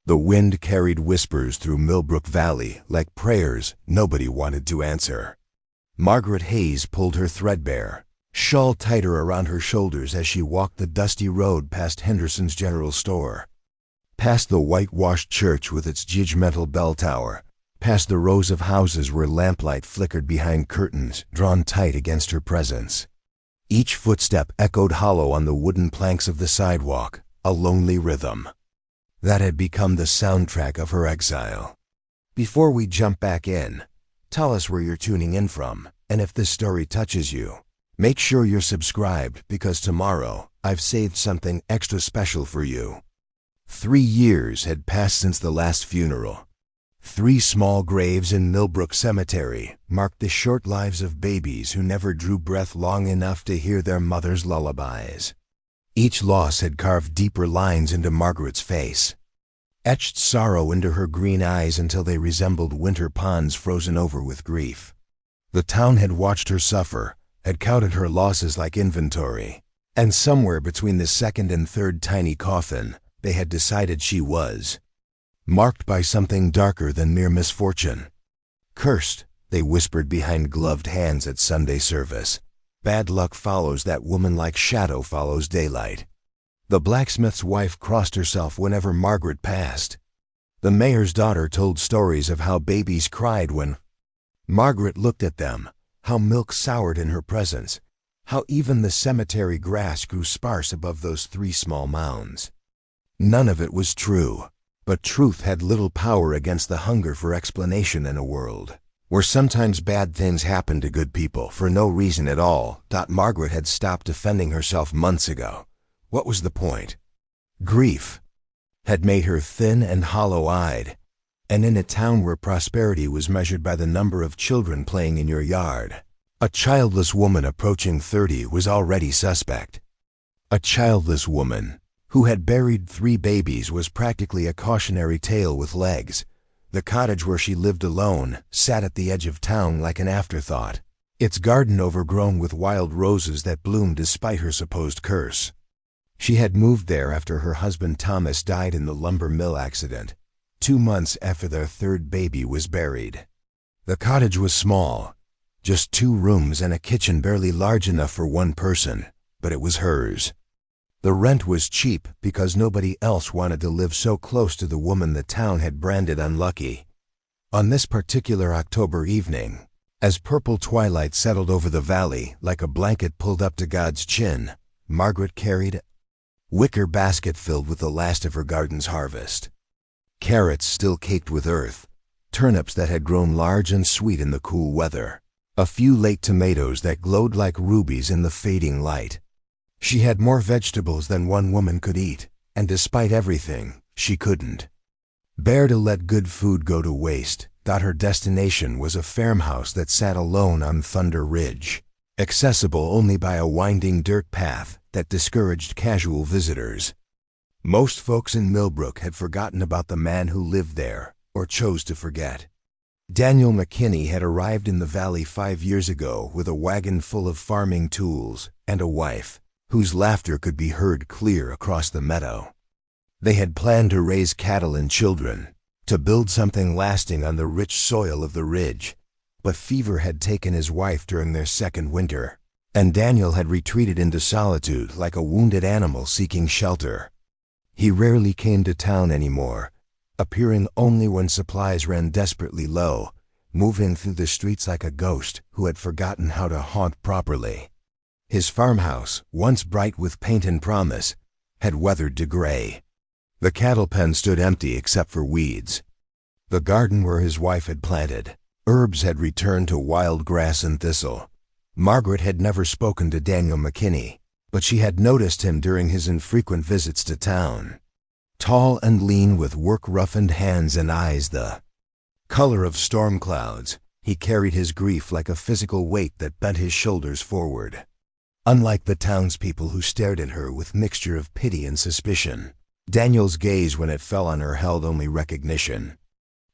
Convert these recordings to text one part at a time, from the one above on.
The wind carried whispers through Millbrook Valley like prayers nobody wanted to answer. Margaret Hayes pulled her threadbare shawl tighter around her shoulders as she walked the dusty road past Henderson's General Store, past the whitewashed church with its judgmental bell tower, past the rows of houses where lamplight flickered behind curtains drawn tight against her presence. Each footstep echoed hollow on the wooden planks of the sidewalk, a lonely rhythm that had become the soundtrack of her exile. Before we jump back in, tell us where you're tuning in from, and if this story touches you, make sure you're subscribed because tomorrow I've saved something extra special for you. 3 years had passed since the last funeral. 3 small graves in Millbrook Cemetery marked the short lives of babies who never drew breath long enough to hear their mother's lullabies. Each loss had carved deeper lines into Margaret's face, etched sorrow into her green eyes until they resembled winter ponds frozen over with grief. The town had watched her suffer, had counted her losses like inventory, and somewhere between the second and third tiny coffin, they had decided she was marked by something darker than mere misfortune. Cursed, they whispered behind gloved hands at Sunday service. Bad luck follows that woman like shadow follows daylight. The blacksmith's wife crossed herself whenever Margaret passed. The mayor's daughter told stories of how babies cried when Margaret looked at them, how milk soured in her presence, how even the cemetery grass grew sparse above those 3 small mounds. None of it was true, but truth had little power against the hunger for explanation in a world where sometimes bad things happen to good people for no reason at all. Margaret had stopped defending herself months ago. What was the point? Grief had made her thin and hollow-eyed, and in a town where prosperity was measured by the number of children playing in your yard, a childless woman approaching 30 was already suspect. A childless woman who had buried 3 babies was practically a cautionary tale with legs. The cottage where she lived alone sat at the edge of town like an afterthought, its garden overgrown with wild roses that bloomed despite her supposed curse. She had moved there after her husband Thomas died in the lumber mill accident, 2 months after their 3rd baby was buried. The cottage was small, just 2 rooms and a kitchen barely large enough for 1 person, but it was hers. The rent was cheap because nobody else wanted to live so close to the woman the town had branded unlucky. On this particular October evening, as purple twilight settled over the valley like a blanket pulled up to God's chin, Margaret carried a wicker basket filled with the last of her garden's harvest. Carrots still caked with earth, turnips that had grown large and sweet in the cool weather, a few late tomatoes that glowed like rubies in the fading light. She had more vegetables than one woman could eat, and despite everything, she couldn't bear to let good food go to waste. Her destination was a farmhouse that sat alone on Thunder Ridge, accessible only by a winding dirt path that discouraged casual visitors. Most folks in Millbrook had forgotten about the man who lived there, or chose to forget. Daniel McKinney had arrived in the valley 5 years ago with a wagon full of farming tools and a wife whose laughter could be heard clear across the meadow. They had planned to raise cattle and children, to build something lasting on the rich soil of the ridge, but fever had taken his wife during their 2nd winter, and Daniel had retreated into solitude like a wounded animal seeking shelter. He rarely came to town anymore, appearing only when supplies ran desperately low, moving through the streets like a ghost who had forgotten how to haunt properly. His farmhouse, once bright with paint and promise, had weathered to gray. The cattle pen stood empty except for weeds. The garden where his wife had planted herbs had returned to wild grass and thistle. Margaret had never spoken to Daniel McKinney, but she had noticed him during his infrequent visits to town. Tall and lean with work-roughened hands and eyes the color of storm clouds, he carried his grief like a physical weight that bent his shoulders forward. Unlike the townspeople who stared at her with mixture of pity and suspicion, Daniel's gaze when it fell on her held only recognition.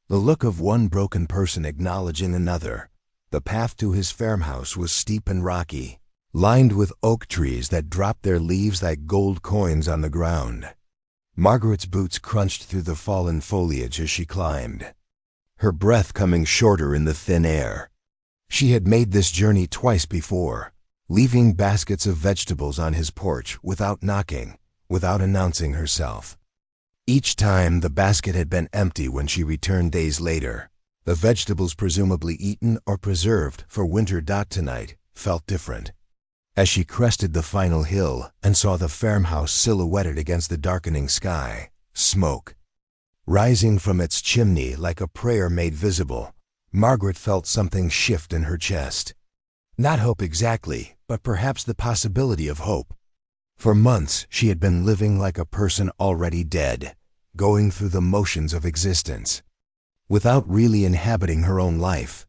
The look of one broken person acknowledging another. The path to his farmhouse was steep and rocky, lined with oak trees that dropped their leaves like gold coins on the ground. Margaret's boots crunched through the fallen foliage as she climbed, her breath coming shorter in the thin air. She had made this journey twice before, leaving baskets of vegetables on his porch without knocking, without announcing herself. Each time the basket had been empty when she returned days later. The vegetables presumably eaten or preserved for winter. Tonight felt different. As she crested the final hill and saw the farmhouse silhouetted against the darkening sky, smoke rising from its chimney like a prayer made visible, Margaret felt something shift in her chest. Not hope exactly, but perhaps the possibility of hope. For months she had been living like a person already dead, going through the motions of existence, without really inhabiting her own life.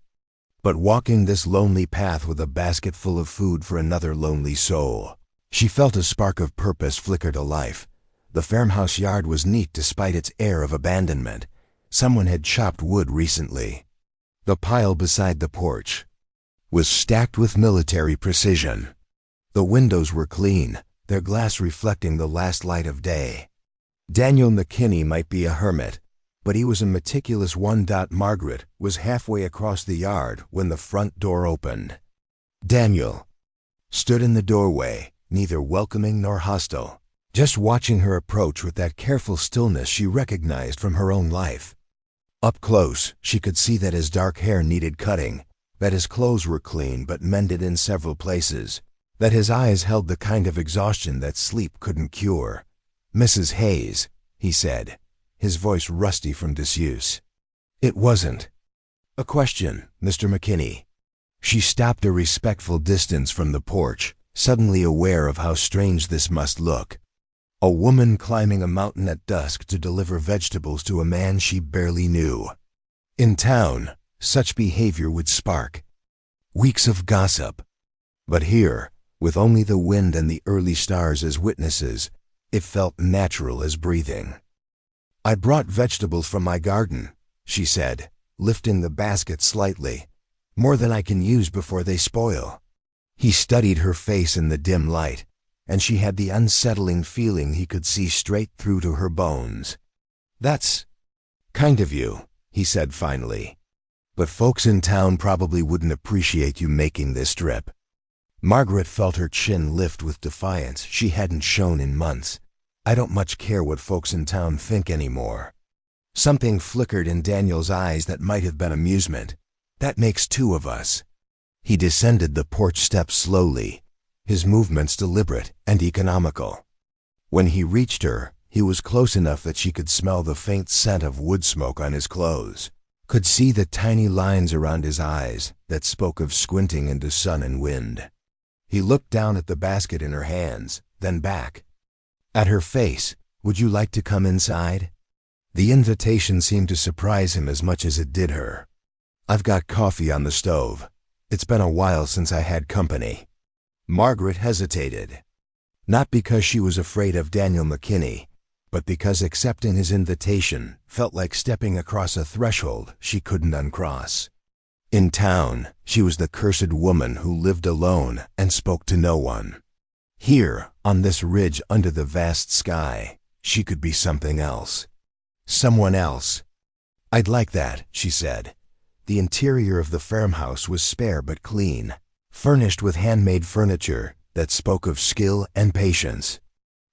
But walking this lonely path with a basket full of food for another lonely soul, she felt a spark of purpose flicker to life. The farmhouse yard was neat despite its air of abandonment. Someone had chopped wood recently. The pile beside the porch was stacked with military precision. The windows were clean, their glass reflecting the last light of day. Daniel McKinney might be a hermit, but he was a meticulous one. Margaret was halfway across the yard when the front door opened. Daniel stood in the doorway, neither welcoming nor hostile, just watching her approach with that careful stillness she recognized from her own life. Up close, she could see that his dark hair needed cutting, that his clothes were clean but mended in several places, that his eyes held the kind of exhaustion that sleep couldn't cure. "Mrs. Hayes," he said, his voice rusty from disuse. "It wasn't a question, Mr. McKinney." She stopped a respectful distance from the porch, suddenly aware of how strange this must look. A woman climbing a mountain at dusk to deliver vegetables to a man she barely knew. In town, such behavior would spark weeks of gossip. But here, with only the wind and the early stars as witnesses, it felt natural as breathing. "I brought vegetables from my garden," she said, lifting the basket slightly. "More than I can use before they spoil." He studied her face in the dim light, and she had the unsettling feeling he could see straight through to her bones. "That's kind of you," he said finally. "But folks in town probably wouldn't appreciate you making this trip." Margaret felt her chin lift with defiance she hadn't shown in months. "I don't much care what folks in town think anymore." Something flickered in Daniel's eyes that might have been amusement. "That makes two of us." He descended the porch steps slowly, his movements deliberate and economical. When he reached her, he was close enough that she could smell the faint scent of wood smoke on his clothes, could see the tiny lines around his eyes that spoke of squinting into sun and wind. He looked down at the basket in her hands, then back at her face. "Would you like to come inside?" The invitation seemed to surprise him as much as it did her. "I've got coffee on the stove. It's been a while since I had company." Margaret hesitated, not because she was afraid of Daniel McKinney, but because accepting his invitation felt like stepping across a threshold she couldn't uncross. In town, she was the cursed woman who lived alone and spoke to no one. Here, on this ridge under the vast sky, she could be something else. Someone else. "I'd like that," she said. The interior of the farmhouse was spare but clean, furnished with handmade furniture that spoke of skill and patience.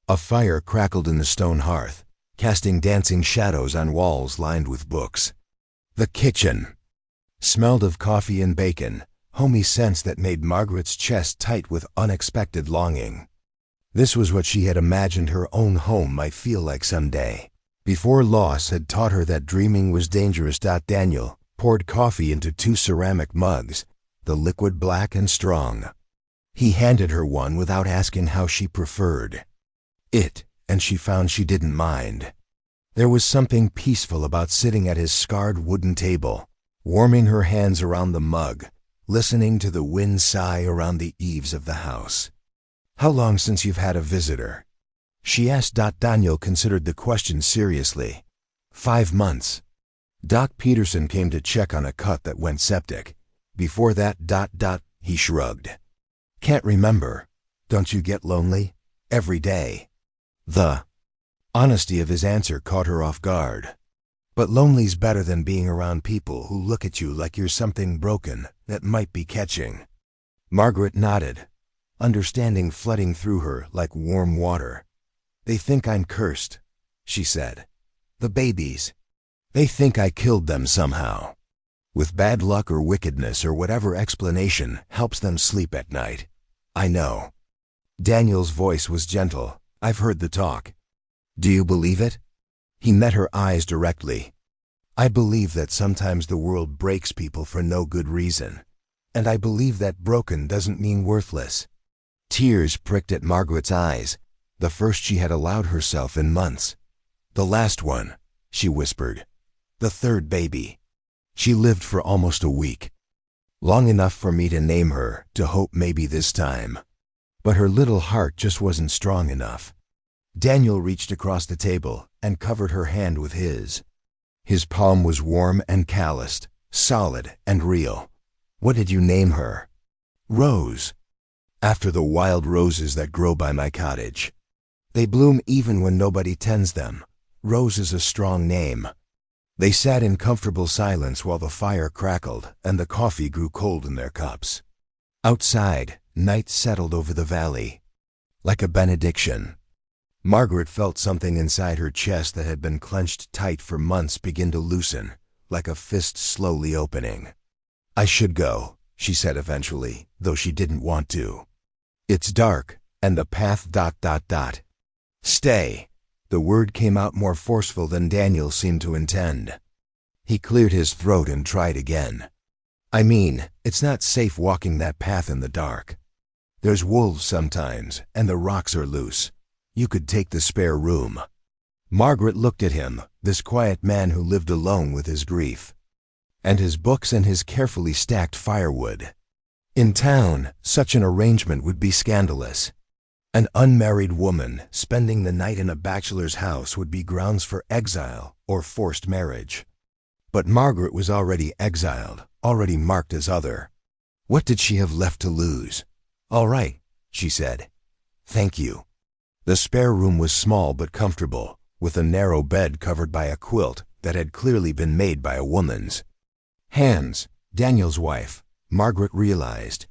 A fire crackled in the stone hearth, casting dancing shadows on walls lined with books. The kitchen smelled of coffee and bacon, homey scents that made Margaret's chest tight with unexpected longing. This was what she had imagined her own home might feel like someday, before loss had taught her that dreaming was dangerous. Daniel poured coffee into 2 ceramic mugs, the liquid black and strong. He handed her one without asking how she preferred it, and she found she didn't mind. There was something peaceful about sitting at his scarred wooden table, warming her hands around the mug, listening to the wind sigh around the eaves of the house. "How long since you've had a visitor?" she asked. Daniel considered the question seriously. 5 months. Doc Peterson came to check on a cut that went septic. Before that, he shrugged. "Can't remember. Don't you get lonely? Every day." The Honesty of his answer caught her off guard. But lonely's better than being around people who look at you like you're something broken that might be catching. Margaret nodded, understanding flooding through her like warm water. They think I'm cursed, she said. The babies. They think I killed them somehow. With bad luck or wickedness or whatever explanation helps them sleep at night. I know. Daniel's voice was gentle. I've heard the talk. Do you believe it? He met her eyes directly. I believe that sometimes the world breaks people for no good reason. And I believe that broken doesn't mean worthless. Tears pricked at Margaret's eyes, the first she had allowed herself in months. The last one, she whispered. The third baby. She lived for almost a week. Long enough for me to name her, to hope maybe this time. But her little heart just wasn't strong enough. Daniel reached across the table and covered her hand with his. His palm was warm and calloused, solid and real. What did you name her? Rose. After the wild roses that grow by my cottage. They bloom even when nobody tends them. Rose is a strong name. They sat in comfortable silence while the fire crackled and the coffee grew cold in their cups. Outside, night settled over the valley. Like a benediction. Margaret felt something inside her chest that had been clenched tight for months begin to loosen, like a fist slowly opening. I should go, she said eventually, though she didn't want to. It's dark, and the path ... Stay. The word came out more forceful than Daniel seemed to intend. He cleared his throat and tried again. I mean, it's not safe walking that path in the dark. There's wolves sometimes, and the rocks are loose. You could take the spare room. Margaret looked at him, this quiet man who lived alone with his grief. And his books and his carefully stacked firewood. In town, such an arrangement would be scandalous. An unmarried woman spending the night in a bachelor's house would be grounds for exile or forced marriage. But Margaret was already exiled, already marked as other. What did she have left to lose? All right, she said. Thank you. The spare room was small but comfortable, with a narrow bed covered by a quilt that had clearly been made by a woman's hands. Daniel's wife, Margaret realized.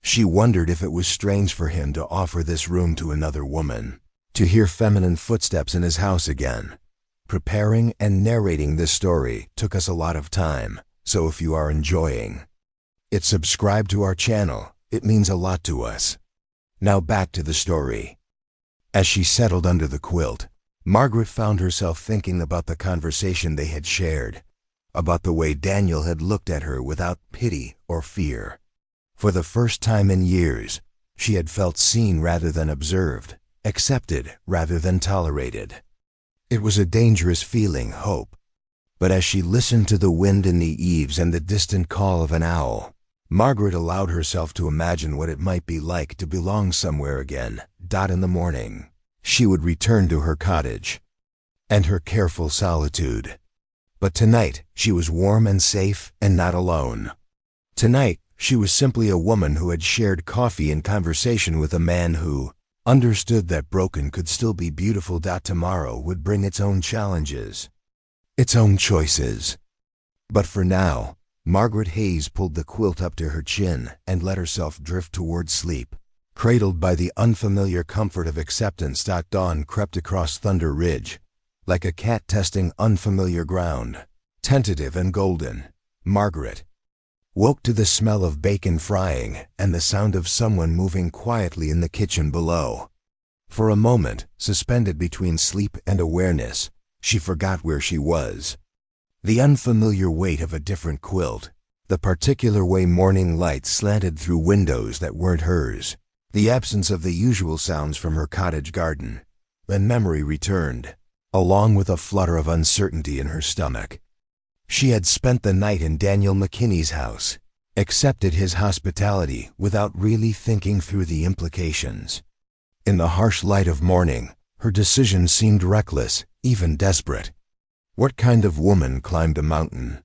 She wondered if it was strange for him to offer this room to another woman, to hear feminine footsteps in his house again. Preparing and narrating this story took us a lot of time, so if you are enjoying it, subscribe to our channel. It means a lot to us. Now back to the story. As she settled under the quilt, Margaret found herself thinking about the conversation they had shared, about the way Daniel had looked at her without pity or fear. For the first time in years, she had felt seen rather than observed, accepted rather than tolerated. It was a dangerous feeling, hope. But as she listened to the wind in the eaves and the distant call of an owl, Margaret allowed herself to imagine what it might be like to belong somewhere again. In the morning, she would return to her cottage and her careful solitude. But tonight, she was warm and safe and not alone. Tonight, she was simply a woman who had shared coffee and conversation with a man who understood that broken could still be beautiful. Tomorrow would bring its own challenges, its own choices. But for now, Margaret Hayes pulled the quilt up to her chin and let herself drift toward sleep, cradled by the unfamiliar comfort of acceptance. Dawn crept across Thunder Ridge, like a cat testing unfamiliar ground, tentative and golden. Margaret woke to the smell of bacon frying and the sound of someone moving quietly in the kitchen below. For a moment, suspended between sleep and awareness, she forgot where she was. The unfamiliar weight of a different quilt, the particular way morning light slanted through windows that weren't hers, the absence of the usual sounds from her cottage garden. Then memory returned, along with a flutter of uncertainty in her stomach. She had spent the night in Daniel McKinney's house, accepted his hospitality without really thinking through the implications. In the harsh light of morning, her decision seemed reckless, even desperate. What kind of woman climbed a mountain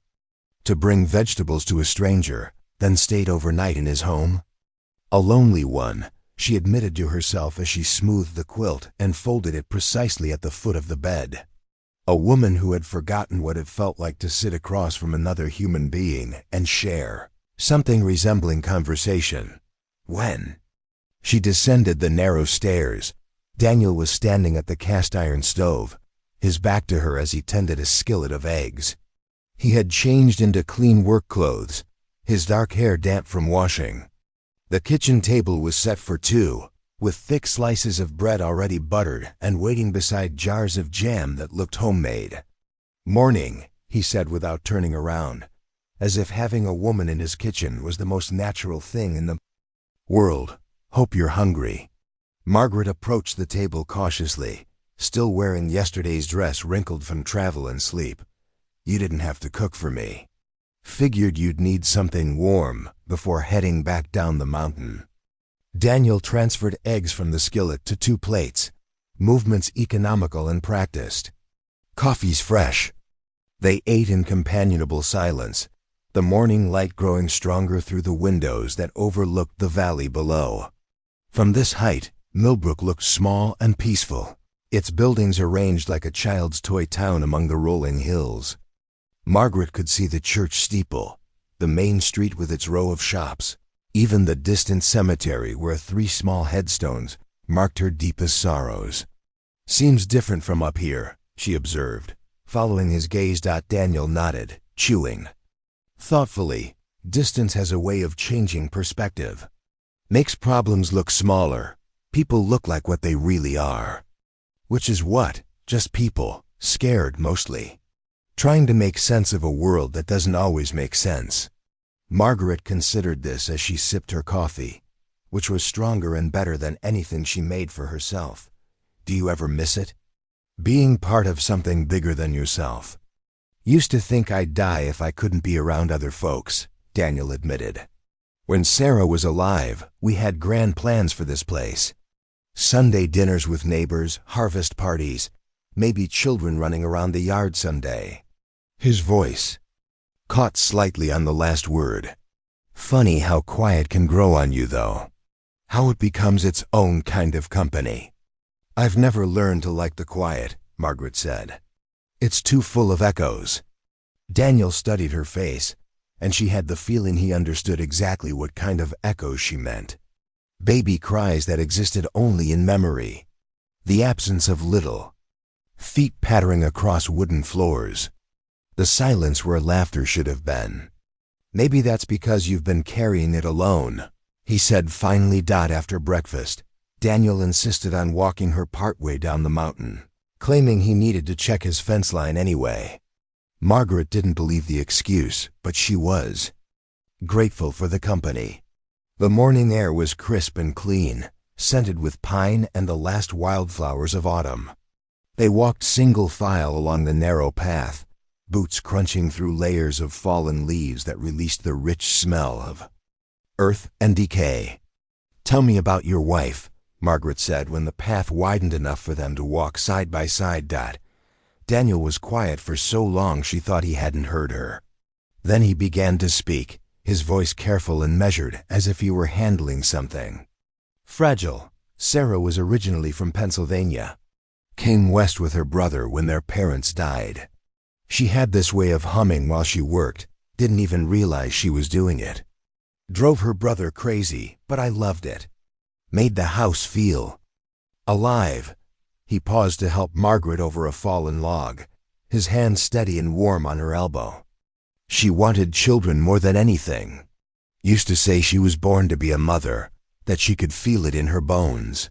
to bring vegetables to a stranger, then stayed overnight in his home? A lonely one, she admitted to herself as she smoothed the quilt and folded it precisely at the foot of the bed. A woman who had forgotten what it felt like to sit across from another human being and share something resembling conversation. When she descended the narrow stairs, Daniel was standing at the cast-iron stove, his back to her as he tended a skillet of eggs. He had changed into clean work clothes, his dark hair damp from washing. The kitchen table was set for two, with thick slices of bread already buttered and waiting beside jars of jam that looked homemade. "Morning," he said without turning around, as if having a woman in his kitchen was the most natural thing in the world. "Hope you're hungry." Margaret approached the table cautiously, still wearing yesterday's dress wrinkled from travel and sleep. "You didn't have to cook for me. Figured you'd need something warm before heading back down the mountain." Daniel transferred eggs from the skillet to 2 plates, movements economical and practiced. "Coffee's fresh." They ate in companionable silence, the morning light growing stronger through the windows that overlooked the valley below. From this height, Millbrook looked small and peaceful, its buildings arranged like a child's toy town among the rolling hills. Margaret could see the church steeple, the main street with its row of shops, even the distant cemetery where 3 small headstones marked her deepest sorrows. "Seems different from up here," she observed, following his gaze. Daniel nodded, chewing. Thoughtfully, distance has a way of changing perspective. Makes problems look smaller. People look like what they really are. Which is what? Just people, scared mostly. Trying to make sense of a world that doesn't always make sense. Margaret considered this as she sipped her coffee, which was stronger and better than anything she made for herself. "Do you ever miss it? Being part of something bigger than yourself?" "Used to think I'd die if I couldn't be around other folks," Daniel admitted. "When Sarah was alive, we had grand plans for this place. Sunday dinners with neighbors, harvest parties, maybe children running around the yard someday." His voice caught slightly on the last word. "Funny how quiet can grow on you, though. How it becomes its own kind of company." "I've never learned to like the quiet," Margaret said. "It's too full of echoes." Daniel studied her face, and she had the feeling he understood exactly what kind of echoes she meant. Baby cries that existed only in memory. The absence of little. Feet pattering across wooden floors. The silence where laughter should have been. "Maybe that's because you've been carrying it alone," he said finally. After breakfast, Daniel insisted on walking her partway down the mountain, claiming he needed to check his fence line anyway. Margaret didn't believe the excuse, but she was grateful for the company. The morning air was crisp and clean, scented with pine and the last wildflowers of autumn. They walked single file along the narrow path, boots crunching through layers of fallen leaves that released the rich smell of earth and decay. "Tell me about your wife," Margaret said when the path widened enough for them to walk side by side. Daniel was quiet for so long she thought he hadn't heard her. Then he began to speak, his voice careful and measured, as if he were handling something fragile. "Sarah was originally from Pennsylvania. Came west with her brother when their parents died. She had this way of humming while she worked, didn't even realize she was doing it. Drove her brother crazy, but I loved it. Made the house feel alive." He paused to help Margaret over a fallen log, his hand steady and warm on her elbow. "She wanted children more than anything. Used to say she was born to be a mother, that she could feel it in her bones."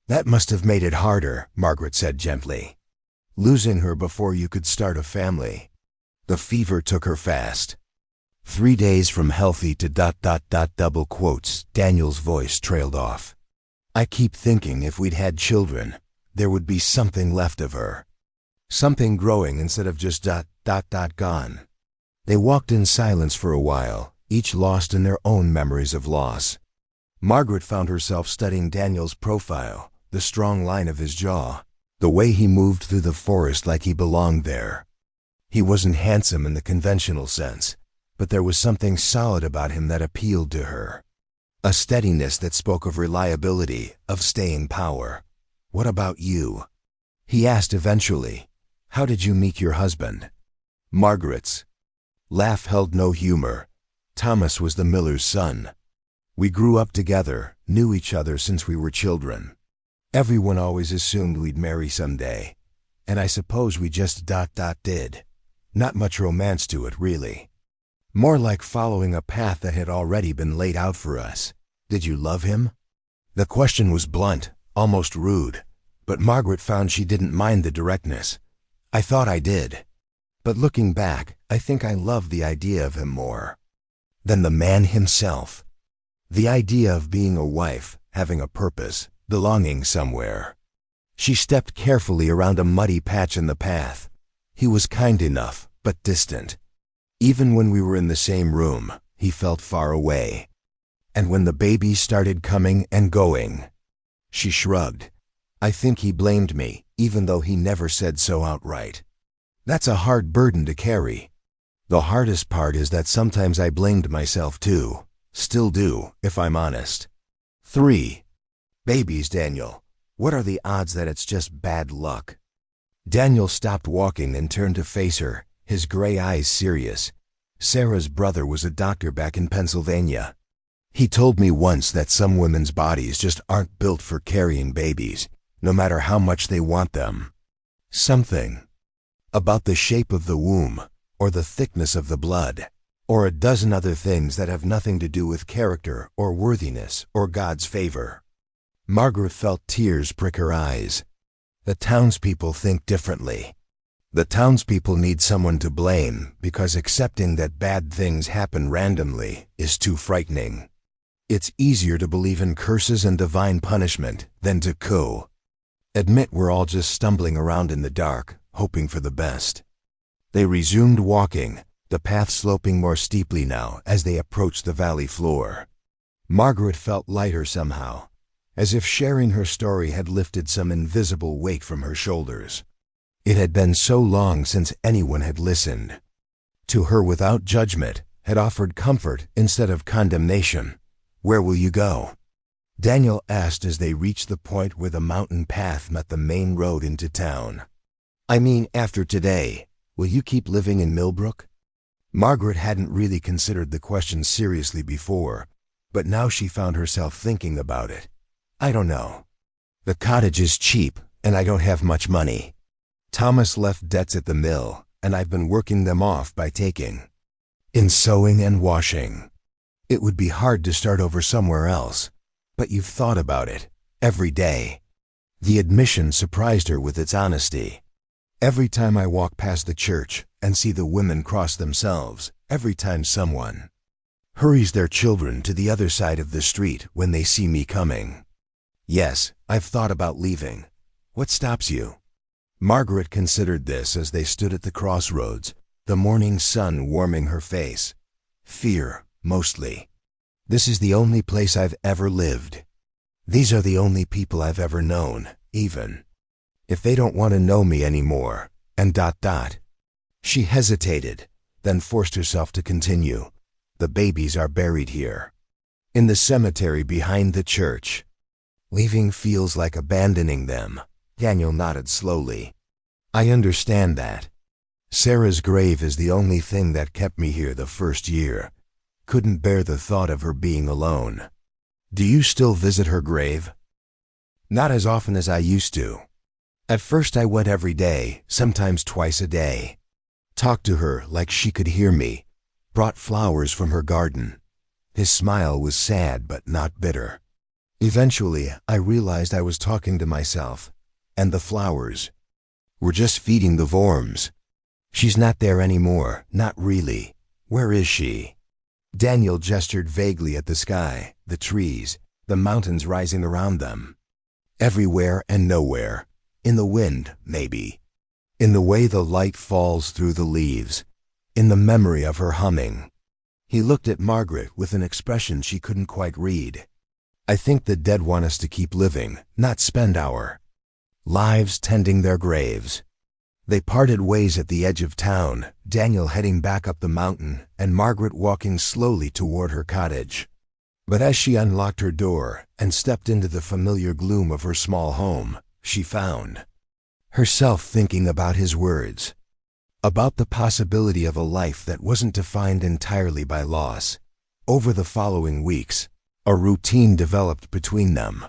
"That must have made it harder," Margaret said gently. "Losing her before you could start a family." "The fever took her fast. 3 days from healthy to ... double quotes, Daniel's voice trailed off. "I keep thinking if we'd had children, there would be something left of her. Something growing instead of just ... gone." They walked in silence for a while, each lost in their own memories of loss. Margaret found herself studying Daniel's profile, the strong line of his jaw, the way he moved through the forest like he belonged there. He wasn't handsome in the conventional sense, but there was something solid about him that appealed to her. A steadiness that spoke of reliability, of staying power. "What about you?" he asked eventually. "How did you meet your husband?" Margaret's laugh held no humor. "Thomas was the miller's son. We grew up together, knew each other since we were children. Everyone always assumed we'd marry someday. And I suppose we just did. Not much romance to it, really. More like following a path that had already been laid out for us. Did you love him?" The question was blunt, almost rude, but Margaret found she didn't mind the directness. "I thought I did. But looking back, I think I love the idea of him more than the man himself. The idea of being a wife, having a purpose, belonging somewhere." She stepped carefully around a muddy patch in the path. He was kind enough, but distant. Even when we were in the same room, he felt far away. And when the babies started coming and going, she shrugged. "I think he blamed me, even though he never said so outright. That's a hard burden to carry. The hardest part is that sometimes I blamed myself too. Still do, if I'm honest." 3. "Babies, Daniel. What are the odds that it's just bad luck?" Daniel stopped walking and turned to face her, his gray eyes serious. "Sarah's brother was a doctor back in Pennsylvania. He told me once that some women's bodies just aren't built for carrying babies, no matter how much they want them. Something about the shape of the womb, or the thickness of the blood, or a dozen other things that have nothing to do with character or worthiness or God's favor." Margaret felt tears prick her eyes. The townspeople think differently. The townspeople need someone to blame because accepting that bad things happen randomly is too frightening. It's easier to believe in curses and divine punishment than to admit we're all just stumbling around in the dark, hoping for the best. They resumed walking, the path sloping more steeply now as they approached the valley floor. Margaret felt lighter somehow, as if sharing her story had lifted some invisible weight from her shoulders. It had been so long since anyone had listened to her without judgment, had offered comfort instead of condemnation. "Where will you go?" Daniel asked as they reached the point where the mountain path met the main road into town. "I mean, after today, will you keep living in Millbrook?" Margaret hadn't really considered the question seriously before, but now she found herself thinking about it. "I don't know. The cottage is cheap, and I don't have much money. Thomas left debts at the mill, and I've been working them off by taking in sewing and washing. It would be hard to start over somewhere else, but you've thought about it, every day." The admission surprised her with its honesty. "Every time I walk past the church and see the women cross themselves, every time someone hurries their children to the other side of the street when they see me coming. Yes, I've thought about leaving. What stops you?" Margaret considered this as they stood at the crossroads, the morning sun warming her face. "Fear, mostly. This is the only place I've ever lived. These are the only people I've ever known, even if they don't want to know me anymore, and ... She hesitated, then forced herself to continue. "The babies are buried here, in the cemetery behind the church. Leaving feels like abandoning them." Daniel nodded slowly. "I understand that. Sarah's grave is the only thing that kept me here the first year. Couldn't bear the thought of her being alone." "Do you still visit her grave?" "Not as often as I used to. At first I went every day, sometimes twice a day. Talked to her like she could hear me. Brought flowers from her garden." His smile was sad but not bitter. "Eventually, I realized I was talking to myself, and the flowers were just feeding the worms. She's not there anymore, not really. Where is she?" Daniel gestured vaguely at the sky, the trees, the mountains rising around them. "Everywhere and nowhere. In the wind, maybe. In the way the light falls through the leaves. In the memory of her humming." He looked at Margaret with an expression she couldn't quite read. "I think the dead want us to keep living, not spend our lives tending their graves." They parted ways at the edge of town, Daniel heading back up the mountain and Margaret walking slowly toward her cottage. But as she unlocked her door and stepped into the familiar gloom of her small home, she found herself thinking about his words, about the possibility of a life that wasn't defined entirely by loss. Over the following weeks, a routine developed between them.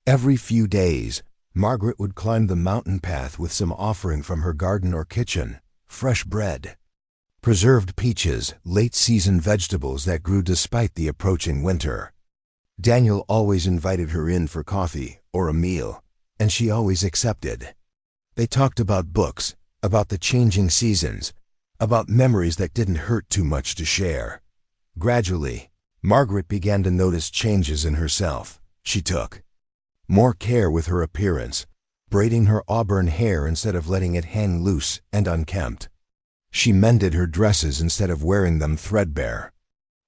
Every few days, Margaret would climb the mountain path with some offering from her garden or kitchen: fresh bread, preserved peaches, late-season vegetables that grew despite the approaching winter. Daniel always invited her in for coffee or a meal, and she always accepted. They talked about books, about the changing seasons, about memories that didn't hurt too much to share. Gradually, Margaret began to notice changes in herself. She took more care with her appearance, braiding her auburn hair instead of letting it hang loose and unkempt. She mended her dresses instead of wearing them threadbare.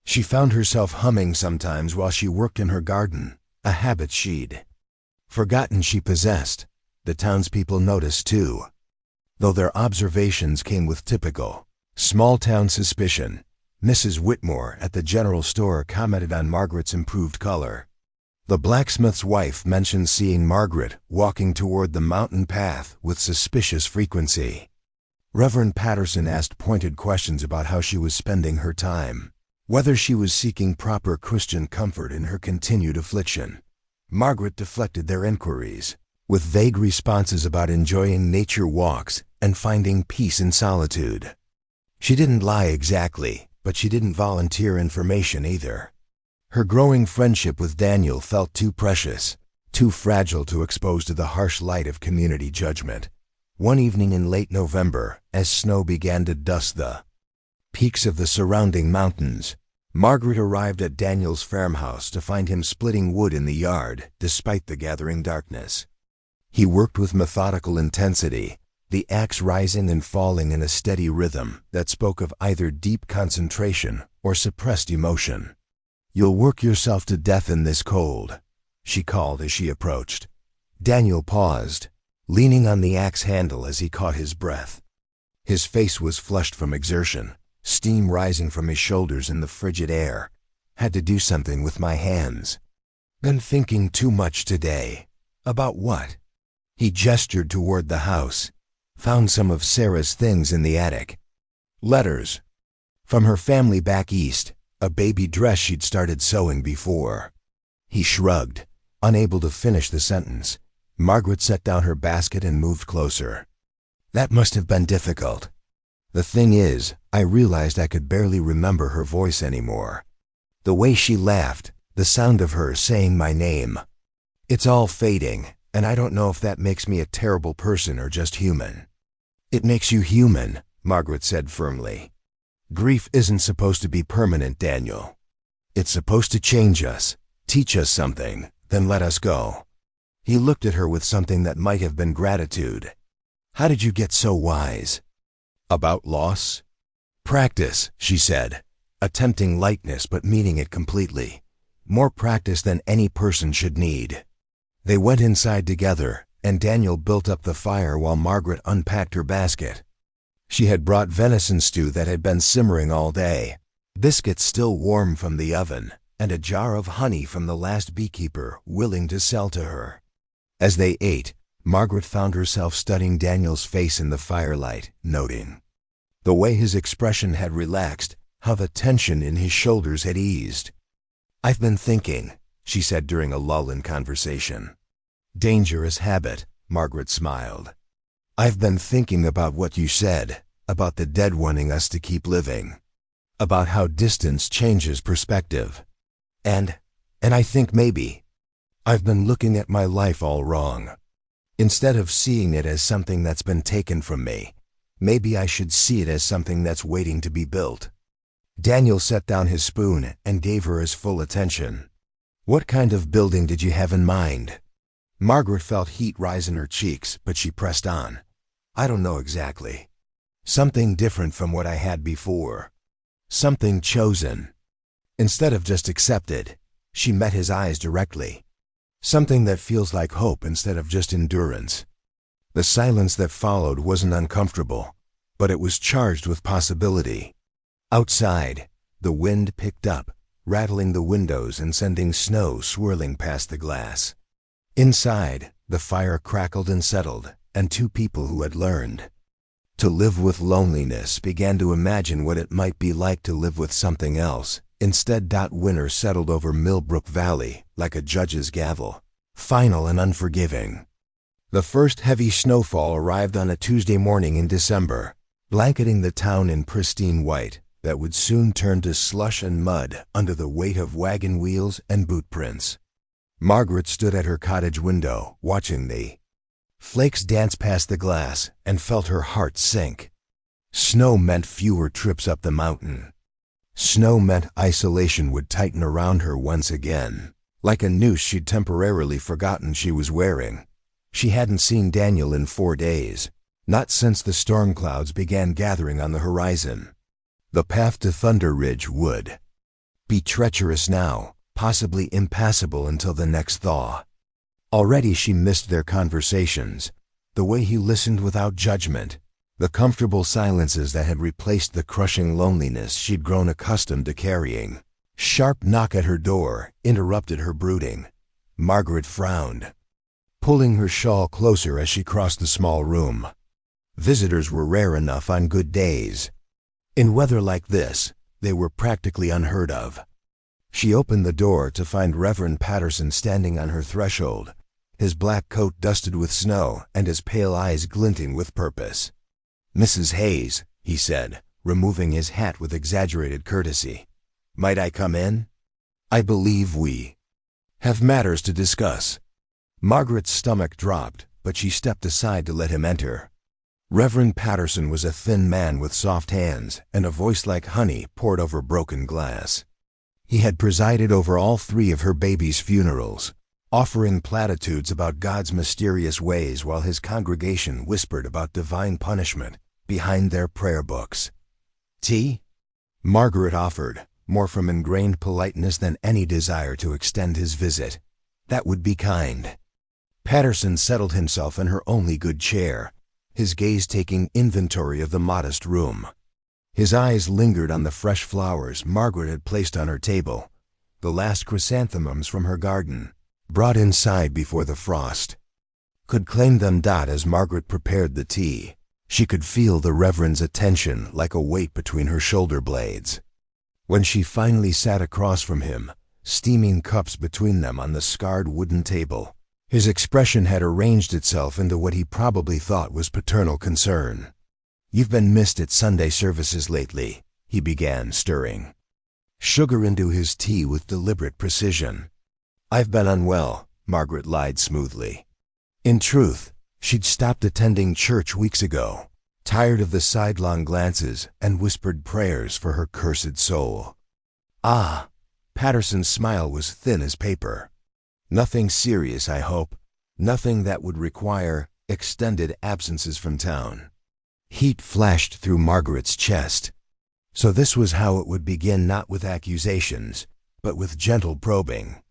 She found herself humming sometimes while she worked in her garden, a habit she'd forgotten she possessed. The townspeople noticed too, though their observations came with typical small-town suspicion. Mrs. Whitmore at the general store commented on Margaret's improved color. The blacksmith's wife mentioned seeing Margaret walking toward the mountain path with suspicious frequency. Reverend Patterson asked pointed questions about how she was spending her time, whether she was seeking proper Christian comfort in her continued affliction. Margaret deflected their inquiries with vague responses about enjoying nature walks and finding peace in solitude. She didn't lie exactly, but she didn't volunteer information either. Her growing friendship with Daniel felt too precious, too fragile to expose to the harsh light of community judgment. One evening in late November, as snow began to dust the peaks of the surrounding mountains, Margaret arrived at Daniel's farmhouse to find him splitting wood in the yard despite the gathering darkness. He worked with methodical intensity, the axe rising and falling in a steady rhythm that spoke of either deep concentration or suppressed emotion. "You'll work yourself to death in this cold," she called as she approached. Daniel paused, leaning on the axe handle as he caught his breath. His face was flushed from exertion, steam rising from his shoulders in the frigid air. "Had to do something with my hands. Been thinking too much today." "About what?" He gestured toward the house. "Found some of Sarah's things in the attic. Letters from her family back east, a baby dress she'd started sewing before." He shrugged, unable to finish the sentence. Margaret set down her basket and moved closer. "That must have been difficult." "The thing is, I realized I could barely remember her voice anymore. The way she laughed, the sound of her saying my name. It's all fading, and I don't know if that makes me a terrible person or just human." "It makes you human," Margaret said firmly. "Grief isn't supposed to be permanent, Daniel. It's supposed to change us, teach us something, then let us go." He looked at her with something that might have been gratitude. "How did you get so wise?" "About loss?" "Practice," she said, attempting lightness but meaning it completely. "More practice than any person should need." They went inside together, and Daniel built up the fire while Margaret unpacked her basket. She had brought venison stew that had been simmering all day, biscuits still warm from the oven, and a jar of honey from the last beekeeper willing to sell to her. As they ate, Margaret found herself studying Daniel's face in the firelight, noting the way his expression had relaxed, how the tension in his shoulders had eased. "I've been thinking," she said during a lull in conversation. "Dangerous habit," Margaret smiled. "I've been thinking about what you said, about the dead wanting us to keep living, about how distance changes perspective. And I think maybe I've been looking at my life all wrong. Instead of seeing it as something that's been taken from me, maybe I should see it as something that's waiting to be built." Daniel set down his spoon and gave her his full attention. "What kind of building did you have in mind?" Margaret felt heat rise in her cheeks, but she pressed on. "I don't know exactly. Something different from what I had before. Something chosen. Instead of just accepted." She met his eyes directly. "Something that feels like hope instead of just endurance." The silence that followed wasn't uncomfortable, but it was charged with possibility. Outside, the wind picked up, rattling the windows and sending snow swirling past the glass. Inside, the fire crackled and settled, and two people who had learned to live with loneliness began to imagine what it might be like to live with something else. Instead, winter settled over Millbrook Valley like a judge's gavel, final and unforgiving. The first heavy snowfall arrived on a Tuesday morning in December, blanketing the town in pristine white that would soon turn to slush and mud under the weight of wagon wheels and boot prints. Margaret stood at her cottage window, watching the flakes dance past the glass, and felt her heart sink. Snow meant fewer trips up the mountain. Snow meant isolation would tighten around her once again, like a noose she'd temporarily forgotten she was wearing. She hadn't seen Daniel in 4 days, not since the storm clouds began gathering on the horizon. The path to Thunder Ridge would be treacherous now, possibly impassable until the next thaw. Already she missed their conversations, the way he listened without judgment, the comfortable silences that had replaced the crushing loneliness she'd grown accustomed to carrying. Sharp knock at her door interrupted her brooding. Margaret frowned, pulling her shawl closer as she crossed the small room. Visitors were rare enough on good days. In weather like this, they were practically unheard of. She opened the door to find Reverend Patterson standing on her threshold, his black coat dusted with snow and his pale eyes glinting with purpose. "Mrs. Hayes," he said, removing his hat with exaggerated courtesy. "Might I come in? I believe we have matters to discuss." Margaret's stomach dropped, but she stepped aside to let him enter. Reverend Patterson was a thin man with soft hands and a voice like honey poured over broken glass. He had presided over all 3 of her baby's funerals, offering platitudes about God's mysterious ways while his congregation whispered about divine punishment behind their prayer books. "Tea?" Margaret offered, more from ingrained politeness than any desire to extend his visit. "That would be kind." Patterson settled himself in her only good chair, his gaze taking inventory of the modest room. His eyes lingered on the fresh flowers Margaret had placed on her table, the last chrysanthemums from her garden, brought inside before the frost. Could claim them. As Margaret prepared the tea, she could feel the Reverend's attention like a weight between her shoulder blades. When she finally sat across from him, steaming cups between them on the scarred wooden table, his expression had arranged itself into what he probably thought was paternal concern. "You've been missed at Sunday services lately," he began, stirring sugar into his tea with deliberate precision. "I've been unwell," Margaret lied smoothly. In truth, she'd stopped attending church weeks ago, tired of the sidelong glances and whispered prayers for her cursed soul. "Ah," Patterson's smile was thin as paper. "Nothing serious, I hope. Nothing that would require extended absences from town." Heat flashed through Margaret's chest. So this was how it would begin, not with accusations, but with gentle probing.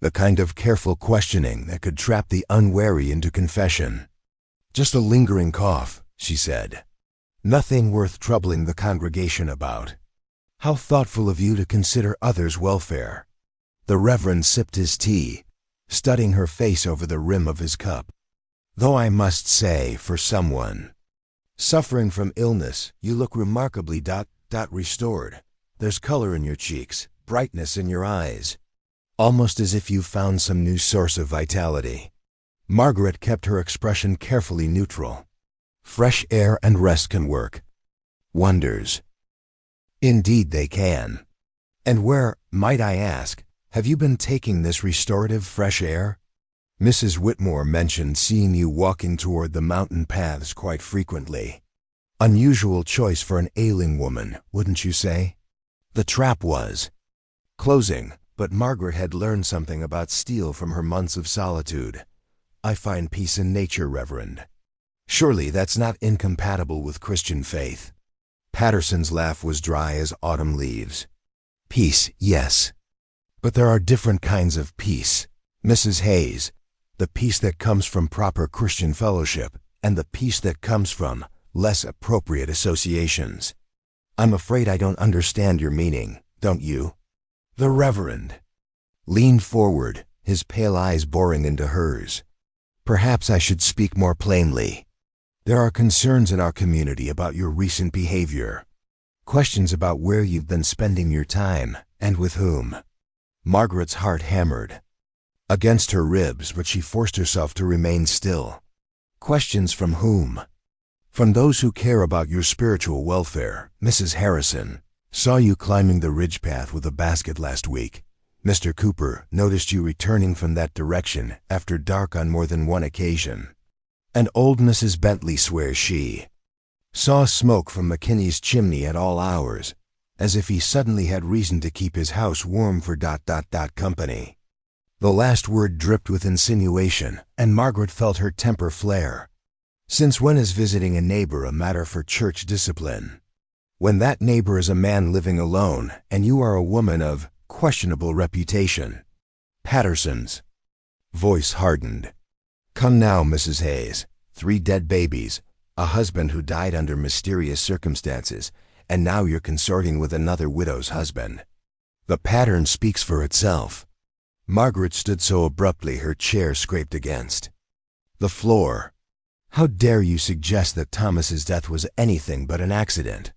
The kind of careful questioning that could trap the unwary into confession. "Just a lingering cough," she said. "Nothing worth troubling the congregation about." "How thoughtful of you to consider others' welfare." The Reverend sipped his tea, studying her face over the rim of his cup. "Though I must say, for someone suffering from illness, you look remarkably restored. There's color in your cheeks, brightness in your eyes, almost as if you've found some new source of vitality." Margaret kept her expression carefully neutral. "Fresh air and rest can work wonders." "Indeed they can. And where, might I ask, have you been taking this restorative fresh air?" "Mrs. Whitmore mentioned seeing you walking toward the mountain paths quite frequently. Unusual choice for an ailing woman, wouldn't you say?" The trap was closing, but Margaret had learned something about steel from her months of solitude. "I find peace in nature, Reverend." "Surely that's not incompatible with Christian faith." Patterson's laugh was dry as autumn leaves. "Peace, yes. But there are different kinds of peace, Mrs. Hayes. The peace that comes from proper Christian fellowship, and the peace that comes from less appropriate associations." "I'm afraid I don't understand your meaning, don't you?" The Reverend leaned forward, his pale eyes boring into hers. Perhaps I should speak more plainly. There are concerns in our community about your recent behavior. Questions about where you've been spending your time, and with whom. Margaret's heart hammered against her ribs, but she forced herself to remain still. Questions from whom? From those who care about your spiritual welfare. Mrs. Harrison saw you climbing the ridge path with a basket last week. Mr. Cooper noticed you returning from that direction after dark on more than one occasion. And old Mrs. Bentley swears she saw smoke from McKinney's chimney at all hours, as if he suddenly had reason to keep his house warm for ... company. The last word dripped with insinuation, and Margaret felt her temper flare. Since when is visiting a neighbor a matter for church discipline? When that neighbor is a man living alone, and you are a woman of questionable reputation. Patterson's voice hardened. Come now, Mrs. Hayes. 3 dead babies, a husband who died under mysterious circumstances, and now you're consorting with another widow's husband. The pattern speaks for itself. Margaret stood so abruptly her chair scraped against the floor. How dare you suggest that Thomas's death was anything but an accident?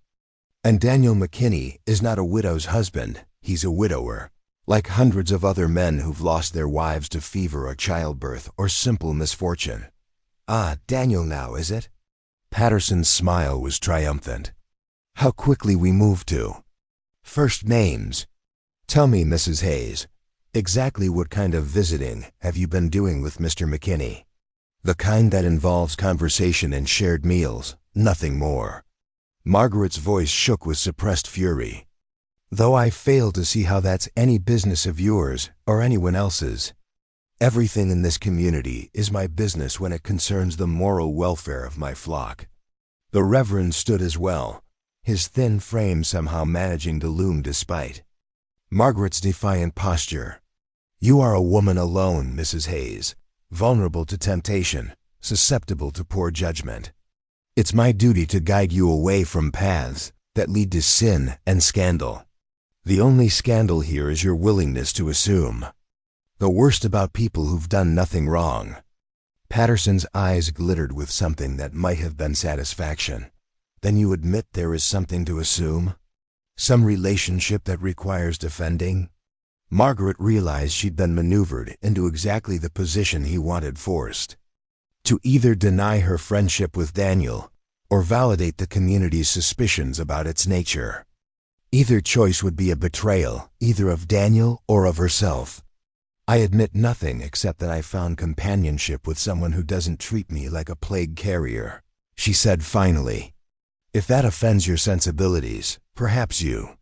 And Daniel McKinney is not a widow's husband, he's a widower, like hundreds of other men who've lost their wives to fever or childbirth or simple misfortune. Ah, Daniel now, is it? Patterson's smile was triumphant. How quickly we moved to first names. Tell me, Mrs. Hayes, exactly what kind of visiting have you been doing with Mr. McKinney? The kind that involves conversation and shared meals, nothing more. Margaret's voice shook with suppressed fury. Though I fail to see how that's any business of yours or anyone else's. Everything in this community is my business when it concerns the moral welfare of my flock. The Reverend stood as well, his thin frame somehow managing to loom despite Margaret's defiant posture. You are a woman alone, Mrs. Hayes, vulnerable to temptation, susceptible to poor judgment. It's my duty to guide you away from paths that lead to sin and scandal. The only scandal here is your willingness to assume the worst about people who've done nothing wrong. Patterson's eyes glittered with something that might have been satisfaction. Then you admit there is something to assume? Some relationship that requires defending? Margaret realized she'd been maneuvered into exactly the position he wanted forced. To either deny her friendship with Daniel or validate the community's suspicions about its nature. Either choice would be a betrayal, either of Daniel or of herself. I admit nothing except that I found companionship with someone who doesn't treat me like a plague carrier, she said finally. If that offends your sensibilities, perhaps you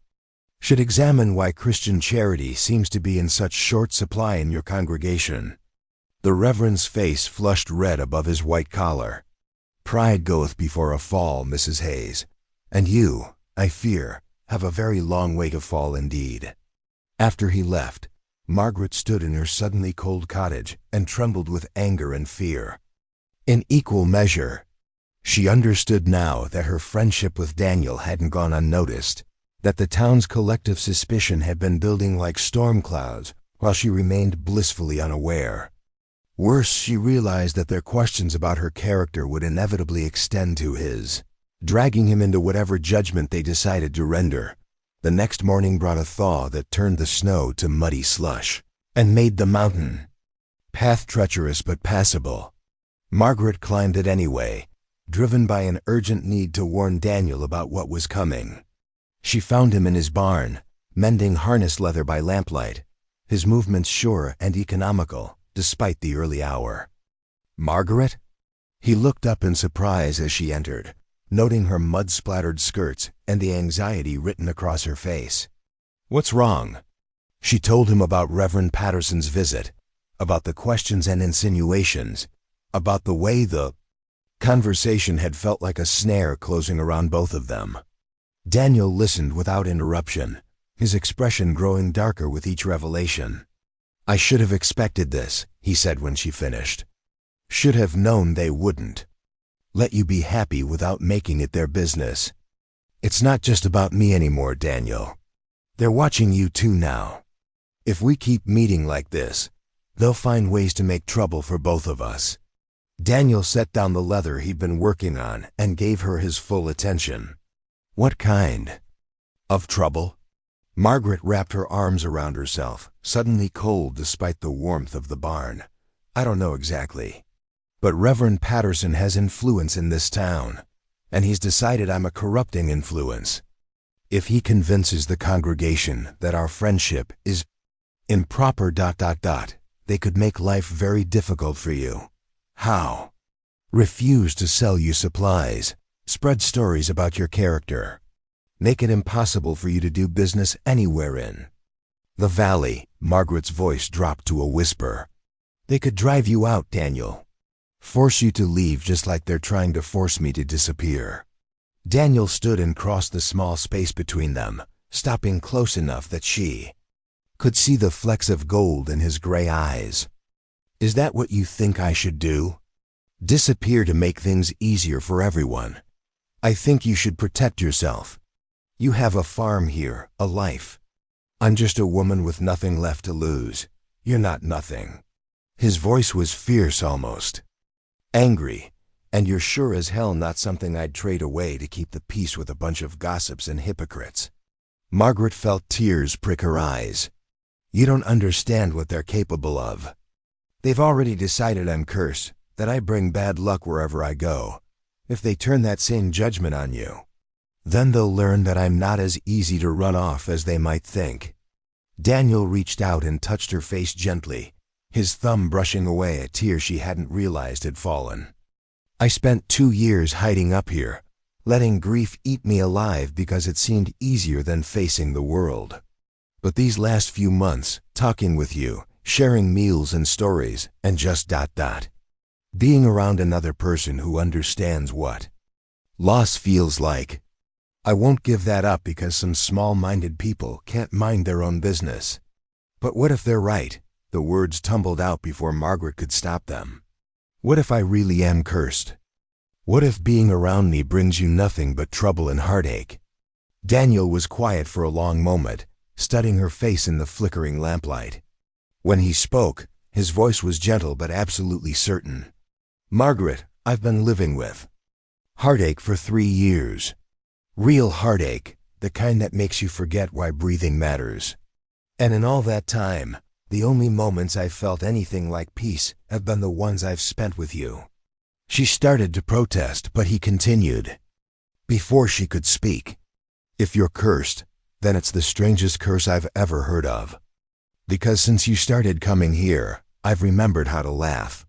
should examine why Christian charity seems to be in such short supply in your congregation. The Reverend's face flushed red above his white collar. Pride goeth before a fall, Mrs. Hayes, and you, I fear, have a very long way to fall indeed. After he left, Margaret stood in her suddenly cold cottage and trembled with anger and fear. In equal measure, she understood now that her friendship with Daniel hadn't gone unnoticed, that the town's collective suspicion had been building like storm clouds while she remained blissfully unaware. Worse, she realized that their questions about her character would inevitably extend to his, dragging him into whatever judgment they decided to render. The next morning brought a thaw that turned the snow to muddy slush and made the mountain path treacherous but passable. Margaret climbed it anyway, driven by an urgent need to warn Daniel about what was coming. She found him in his barn, mending harness leather by lamplight, his movements sure and economical, despite the early hour. Margaret? He looked up in surprise as she entered, noting her mud-splattered skirts and the anxiety written across her face. What's wrong? She told him about Reverend Patterson's visit, about the questions and insinuations, about the way the conversation had felt like a snare closing around both of them. Daniel listened without interruption, his expression growing darker with each revelation. I should have expected this, he said when she finished. Should have known they wouldn't let you be happy without making it their business. It's not just about me anymore, Daniel. They're watching you too now. If we keep meeting like this, they'll find ways to make trouble for both of us. Daniel set down the leather he'd been working on and gave her his full attention. What kind of trouble? Margaret wrapped her arms around herself, suddenly cold despite the warmth of the barn. I don't know exactly. But Reverend Patterson has influence in this town, and he's decided I'm a corrupting influence. If he convinces the congregation that our friendship is improper ... they could make life very difficult for you. How? Refuse to sell you supplies, spread stories about your character, make it impossible for you to do business anywhere in the valley. Margaret's voice dropped to a whisper. They could drive you out, Daniel. Force you to leave just like they're trying to force me to disappear. Daniel stood and crossed the small space between them, stopping close enough that she could see the flecks of gold in his gray eyes. Is that what you think I should do? Disappear to make things easier for everyone? I think you should protect yourself. You have a farm here, a life. I'm just a woman with nothing left to lose. You're not nothing. His voice was fierce almost. Angry. And you're sure as hell not something I'd trade away to keep the peace with a bunch of gossips and hypocrites. Margaret felt tears prick her eyes. You don't understand what they're capable of. They've already decided I'm cursed, that I bring bad luck wherever I go. If they turn that same judgment on you, then they'll learn that I'm not as easy to run off as they might think. Daniel reached out and touched her face gently, his thumb brushing away a tear she hadn't realized had fallen. I spent 2 years hiding up here, letting grief eat me alive because it seemed easier than facing the world. But these last few months, talking with you, sharing meals and stories, and just ... being around another person who understands what loss feels like. I won't give that up because some small-minded people can't mind their own business. But what if they're right? The words tumbled out before Margaret could stop them. What if I really am cursed? What if being around me brings you nothing but trouble and heartache? Daniel was quiet for a long moment, studying her face in the flickering lamplight. When he spoke, his voice was gentle but absolutely certain. Margaret, I've been living with heartache for 3 years. Real heartache, the kind that makes you forget why breathing matters. And in all that time, the only moments I've felt anything like peace have been the ones I've spent with you. She started to protest, but he continued. Before she could speak, if you're cursed, then it's the strangest curse I've ever heard of. Because since you started coming here, I've remembered how to laugh.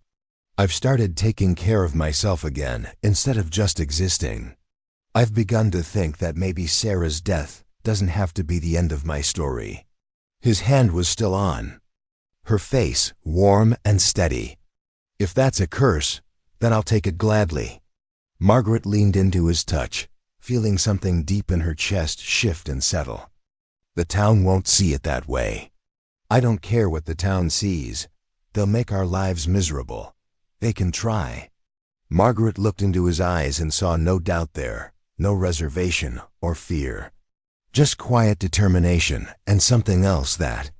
I've started taking care of myself again, instead of just existing. I've begun to think that maybe Sarah's death doesn't have to be the end of my story. His hand was still on her face, warm and steady. If that's a curse, then I'll take it gladly. Margaret leaned into his touch, feeling something deep in her chest shift and settle. The town won't see it that way. I don't care what the town sees. They'll make our lives miserable. They can try. Margaret looked into his eyes and saw no doubt there, no reservation or fear. Just quiet determination and something else that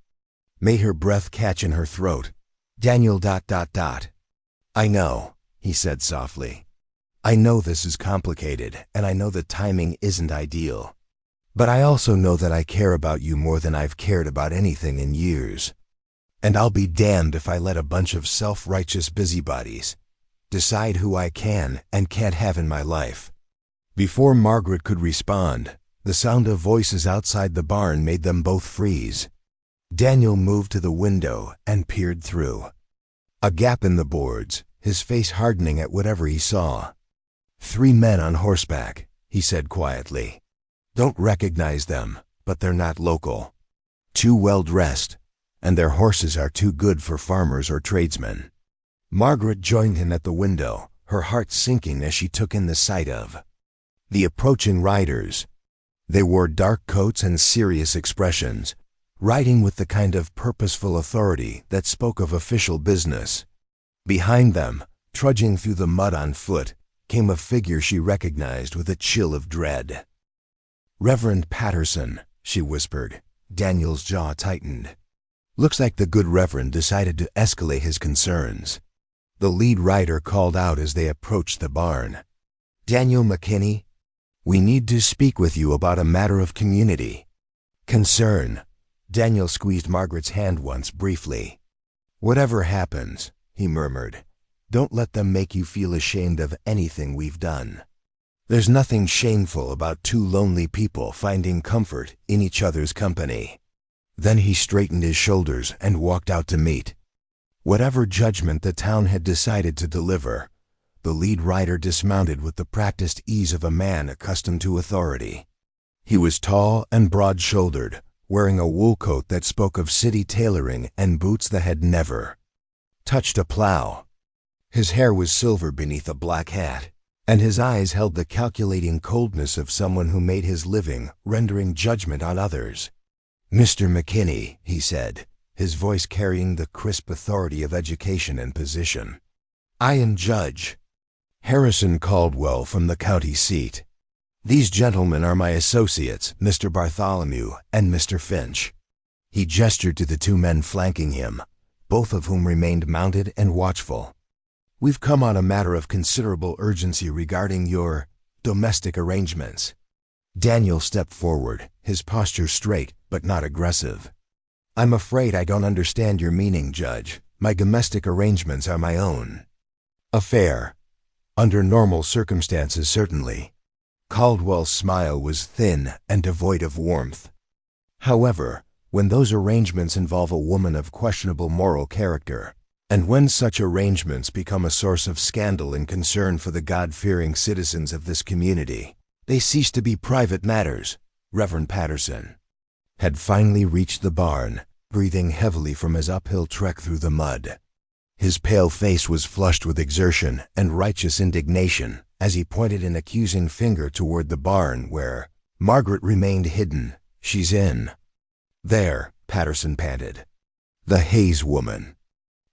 made her breath catch in her throat. Daniel ... I know, he said softly. I know this is complicated, and I know the timing isn't ideal. But I also know that I care about you more than I've cared about anything in years. And I'll be damned if I let a bunch of self-righteous busybodies decide who I can and can't have in my life. Before Margaret could respond, the sound of voices outside the barn made them both freeze. Daniel moved to the window and peered through a gap in the boards, his face hardening at whatever he saw. 3 men on horseback, he said quietly. Don't recognize them, but they're not local. Too well dressed, and their horses are too good for farmers or tradesmen. Margaret joined him at the window, her heart sinking as she took in the sight of the approaching riders. They wore dark coats and serious expressions, riding with the kind of purposeful authority that spoke of official business. Behind them, trudging through the mud on foot, came a figure she recognized with a chill of dread. Reverend Patterson, she whispered. Daniel's jaw tightened. Looks like the good Reverend decided to escalate his concerns. The lead writer called out as they approached the barn. "Daniel McKinney, we need to speak with you about a matter of community concern." Daniel squeezed Margaret's hand once briefly. "Whatever happens," he murmured, "don't let them make you feel ashamed of anything we've done. There's nothing shameful about two lonely people finding comfort in each other's company." Then he straightened his shoulders and walked out to meet whatever judgment the town had decided to deliver. The lead rider dismounted with the practiced ease of a man accustomed to authority. He was tall and broad-shouldered, wearing a wool coat that spoke of city tailoring and boots that had never touched a plow. His hair was silver beneath a black hat, and his eyes held the calculating coldness of someone who made his living rendering judgment on others. "Mr. McKinney," he said, his voice carrying the crisp authority of education and position, "I am Judge Harrison Caldwell from the county seat. These gentlemen are my associates, Mr. Bartholomew and Mr. Finch." He gestured to the two men flanking him, both of whom remained mounted and watchful. "We've come on a matter of considerable urgency regarding your domestic arrangements." Daniel stepped forward, his posture straight but not aggressive. "I'm afraid I don't understand your meaning, Judge. My domestic arrangements are my own affair. Under normal circumstances, certainly." Caldwell's smile was thin and devoid of warmth. "However, when those arrangements involve a woman of questionable moral character, and when such arrangements become a source of scandal and concern for the God-fearing citizens of this community, they cease to be private matters." Reverend Patterson had finally reached the barn, breathing heavily from his uphill trek through the mud. His pale face was flushed with exertion and righteous indignation as he pointed an accusing finger toward the barn where Margaret remained hidden. "She's in there," Patterson panted. "The Hayes woman.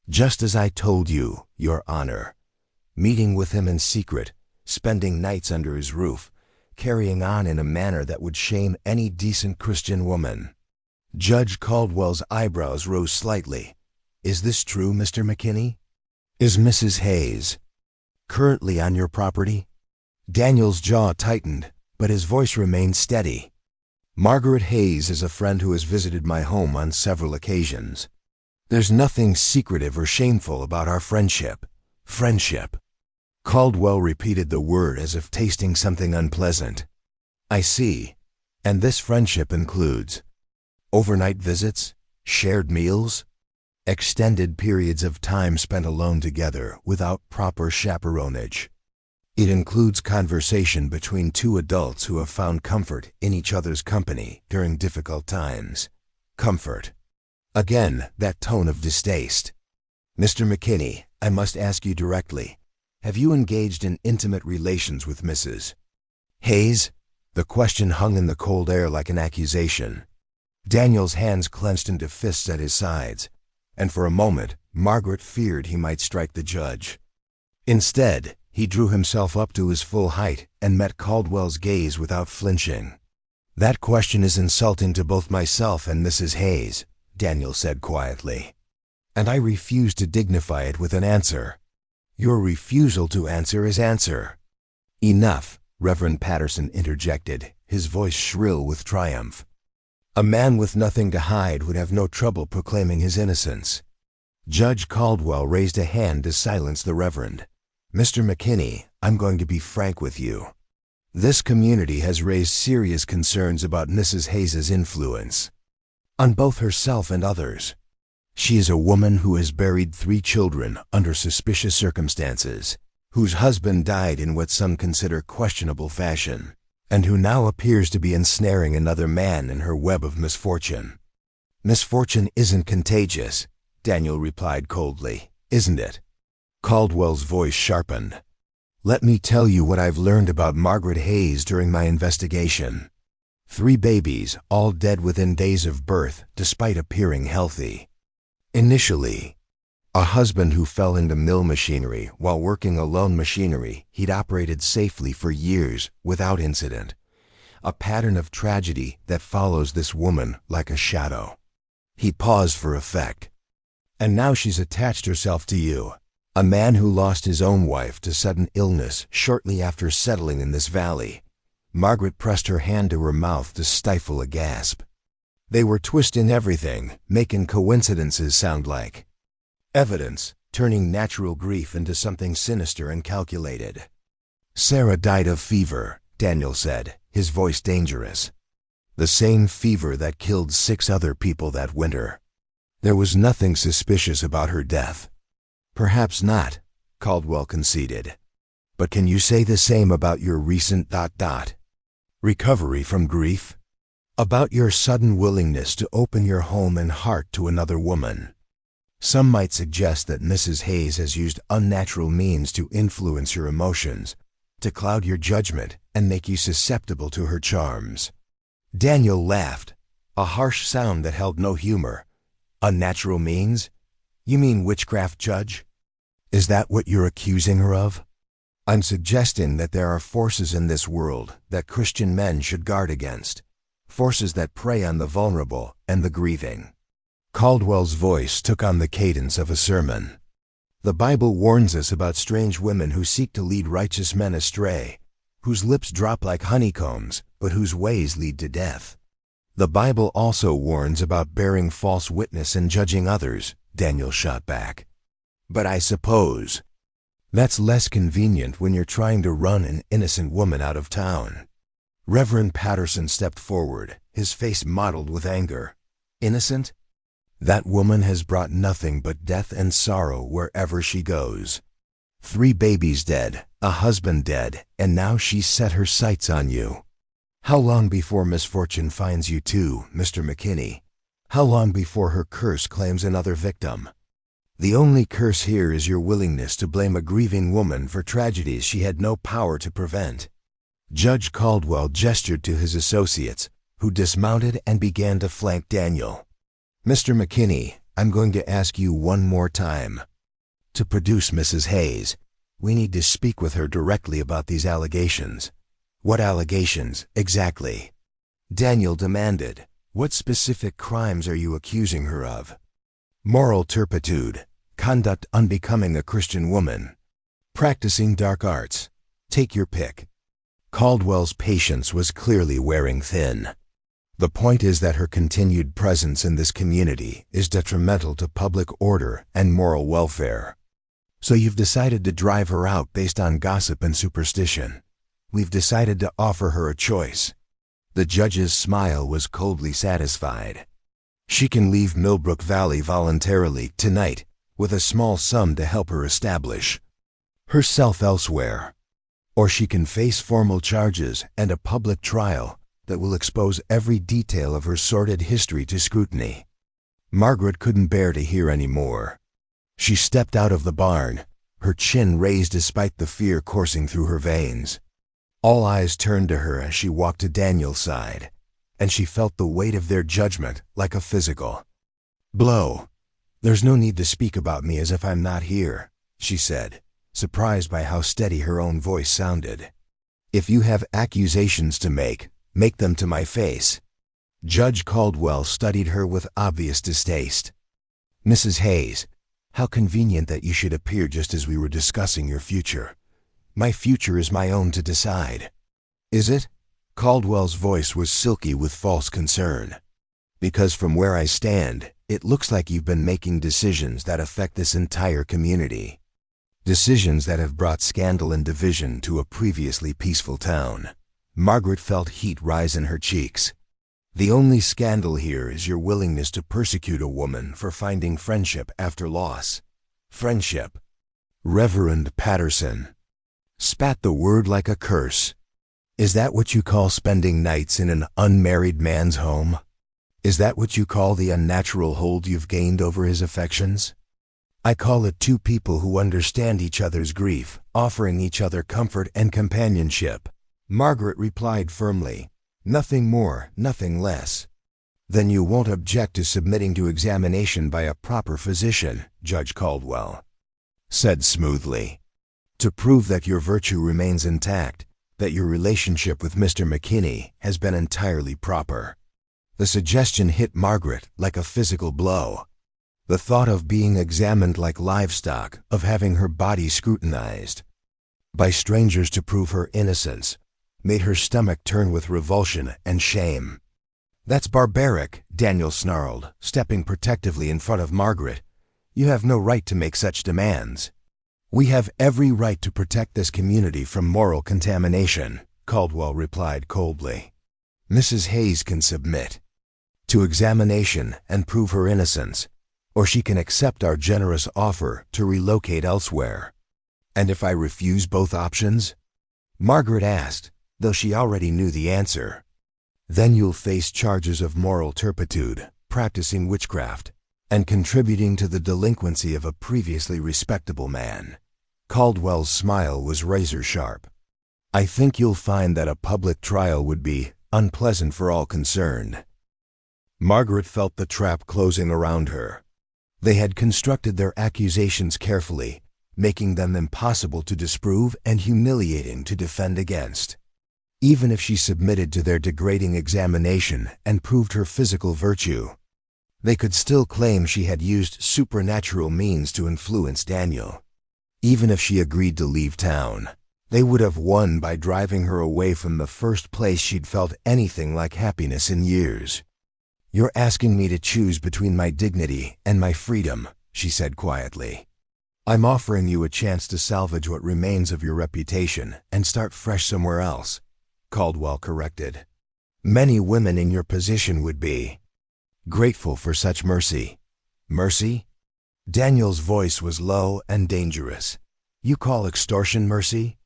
Just as I told you, Your Honor. Meeting with him in secret, spending nights under his roof, carrying on in a manner that would shame any decent Christian woman." Judge Caldwell's eyebrows rose slightly. "Is this true, Mr. McKinney? Is Mrs. Hayes currently on your property?" Daniel's jaw tightened, but his voice remained steady. "Margaret Hayes is a friend who has visited my home on several occasions. There's nothing secretive or shameful about our friendship." "Friendship." Caldwell repeated the word as if tasting something unpleasant. "I see. And this friendship includes overnight visits, shared meals, extended periods of time spent alone together without proper chaperonage. It includes conversation between two adults who have found comfort in each other's company during difficult times." Comfort. Again, that tone of distaste. "Mr. McKinney, I must ask you directly. Have you engaged in intimate relations with Mrs. Hayes?" The question hung in the cold air like an accusation. Daniel's hands clenched into fists at his sides, and for a moment Margaret feared he might strike the judge. Instead, he drew himself up to his full height and met Caldwell's gaze without flinching. "That question is insulting to both myself and Mrs. Hayes," Daniel said quietly, "and I refuse to dignify it with an answer." "Your refusal to answer is answer." "Enough," Reverend Patterson interjected, his voice shrill with triumph. "A man with nothing to hide would have no trouble proclaiming his innocence." Judge Caldwell raised a hand to silence the Reverend. "Mr. McKinney, I'm going to be frank with you. This community has raised serious concerns about Mrs. Hayes's influence on both herself and others. She is a woman who has buried 3 children under suspicious circumstances, whose husband died in what some consider questionable fashion, and who now appears to be ensnaring another man in her web of misfortune." "Misfortune isn't contagious," Daniel replied coldly, "isn't it?" Caldwell's voice sharpened. "Let me tell you what I've learned about Margaret Hayes during my investigation. 3 babies, all dead within days of birth, despite appearing healthy. Initially, a husband who fell into mill machinery while working alone machinery he'd operated safely for years without incident. A pattern of tragedy that follows this woman like a shadow. He paused for effect. And now she's attached herself to you. A man who lost his own wife to sudden illness shortly after settling in this valley. Margaret pressed her hand to her mouth to stifle a gasp. They were twisting everything, making coincidences sound like evidence, turning natural grief into something sinister and calculated. Sarah died of fever, Daniel said, his voice dangerous. The same fever that killed 6 other people that winter. There was nothing suspicious about her death. Perhaps not, Caldwell conceded. But can you say the same about your recent ... recovery from grief? About your sudden willingness to open your home and heart to another woman? Some might suggest that Mrs. Hayes has used unnatural means to influence your emotions, to cloud your judgment and make you susceptible to her charms. Daniel laughed, a harsh sound that held no humor. Unnatural means? You mean witchcraft, Judge? Is that what you're accusing her of? I'm suggesting that there are forces in this world that Christian men should guard against. Forces that prey on the vulnerable and the grieving. Caldwell's voice took on the cadence of a sermon. The Bible warns us about strange women who seek to lead righteous men astray, whose lips drop like honeycombs, but whose ways lead to death. The Bible also warns about bearing false witness and judging others, Daniel shot back. But I suppose that's less convenient when you're trying to run an innocent woman out of town. Reverend Patterson stepped forward, his face mottled with anger. Innocent? That woman has brought nothing but death and sorrow wherever she goes. 3 babies dead, a husband dead, and now she's set her sights on you. How long before misfortune finds you too, Mr. McKinney? How long before her curse claims another victim? The only curse here is your willingness to blame a grieving woman for tragedies she had no power to prevent. Judge Caldwell gestured to his associates, who dismounted and began to flank Daniel. Mr. McKinney, I'm going to ask you one more time. To produce Mrs. Hayes, we need to speak with her directly about these allegations. What allegations, exactly? Daniel demanded. What specific crimes are you accusing her of? Moral turpitude, conduct unbecoming a Christian woman, practicing dark arts. Take your pick. Caldwell's patience was clearly wearing thin. The point is that her continued presence in this community is detrimental to public order and moral welfare. So you've decided to drive her out based on gossip and superstition. We've decided to offer her a choice. The judge's smile was coldly satisfied. She can leave Millbrook Valley voluntarily tonight with a small sum to help her establish herself elsewhere. Or she can face formal charges and a public trial that will expose every detail of her sordid history to scrutiny. Margaret couldn't bear to hear any more. She stepped out of the barn, her chin raised despite the fear coursing through her veins. All eyes turned to her as she walked to Daniel's side, and she felt the weight of their judgment like a physical blow. There's no need to speak about me as if I'm not here, she said, surprised by how steady her own voice sounded. If you have accusations to make them to my face. Judge Caldwell studied her with obvious distaste. Mrs. Hayes, how convenient that you should appear just as we were discussing your future. My future is my own to decide. Is it? Caldwell's voice was silky with false concern. Because from where I stand, it looks like you've been making decisions that affect this entire community. Decisions that have brought scandal and division to a previously peaceful town. Margaret felt heat rise in her cheeks. The only scandal here is your willingness to persecute a woman for finding friendship after loss. Friendship. Reverend Patterson spat the word like a curse. Is that what you call spending nights in an unmarried man's home? Is that what you call the unnatural hold you've gained over his affections? I call it 2 people who understand each other's grief, offering each other comfort and companionship. Margaret replied firmly, nothing more, nothing less. Then you won't object to submitting to examination by a proper physician, Judge Caldwell said smoothly, to prove that your virtue remains intact, that your relationship with Mr. McKinney has been entirely proper. The suggestion hit Margaret like a physical blow. The thought of being examined like livestock, of having her body scrutinized by strangers to prove her innocence, made her stomach turn with revulsion and shame. "That's barbaric," Daniel snarled, stepping protectively in front of Margaret. "You have no right to make such demands." "We have every right to protect this community from moral contamination," Caldwell replied coldly. "Mrs. Hayes can submit to examination and prove her innocence, or she can accept our generous offer to relocate elsewhere." "And if I refuse both options?" Margaret asked, though she already knew the answer. "Then you'll face charges of moral turpitude, practicing witchcraft, and contributing to the delinquency of a previously respectable man." Caldwell's smile was razor-sharp. "I think you'll find that a public trial would be unpleasant for all concerned." Margaret felt the trap closing around her. They had constructed their accusations carefully, making them impossible to disprove and humiliating to defend against. Even if she submitted to their degrading examination and proved her physical virtue, they could still claim she had used supernatural means to influence Daniel. Even if she agreed to leave town, they would have won by driving her away from the first place she'd felt anything like happiness in years. "You're asking me to choose between my dignity and my freedom," she said quietly. "I'm offering you a chance to salvage what remains of your reputation and start fresh somewhere else," Caldwell corrected. "Many women in your position would be grateful for such mercy." "Mercy?" Daniel's voice was low and dangerous. "You call extortion mercy?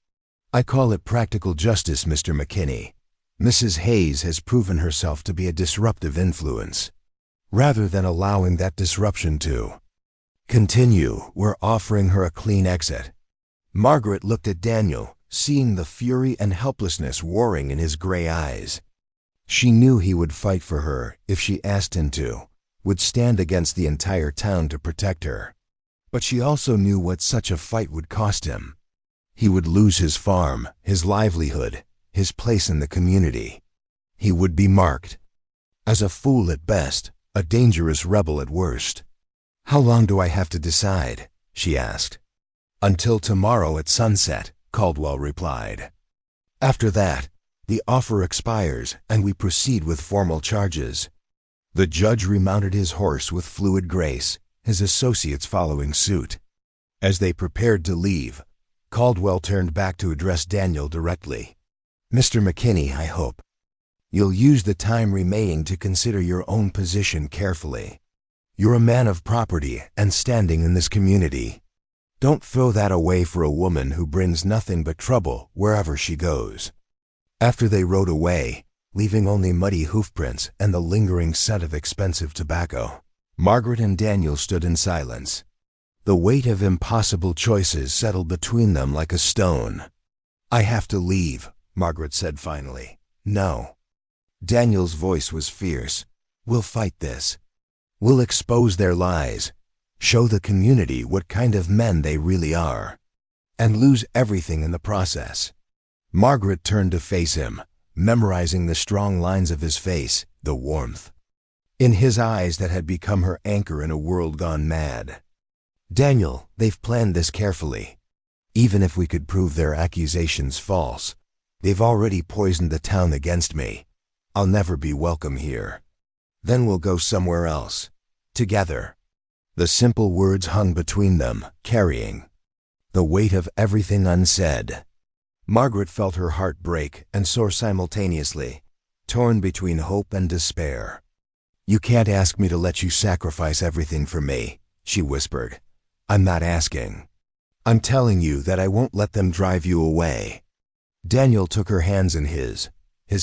I call it practical justice, Mr. McKinney. Mrs. Hayes has proven herself to be a disruptive influence. Rather than allowing that disruption to continue, we're offering her a clean exit." Margaret looked at Daniel, seeing the fury and helplessness warring in his gray eyes. She knew he would fight for her if she asked him to, would stand against the entire town to protect her. But she also knew what such a fight would cost him. He would lose his farm, his livelihood, his place in the community. He would be marked as a fool at best, a dangerous rebel at worst. "How long do I have to decide?" she asked. "Until tomorrow at sunset," Caldwell replied. "After that, the offer expires and we proceed with formal charges." The judge remounted his horse with fluid grace, his associates following suit. As they prepared to leave, Caldwell turned back to address Daniel directly. "Mr. McKinney, I hope you'll use the time remaining to consider your own position carefully. You're a man of property and standing in this community. Don't throw that away for a woman who brings nothing but trouble wherever she goes." After they rode away, leaving only muddy hoofprints and the lingering scent of expensive tobacco, Margaret and Daniel stood in silence. The weight of impossible choices settled between them like a stone. "I have to leave," Margaret said finally. "No." Daniel's voice was fierce. "We'll fight this. We'll expose their lies, show the community what kind of men they really are, and lose everything in the process." Margaret turned to face him, memorizing the strong lines of his face, the warmth in his eyes that had become her anchor in a world gone mad. "Daniel, they've planned this carefully. Even if we could prove their accusations false, they've already poisoned the town against me. I'll never be welcome here. Then we'll go somewhere else. Together." The simple words hung between them, carrying the weight of everything unsaid. Margaret felt her heart break and soar simultaneously, torn between hope and despair. "You can't ask me to let you sacrifice everything for me," she whispered. "I'm not asking. I'm telling you that I won't let them drive you away." Daniel took her hands in his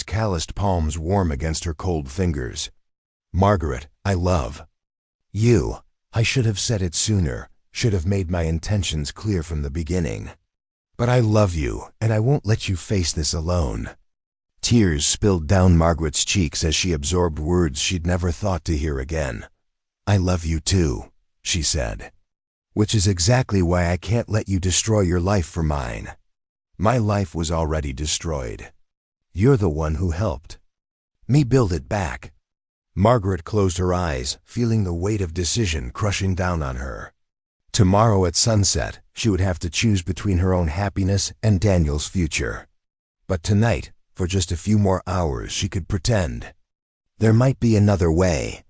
calloused palms warm against her cold fingers. "Margaret, I love you. I should have said it sooner, should have made my intentions clear from the beginning. But I love you, and I won't let you face this alone." Tears spilled down Margaret's cheeks as she absorbed words she'd never thought to hear again. "I love you too," she said. "Which is exactly why I can't let you destroy your life for mine. My life was already destroyed. You're the one who helped me build it back." Margaret closed her eyes, feeling the weight of decision crushing down on her. Tomorrow at sunset, she would have to choose between her own happiness and Daniel's future. But tonight, for just a few more hours, she could pretend. There might be another way.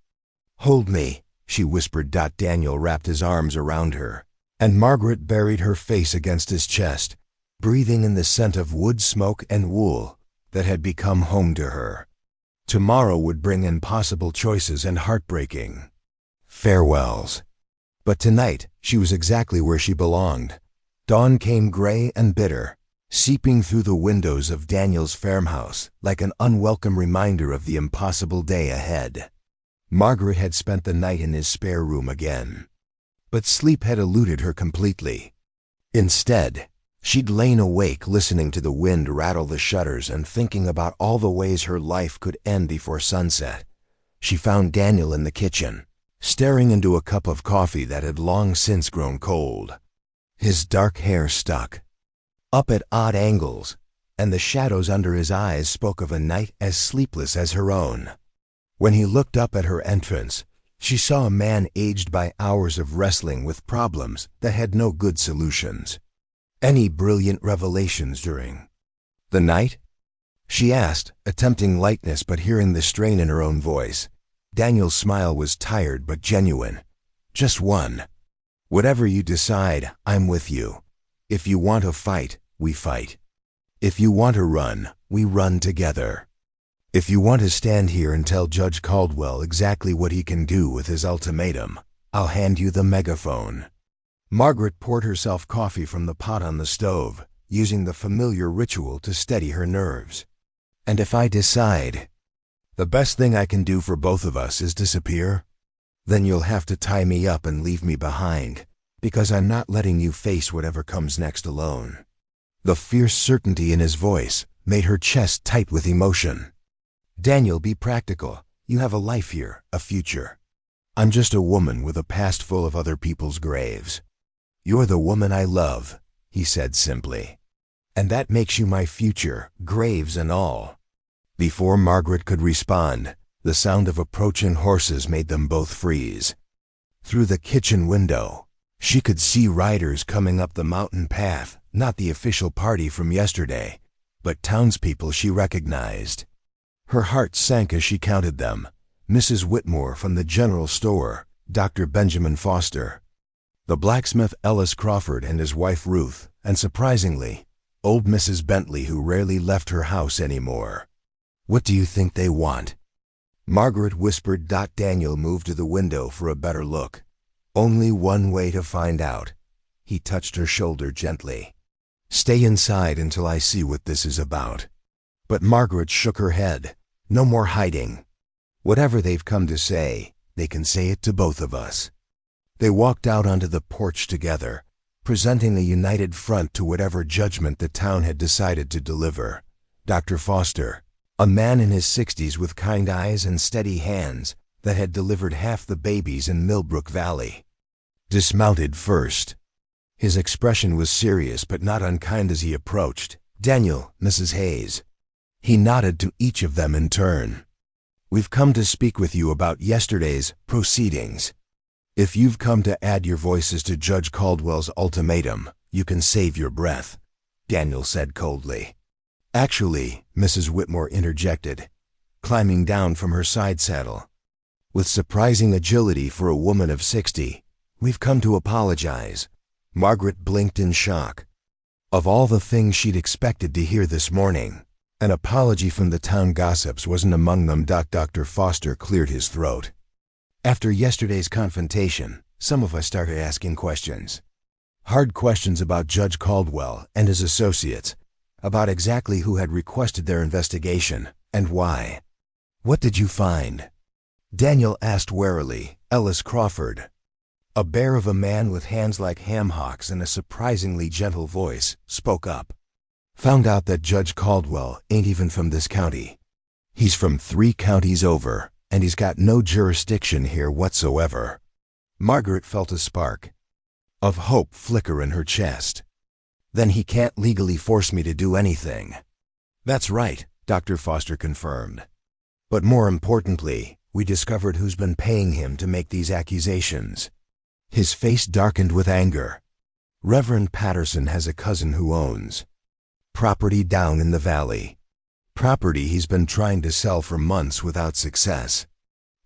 "Hold me," she whispered. Daniel wrapped his arms around her, and Margaret buried her face against his chest, breathing in the scent of wood smoke and wool that had become home to her. Tomorrow would bring impossible choices and heartbreaking farewells. But tonight, she was exactly where she belonged. Dawn came gray and bitter, seeping through the windows of Daniel's farmhouse like an unwelcome reminder of the impossible day ahead. Margaret had spent the night in his spare room again, but sleep had eluded her completely. Instead, she'd lain awake listening to the wind rattle the shutters and thinking about all the ways her life could end before sunset. She found Daniel in the kitchen, staring into a cup of coffee that had long since grown cold. His dark hair stuck up at odd angles, and the shadows under his eyes spoke of a night as sleepless as her own. When he looked up at her entrance, she saw a man aged by hours of wrestling with problems that had no good solutions. "Any brilliant revelations during the night?" she asked, attempting lightness but hearing the strain in her own voice. Daniel's smile was tired but genuine. "Just one. Whatever you decide, I'm with you. If you want to fight, we fight. If you want to run, we run together. If you want to stand here and tell Judge Caldwell exactly what he can do with his ultimatum, I'll hand you the megaphone." Margaret poured herself coffee from the pot on the stove, using the familiar ritual to steady her nerves. "And if I decide the best thing I can do for both of us is disappear, then you'll have to tie me up and leave me behind, because I'm not letting you face whatever comes next alone." The fierce certainty in his voice made her chest tight with emotion. "Daniel, be practical. You have a life here, a future. I'm just a woman with a past full of other people's graves." "You're the woman I love," he said simply. "And that makes you my future, graves and all." Before Margaret could respond, the sound of approaching horses made them both freeze. Through the kitchen window, she could see riders coming up the mountain path, not the official party from yesterday, but townspeople she recognized. Her heart sank as she counted them. Mrs. Whitmore from the general store, Dr. Benjamin Foster, the blacksmith Ellis Crawford and his wife Ruth, and surprisingly, old Mrs. Bentley, who rarely left her house anymore. "What do you think they want?" Margaret whispered. Daniel moved to the window for a better look. "Only one way to find out." He touched her shoulder gently. "Stay inside until I see what this is about." But Margaret shook her head. "No more hiding. Whatever they've come to say, they can say it to both of us." They walked out onto the porch together, presenting a united front to whatever judgment the town had decided to deliver. Dr. Foster, a man in his 60s with kind eyes and steady hands that had delivered half the babies in Millbrook Valley, dismounted first. His expression was serious but not unkind as he approached. "Daniel, Mrs. Hayes." He nodded to each of them in turn. "We've come to speak with you about yesterday's proceedings. If you've come to add your voices to Judge Caldwell's ultimatum, you can save your breath," Daniel said coldly. "Actually," Mrs. Whitmore interjected, climbing down from her side saddle, with surprising agility for a woman of 60, "we've come to apologize." Margaret blinked in shock. Of all the things she'd expected to hear this morning, an apology from the town gossips wasn't among them. Dr. Foster cleared his throat. "After yesterday's confrontation, some of us started asking questions. Hard questions about Judge Caldwell and his associates, about exactly who had requested their investigation and why." "What did you find?" Daniel asked warily. Ellis Crawford, a bear of a man with hands like ham hocks and a surprisingly gentle voice, spoke up. "Found out that Judge Caldwell ain't even from this county. He's from 3 counties over, and he's got no jurisdiction here whatsoever." Margaret felt a spark of hope flicker in her chest. "Then he can't legally force me to do anything." "That's right," Dr. Foster confirmed. "But more importantly, we discovered who's been paying him to make these accusations." His face darkened with anger. "Reverend Patterson has a cousin who owns property down in the valley. Property he's been trying to sell for months without success."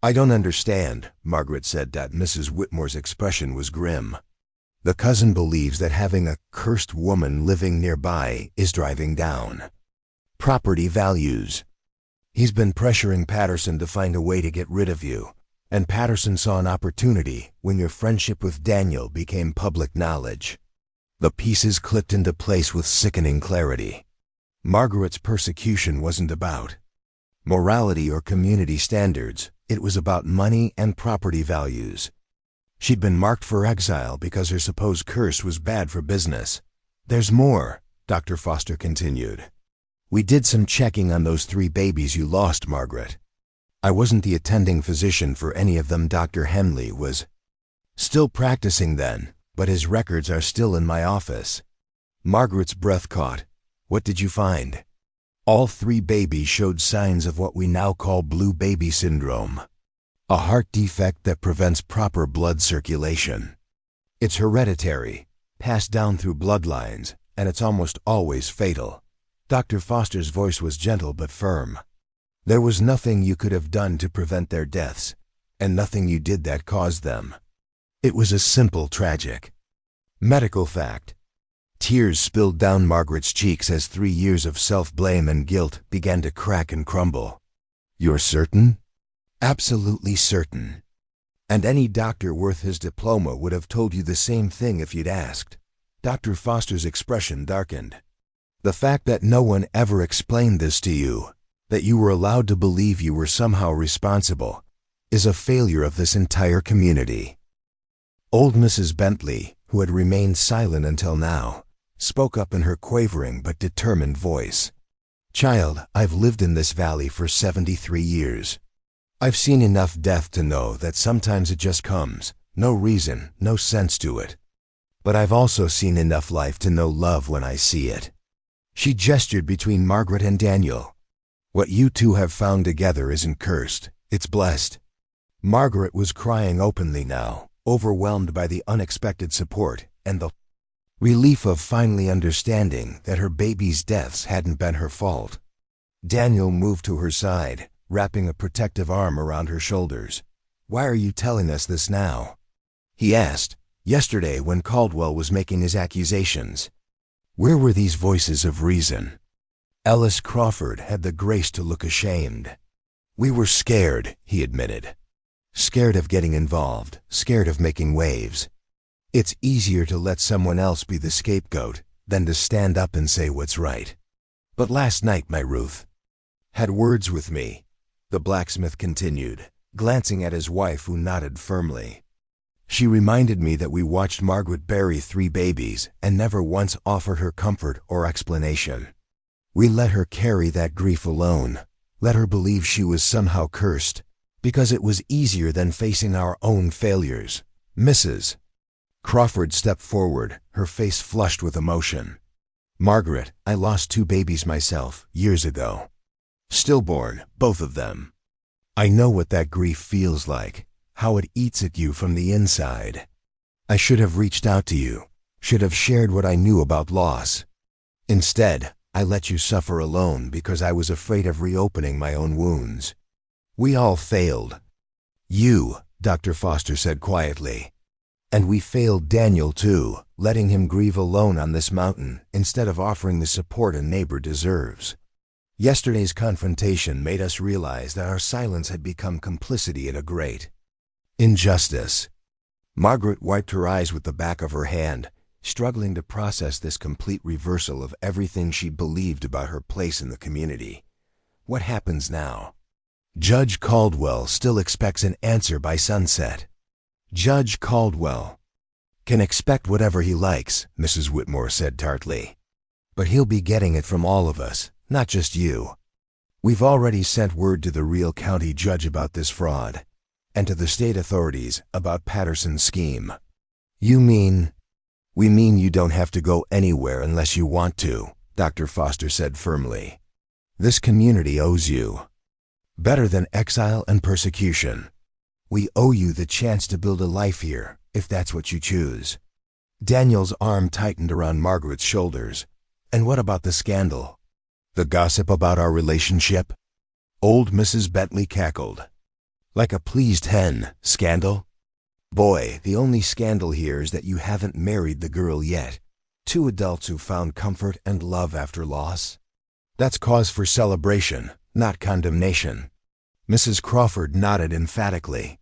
"I don't understand," Margaret said. That Mrs. Whitmore's expression was grim. "The cousin believes that having a cursed woman living nearby is driving down property values. He's been pressuring Patterson to find a way to get rid of you, and Patterson saw an opportunity when your friendship with Daniel became public knowledge." The pieces clicked into place with sickening clarity. Margaret's persecution wasn't about morality or community standards. It was about money and property values. She'd been marked for exile because her supposed curse was bad for business. "There's more," Dr. Foster continued. "We did some checking on those 3 babies you lost, Margaret. I wasn't the attending physician for any of them. Dr. Henley was still practicing then, but his records are still in my office." Margaret's breath caught. "What did you find?" "All 3 babies showed signs of what we now call blue baby syndrome, a heart defect that prevents proper blood circulation. It's hereditary, passed down through bloodlines, and it's almost always fatal." Dr. Foster's voice was gentle but firm. "There was nothing you could have done to prevent their deaths, and nothing you did that caused them. It was a simple, tragic medical fact." Tears spilled down Margaret's cheeks as 3 years of self-blame and guilt began to crack and crumble. "You're certain?" "Absolutely certain. And any doctor worth his diploma would have told you the same thing if you'd asked." Dr. Foster's expression darkened. "The fact that no one ever explained this to you, that you were allowed to believe you were somehow responsible, is a failure of this entire community." Old Mrs. Bentley, who had remained silent until now, spoke up in her quavering but determined voice. "Child, I've lived in this valley for 73 years. I've seen enough death to know that sometimes it just comes, no reason, no sense to it. But I've also seen enough life to know love when I see it." She gestured between Margaret and Daniel. "What you 2 have found together isn't cursed, it's blessed." Margaret was crying openly now, overwhelmed by the unexpected support and the relief of finally understanding that her baby's deaths hadn't been her fault. Daniel moved to her side, wrapping a protective arm around her shoulders. "Why are you telling us this now?" he asked. "Yesterday, when Caldwell was making his accusations, where were these voices of reason?" Ellis Crawford had the grace to look ashamed. "We were scared," he admitted. "Scared of getting involved, scared of making waves. It's easier to let someone else be the scapegoat than to stand up and say what's right. But last night, my Ruth had words with me," the blacksmith continued, glancing at his wife, who nodded firmly. "She reminded me that we watched Margaret bury 3 babies and never once offered her comfort or explanation. We let her carry that grief alone, let her believe she was somehow cursed, because it was easier than facing our own failures. Mrs. Crawford stepped forward, her face flushed with emotion. "Margaret, I lost 2 babies myself, years ago. Stillborn, both of them. I know what that grief feels like, how it eats at you from the inside. I should have reached out to you, should have shared what I knew about loss. Instead, I let you suffer alone because I was afraid of reopening my own wounds. We all failed. You," Dr. Foster said quietly. "And we failed Daniel too, letting him grieve alone on this mountain instead of offering the support a neighbor deserves. Yesterday's confrontation made us realize that our silence had become complicity in a great injustice." Margaret wiped her eyes with the back of her hand, struggling to process this complete reversal of everything she'd believed about her place in the community. What happens now? Judge Caldwell still expects an answer by sunset. Judge Caldwell can expect whatever he likes, Mrs. Whitmore said tartly. But he'll be getting it from all of us, not just you. We've already sent word to the real county judge about this fraud, and to the state authorities about Patterson's scheme. "You mean?" "We mean you don't have to go anywhere unless you want to," Dr. Foster said firmly. "This community owes you." Better than exile and persecution. We owe you the chance to build a life here, if that's what you choose. Daniel's arm tightened around Margaret's shoulders. And what about the scandal? The gossip about our relationship? Old Mrs. Bentley cackled. Like a pleased hen. Scandal? Boy, the only scandal here is that you haven't married the girl yet. Two adults who found comfort and love after loss. That's cause for celebration, not condemnation. Mrs. Crawford nodded emphatically.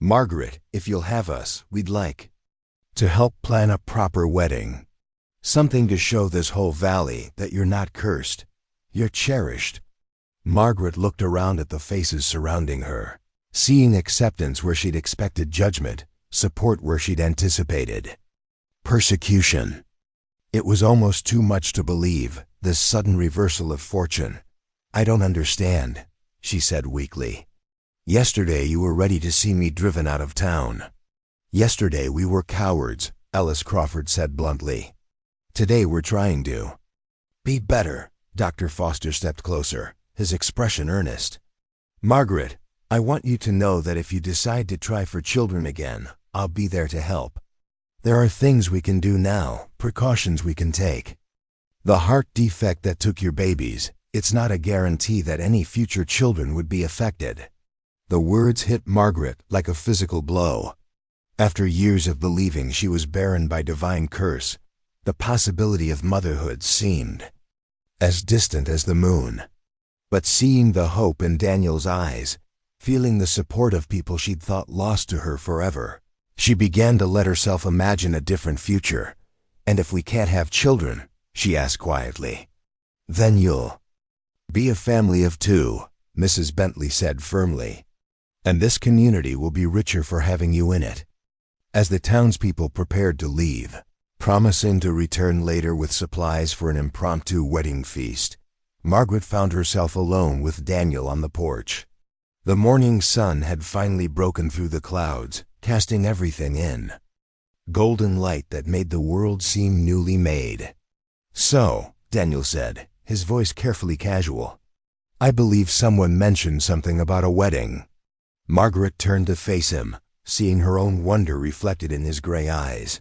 Margaret, if you'll have us, we'd like to help plan a proper wedding. Something to show this whole valley that you're not cursed. You're cherished. Margaret looked around at the faces surrounding her, seeing acceptance where she'd expected judgment, support where she'd anticipated persecution. It was almost too much to believe, this sudden reversal of fortune. I don't understand, she said weakly. Yesterday you were ready to see me driven out of town. Yesterday we were cowards, Alice Crawford said bluntly. Today we're trying to be better. Dr. Foster stepped closer, his expression earnest. Margaret, I want you to know that if you decide to try for children again, I'll be there to help. There are things we can do now, precautions we can take. The heart defect that took your babies, it's not a guarantee that any future children would be affected. The words hit Margaret like a physical blow. After years of believing she was barren by divine curse, the possibility of motherhood seemed as distant as the moon. But seeing the hope in Daniel's eyes, feeling the support of people she'd thought lost to her forever, she began to let herself imagine a different future. And if we can't have children, she asked quietly, then you'll be a family of two, Mrs. Bentley said firmly. And this community will be richer for having you in it. As the townspeople prepared to leave, promising to return later with supplies for an impromptu wedding feast, Margaret found herself alone with Daniel on the porch. The morning sun had finally broken through the clouds, casting everything in golden light that made the world seem newly made. So, Daniel said, his voice carefully casual, I believe someone mentioned something about a wedding. Margaret turned to face him, seeing her own wonder reflected in his gray eyes.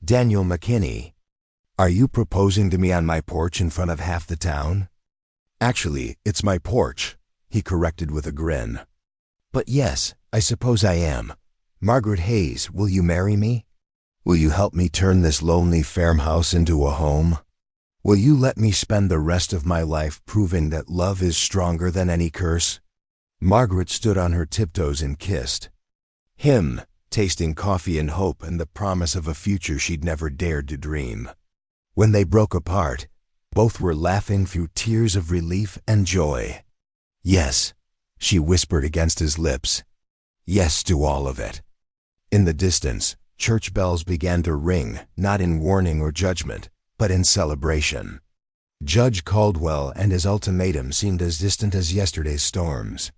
Daniel McKinney, are you proposing to me on my porch in front of half the town? Actually, it's my porch, he corrected with a grin. But yes, I suppose I am. Margaret Hayes, will you marry me? Will you help me turn this lonely farmhouse into a home? Will you let me spend the rest of my life proving that love is stronger than any curse? Margaret stood on her tiptoes and kissed him, tasting coffee and hope and the promise of a future she'd never dared to dream. When they broke apart, both were laughing through tears of relief and joy. Yes, she whispered against his lips. Yes to all of it. In the distance, church bells began to ring, not in warning or judgment, but in celebration. Judge Caldwell and his ultimatum seemed as distant as yesterday's storms.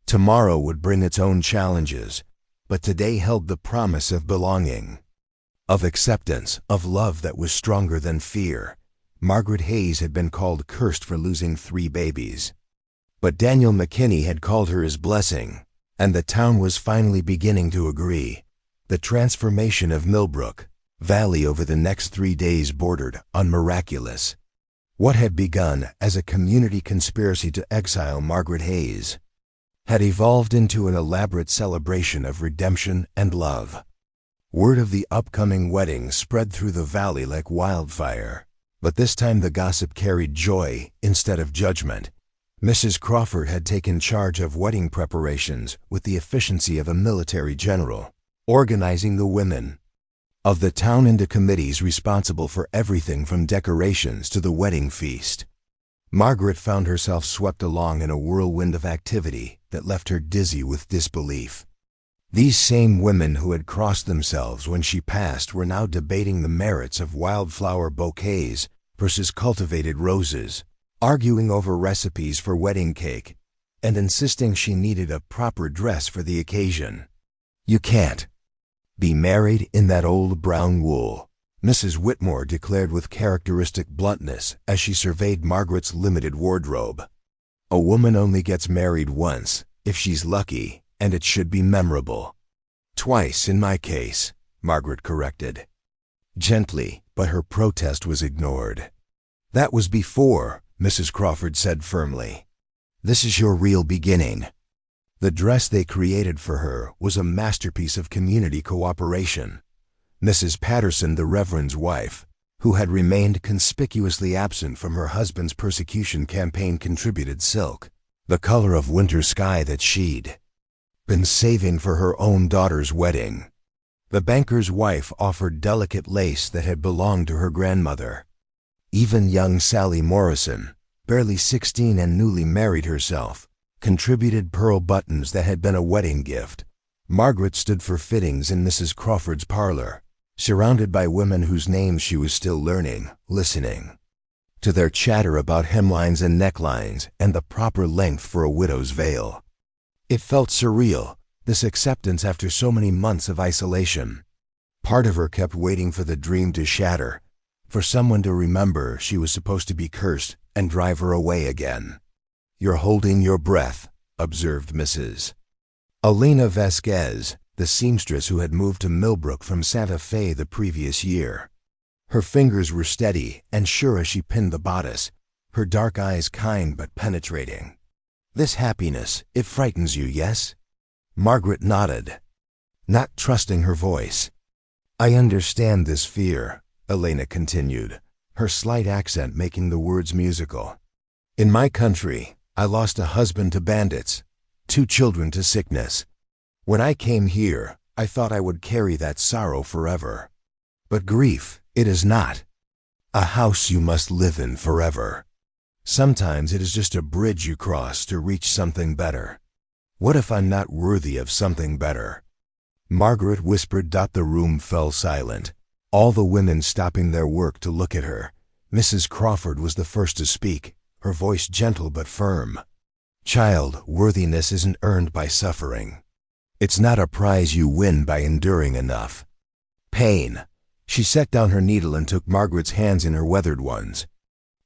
Tomorrow would bring its own challenges, but today held the promise of belonging, of acceptance, of love that was stronger than fear. Margaret Hayes had been called cursed for losing 3 babies. But Daniel McKinney had called her his blessing, and the town was finally beginning to agree. The transformation of Millbrook Valley over the next 3 days bordered on miraculous. What had begun as a community conspiracy to exile Margaret Hayes had evolved into an elaborate celebration of redemption and love. Word of the upcoming wedding spread through the valley like wildfire, but this time the gossip carried joy instead of judgment. Mrs. Crawford had taken charge of wedding preparations with the efficiency of a military general, organizing the women of the town into committees responsible for everything from decorations to the wedding feast. Margaret found herself swept along in a whirlwind of activity that left her dizzy with disbelief. These same women who had crossed themselves when she passed were now debating the merits of wildflower bouquets versus cultivated roses, arguing over recipes for wedding cake, and insisting she needed a proper dress for the occasion. You can't be married in that old brown wool, Mrs. Whitmore declared with characteristic bluntness as she surveyed Margaret's limited wardrobe. A woman only gets married once, if she's lucky, and it should be memorable. Twice in my case, Margaret corrected. Gently, but her protest was ignored. That was before, Mrs. Crawford said firmly. This is your real beginning. The dress they created for her was a masterpiece of community cooperation. Mrs. Patterson, the Reverend's wife, who had remained conspicuously absent from her husband's persecution campaign, contributed silk, the color of winter sky that she'd been saving for her own daughter's wedding. The banker's wife offered delicate lace that had belonged to her grandmother. Even young Sally Morrison, barely 16 and newly married herself, contributed pearl buttons that had been a wedding gift. Margaret stood for fittings in Mrs. Crawford's parlor, surrounded by women whose names she was still learning, listening to their chatter about hemlines and necklines and the proper length for a widow's veil. It felt surreal, this acceptance after so many months of isolation. Part of her kept waiting for the dream to shatter, for someone to remember she was supposed to be cursed and drive her away again. "You're holding your breath," observed Mrs. Elena Vasquez, the seamstress who had moved to Millbrook from Santa Fe the previous year. Her fingers were steady and sure as she pinned the bodice, her dark eyes kind but penetrating. "This happiness, it frightens you, yes?" Margaret nodded, not trusting her voice. "I understand this fear," Elena continued, her slight accent making the words musical. "In my country, I lost a husband to bandits, 2 children to sickness. When I came here, I thought I would carry that sorrow forever. But grief, it is not a house you must live in forever. Sometimes it is just a bridge you cross to reach something better. What if I'm not worthy of something better?" Margaret whispered. The room fell silent, all the women stopping their work to look at her. Mrs. Crawford was the first to speak, her voice gentle but firm. "Child, worthiness isn't earned by suffering. It's not a prize you win by enduring enough. Pain." She set down her needle and took Margaret's hands in her weathered ones.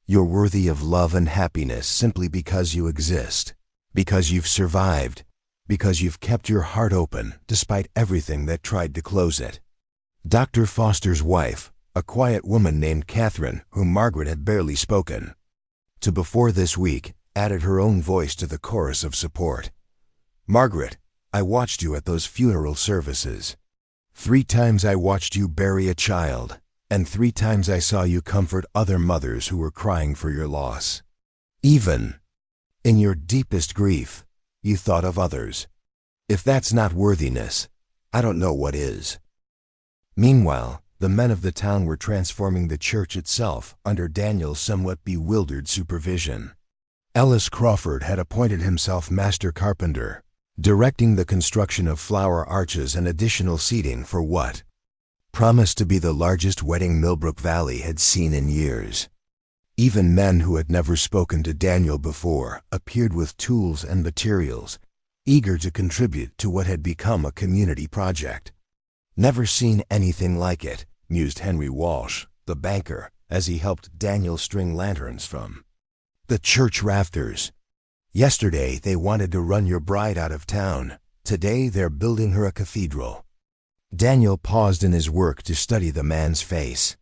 "You're worthy of love and happiness simply because you exist, because you've survived, because you've kept your heart open despite everything that tried to close it." Dr. Foster's wife, a quiet woman named Catherine, whom Margaret had barely spoken to before this week, added her own voice to the chorus of support. "Margaret, I watched you at those funeral services. 3 times I watched you bury a child, and 3 times I saw you comfort other mothers who were crying for your loss. Even in your deepest grief, you thought of others. If that's not worthiness, I don't know what is." Meanwhile, the men of the town were transforming the church itself under Daniel's somewhat bewildered supervision. Ellis Crawford had appointed himself master carpenter, directing the construction of flower arches and additional seating for what promised to be the largest wedding Millbrook Valley had seen in years. Even men who had never spoken to Daniel before appeared with tools and materials, eager to contribute to what had become a community project. "Never seen anything like it," mused Henry Walsh, the banker, as he helped Daniel string lanterns from the church rafters. "Yesterday they wanted to run your bride out of town. Today they're building her a cathedral." Daniel paused in his work to study the man's face.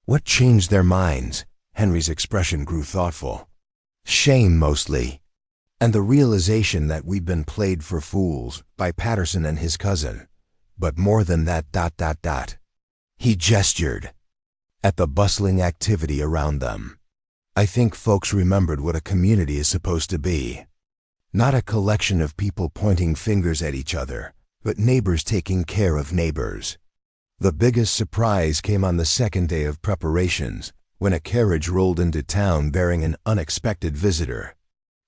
"What changed their minds?" Henry's expression grew thoughtful. "Shame, mostly. And the realization that we'd been played for fools by Patterson and his cousin. But more than that. He gestured at the bustling activity around them. "I think folks remembered what a community is supposed to be. Not a collection of people pointing fingers at each other, but neighbors taking care of neighbors." The biggest surprise came on the second day of preparations, when a carriage rolled into town bearing an unexpected visitor.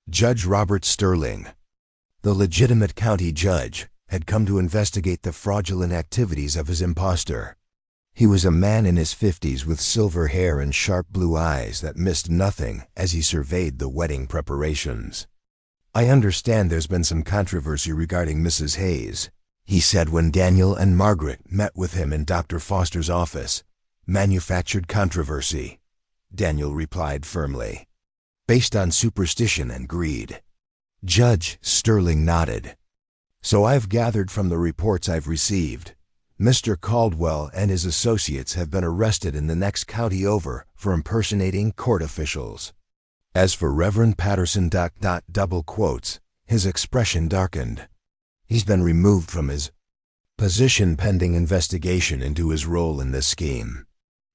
Judge Robert Sterling, the legitimate county judge, had come to investigate the fraudulent activities of his impostor. He was a man in his 50s with silver hair and sharp blue eyes that missed nothing as he surveyed the wedding preparations. "I understand there's been some controversy regarding Mrs. Hayes," he said when Daniel and Margaret met with him in Dr. Foster's office. "Manufactured controversy," Daniel replied firmly. based on superstition and greed. Judge Sterling nodded. So I've gathered from the reports I've received, Mr. Caldwell and his associates have been arrested in the next county over for impersonating court officials. As for Reverend Patterson, double quotes, his expression darkened. He's been removed from his position pending investigation into his role in this scheme.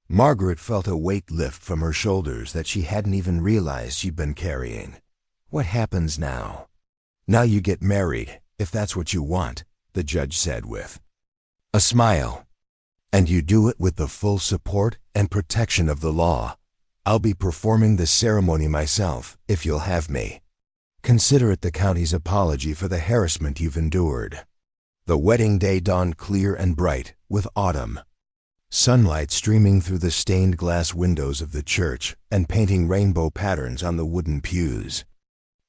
Margaret felt a weight lift from her shoulders that she hadn't even realized she'd been carrying. What happens now? Now you get married, if that's what you want, the judge said with a smile. And you do it with the full support and protection of the law. I'll be performing the ceremony myself, if you'll have me. Consider it the county's apology for the harassment you've endured. The wedding day dawned clear and bright, with autumn sunlight streaming through the stained glass windows of the church and painting rainbow patterns on the wooden pews.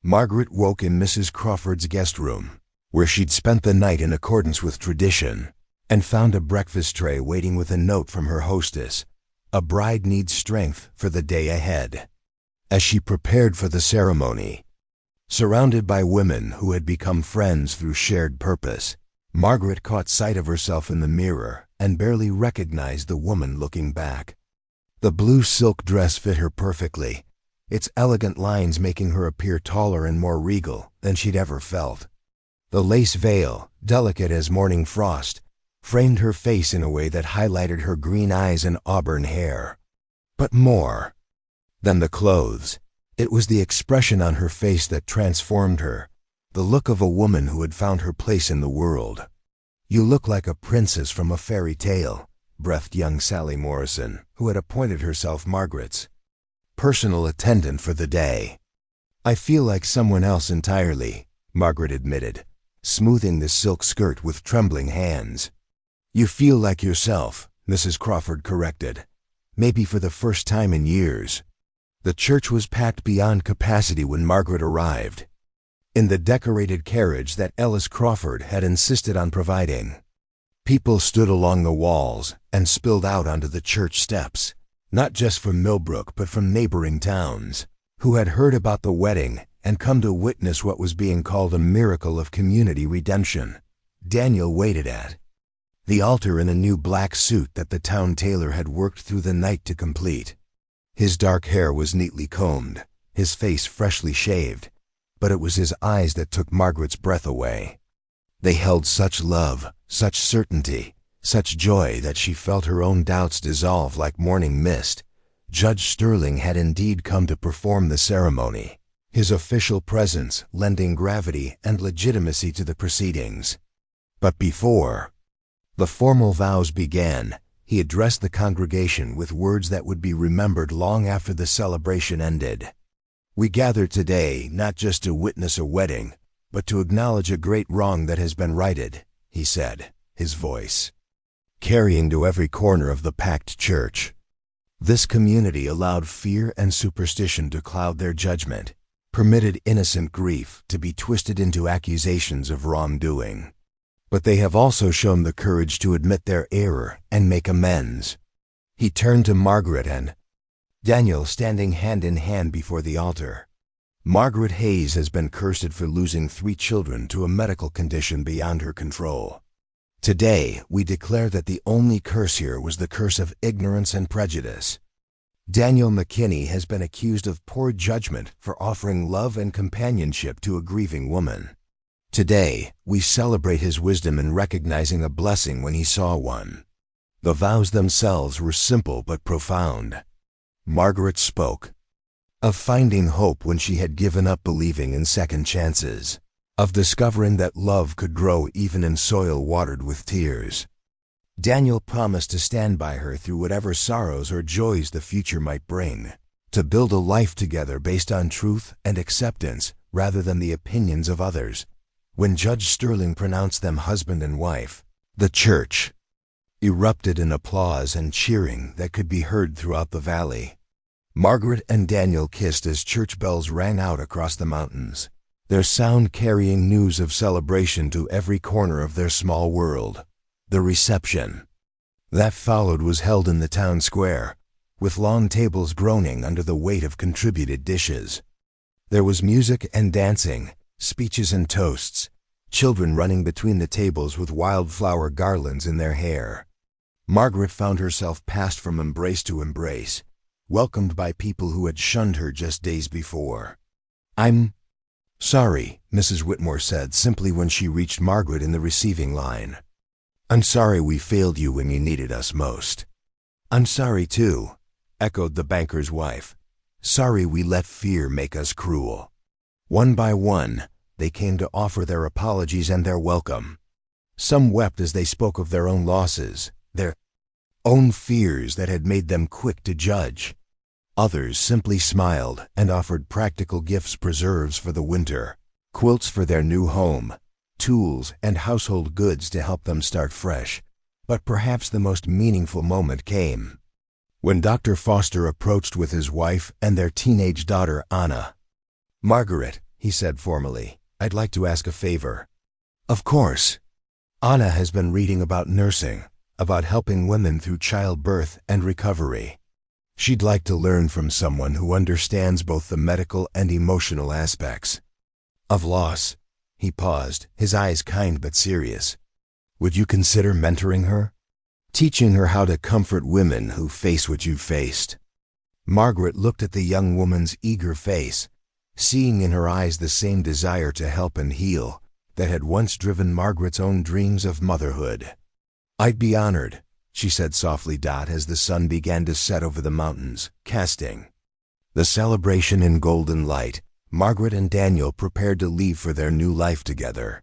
Margaret woke in Mrs. Crawford's guest room, where she'd spent the night in accordance with tradition, and found a breakfast tray waiting with a note from her hostess. A bride needs strength for the day ahead. As she prepared for the ceremony, surrounded by women who had become friends through shared purpose, Margaret caught sight of herself in the mirror and barely recognized the woman looking back. The blue silk dress fit her perfectly, its elegant lines making her appear taller and more regal than she'd ever felt. The lace veil, delicate as morning frost, framed her face in a way that highlighted her green eyes and auburn hair. But more than the clothes, it was the expression on her face that transformed her, the look of a woman who had found her place in the world. You look like a princess from a fairy tale, breathed young Sally Morrison, who had appointed herself Margaret's personal attendant for the day. I feel like someone else entirely, Margaret admitted, smoothing the silk skirt with trembling hands. You feel like yourself, Mrs. Crawford corrected, maybe for the first time in years. The church was packed beyond capacity when Margaret arrived, in the decorated carriage that Ellis Crawford had insisted on providing. People stood along the walls and spilled out onto the church steps, not just from Millbrook but from neighboring towns, who had heard about the wedding and come to witness what was being called a miracle of community redemption. Daniel waited at the altar in a new black suit that the town tailor had worked through the night to complete. His dark hair was neatly combed, his face freshly shaved, but it was his eyes that took Margaret's breath away. They held such love, such certainty, such joy that she felt her own doubts dissolve like morning mist. Judge Sterling had indeed come to perform the ceremony, his official presence lending gravity and legitimacy to the proceedings. But before the formal vows began, he addressed the congregation with words that would be remembered long after the celebration ended. We gather today not just to witness a wedding, but to acknowledge a great wrong that has been righted, he said, his voice carrying to every corner of the packed church. This community allowed fear and superstition to cloud their judgment, permitted innocent grief to be twisted into accusations of wrongdoing. But they have also shown the courage to admit their error and make amends. He turned to Margaret and Daniel, standing hand in hand before the altar. Margaret Hayes has been cursed for losing 3 children to a medical condition beyond her control. Today, we declare that the only curse here was the curse of ignorance and prejudice. Daniel McKinney has been accused of poor judgment for offering love and companionship to a grieving woman. Today, we celebrate his wisdom in recognizing a blessing when he saw one. The vows themselves were simple but profound. Margaret spoke of finding hope when she had given up believing in second chances, of discovering that love could grow even in soil watered with tears. Daniel promised to stand by her through whatever sorrows or joys the future might bring, to build a life together based on truth and acceptance rather than the opinions of others. When Judge Sterling pronounced them husband and wife, the church erupted in applause and cheering that could be heard throughout the valley. Margaret and Daniel kissed as church bells rang out across the mountains, their sound carrying news of celebration to every corner of their small world. The reception that followed was held in the town square, with long tables groaning under the weight of contributed dishes. There was music and dancing, speeches and toasts, children running between the tables with wildflower garlands in their hair. Margaret found herself passed from embrace to embrace, welcomed by people who had shunned her just days before. "I'm sorry," Mrs. Whitmore said simply when she reached Margaret in the receiving line. "I'm sorry we failed you when you needed us most." "I'm sorry too," echoed the banker's wife. "Sorry we let fear make us cruel." One by one, they came to offer their apologies and their welcome. Some wept as they spoke of their own losses, their own fears that had made them quick to judge. Others simply smiled and offered practical gifts, preserves for the winter, quilts for their new home, tools and household goods to help them start fresh. But perhaps the most meaningful moment came when Dr. Foster approached with his wife and their teenage daughter, Anna. "Margaret," he said formally, "I'd like to ask a favor." "Of course." Anna has been reading about nursing, about helping women through childbirth and recovery. She'd like to learn from someone who understands both the medical and emotional aspects of loss. He paused, his eyes kind but serious. "Would you consider mentoring her? Teaching her how to comfort women who face what you've faced?" Margaret looked at the young woman's eager face, seeing in her eyes the same desire to help and heal that had once driven Margaret's own dreams of motherhood. "I'd be honored," she said softly, as the sun began to set over the mountains, casting the celebration in golden light. Margaret and Daniel prepared to leave for their new life together.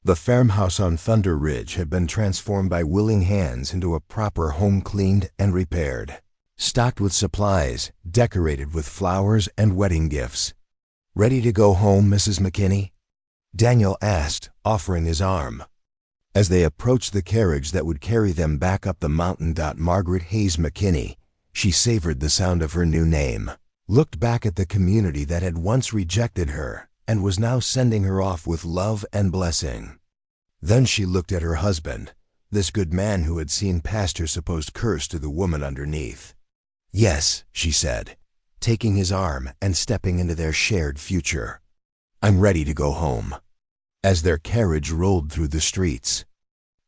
The farmhouse on Thunder Ridge had been transformed by willing hands into a proper home, cleaned and repaired, stocked with supplies, decorated with flowers and wedding gifts. "Ready to go home, Mrs. McKinney?" Daniel asked, offering his arm. As they approached the carriage that would carry them back up the mountain, Margaret Hayes McKinney, she savored the sound of her new name, looked back at the community that had once rejected her and was now sending her off with love and blessing. Then she looked at her husband, this good man who had seen past her supposed curse to the woman underneath. "Yes," she said, taking his arm and stepping into their shared future. "I'm ready to go home." As their carriage rolled through the streets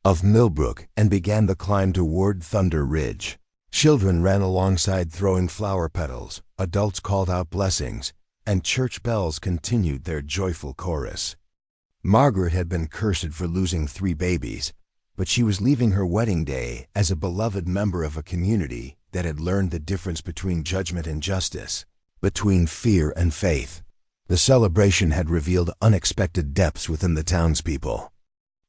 of Millbrook and began the climb toward Thunder Ridge, children ran alongside throwing flower petals, adults called out blessings, and church bells continued their joyful chorus. Margaret had been cursed for losing 3 babies, but she was leaving her wedding day as a beloved member of a community that had learned the difference between judgment and justice, between fear and faith. The celebration had revealed unexpected depths within the townspeople.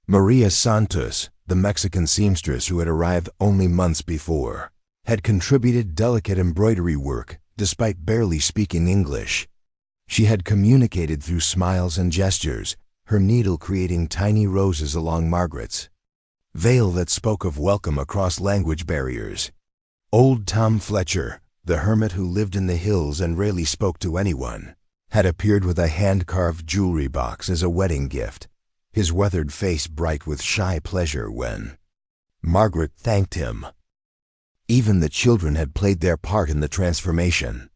Maria Santos, the Mexican seamstress who had arrived only months before, had contributed delicate embroidery work despite barely speaking English. She had communicated through smiles and gestures, her needle creating tiny roses along Margaret's veil that spoke of welcome across language barriers. Old Tom Fletcher, the hermit who lived in the hills and rarely spoke to anyone, had appeared with a hand-carved jewelry box as a wedding gift, his weathered face bright with shy pleasure when Margaret thanked him. Even the children had played their part in the transformation.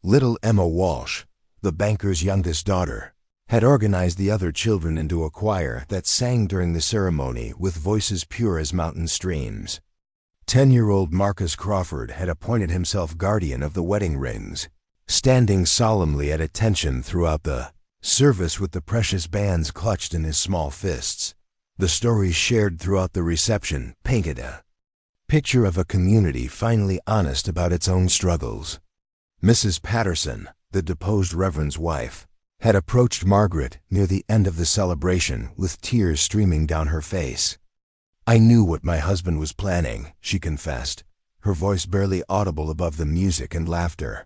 Little Emma Walsh, the banker's youngest daughter, had organized the other children into a choir that sang during the ceremony with voices pure as mountain streams. 10-year-old Marcus Crawford had appointed himself guardian of the wedding rings, standing solemnly at attention throughout the service with the precious bands clutched in his small fists. The stories shared throughout the reception painted a picture of a community finally honest about its own struggles. Mrs. Patterson, the deposed Reverend's wife, had approached Margaret near the end of the celebration with tears streaming down her face. "I knew what my husband was planning," she confessed, her voice barely audible above the music and laughter.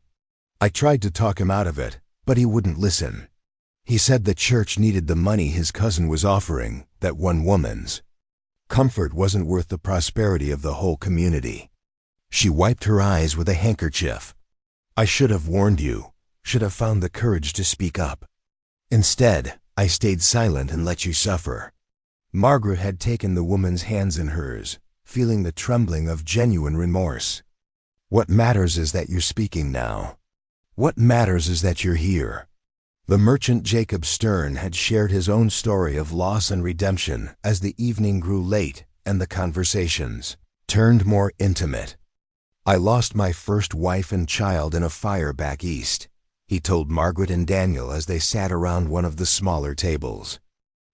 "I tried to talk him out of it, but he wouldn't listen. He said the church needed the money his cousin was offering, that one woman's comfort wasn't worth the prosperity of the whole community." She wiped her eyes with a handkerchief. "I should have warned you, should have found the courage to speak up. Instead, I stayed silent and let you suffer." Margaret had taken the woman's hands in hers, feeling the trembling of genuine remorse. "What matters is that you're speaking now. What matters is that you're here." The merchant Jacob Stern had shared his own story of loss and redemption as the evening grew late and the conversations turned more intimate. "I lost my first wife and child in a fire back east," he told Margaret and Daniel as they sat around one of the smaller tables.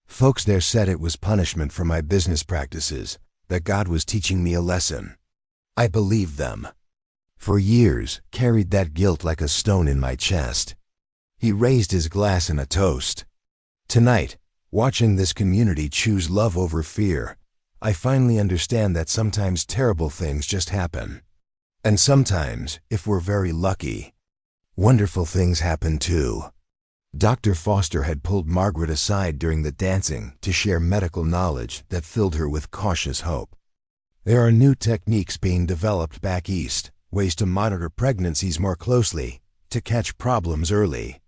"Folks there said it was punishment for my business practices, that God was teaching me a lesson. I believed them. For years, carried that guilt like a stone in my chest." He raised his glass in a toast. "Tonight, watching this community choose love over fear, I finally understand that sometimes terrible things just happen. And sometimes, if we're very lucky, wonderful things happen too." Dr. Foster had pulled Margaret aside during the dancing to share medical knowledge that filled her with cautious hope. "There are new techniques being developed back east, ways to monitor pregnancies more closely, to catch problems early.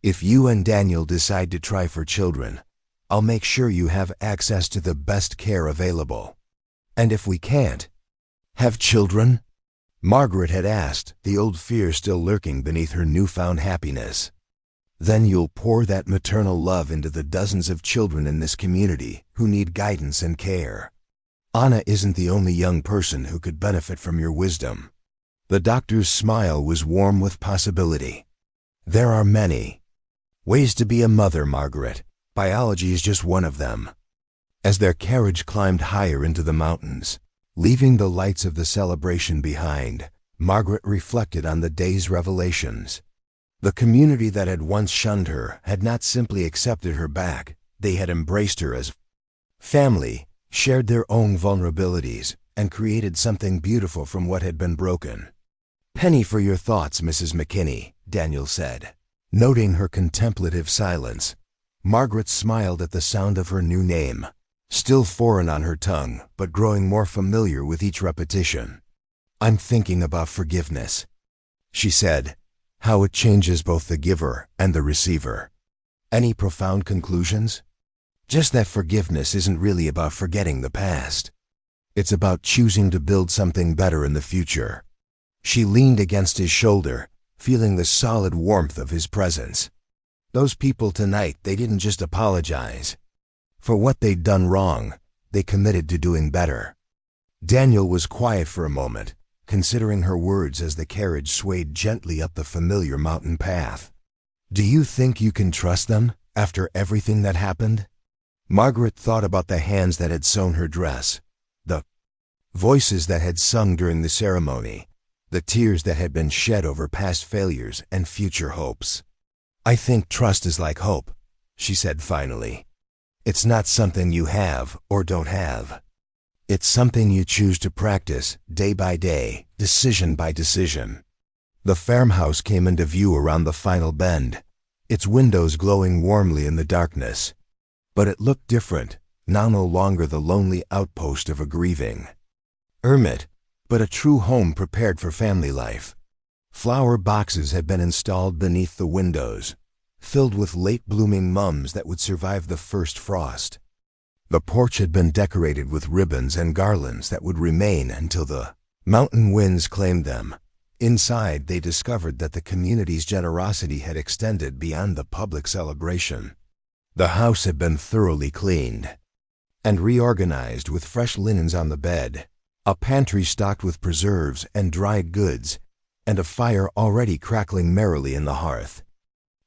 If you and Daniel decide to try for children, I'll make sure you have access to the best care available. And if we can't have children?" Margaret had asked, the old fear still lurking beneath her newfound happiness. "Then you'll pour that maternal love into the dozens of children in this community who need guidance and care. Anna isn't the only young person who could benefit from your wisdom." The doctor's smile was warm with possibility. "There are many ways to be a mother, Margaret. Biology is just one of them." As their carriage climbed higher into the mountains, leaving the lights of the celebration behind, Margaret reflected on the day's revelations. The community that had once shunned her had not simply accepted her back, they had embraced her as family, shared their own vulnerabilities, and created something beautiful from what had been broken. "Penny for your thoughts, Mrs. McKinney," Daniel said. Noting her contemplative silence, Margaret smiled at the sound of her new name, still foreign on her tongue, but growing more familiar with each repetition. "I'm thinking about forgiveness," she said, "how it changes both the giver and the receiver." "Any profound conclusions?" "Just that forgiveness isn't really about forgetting the past. It's about choosing to build something better in the future." She leaned against his shoulder, feeling the solid warmth of his presence. Those people tonight, they didn't just apologize for what they'd done wrong, they committed to doing better. Daniel was quiet for a moment, considering her words as the carriage swayed gently up the familiar mountain path. "Do you think you can trust them, after everything that happened?" Margaret thought about the hands that had sewn her dress, the voices that had sung during the ceremony, the tears that had been shed over past failures and future hopes. "I think trust is like hope," she said finally. "It's not something you have or don't have. It's something you choose to practice day by day, decision by decision." The farmhouse came into view around the final bend, its windows glowing warmly in the darkness. But it looked different, now no longer the lonely outpost of a grieving hermit, but a true home prepared for family life. Flower boxes had been installed beneath the windows, filled with late-blooming mums that would survive the first frost. The porch had been decorated with ribbons and garlands that would remain until the mountain winds claimed them. Inside, they discovered that the community's generosity had extended beyond the public celebration. The house had been thoroughly cleaned and reorganized with fresh linens on the bed, a pantry stocked with preserves and dried goods, and a fire already crackling merrily in the hearth.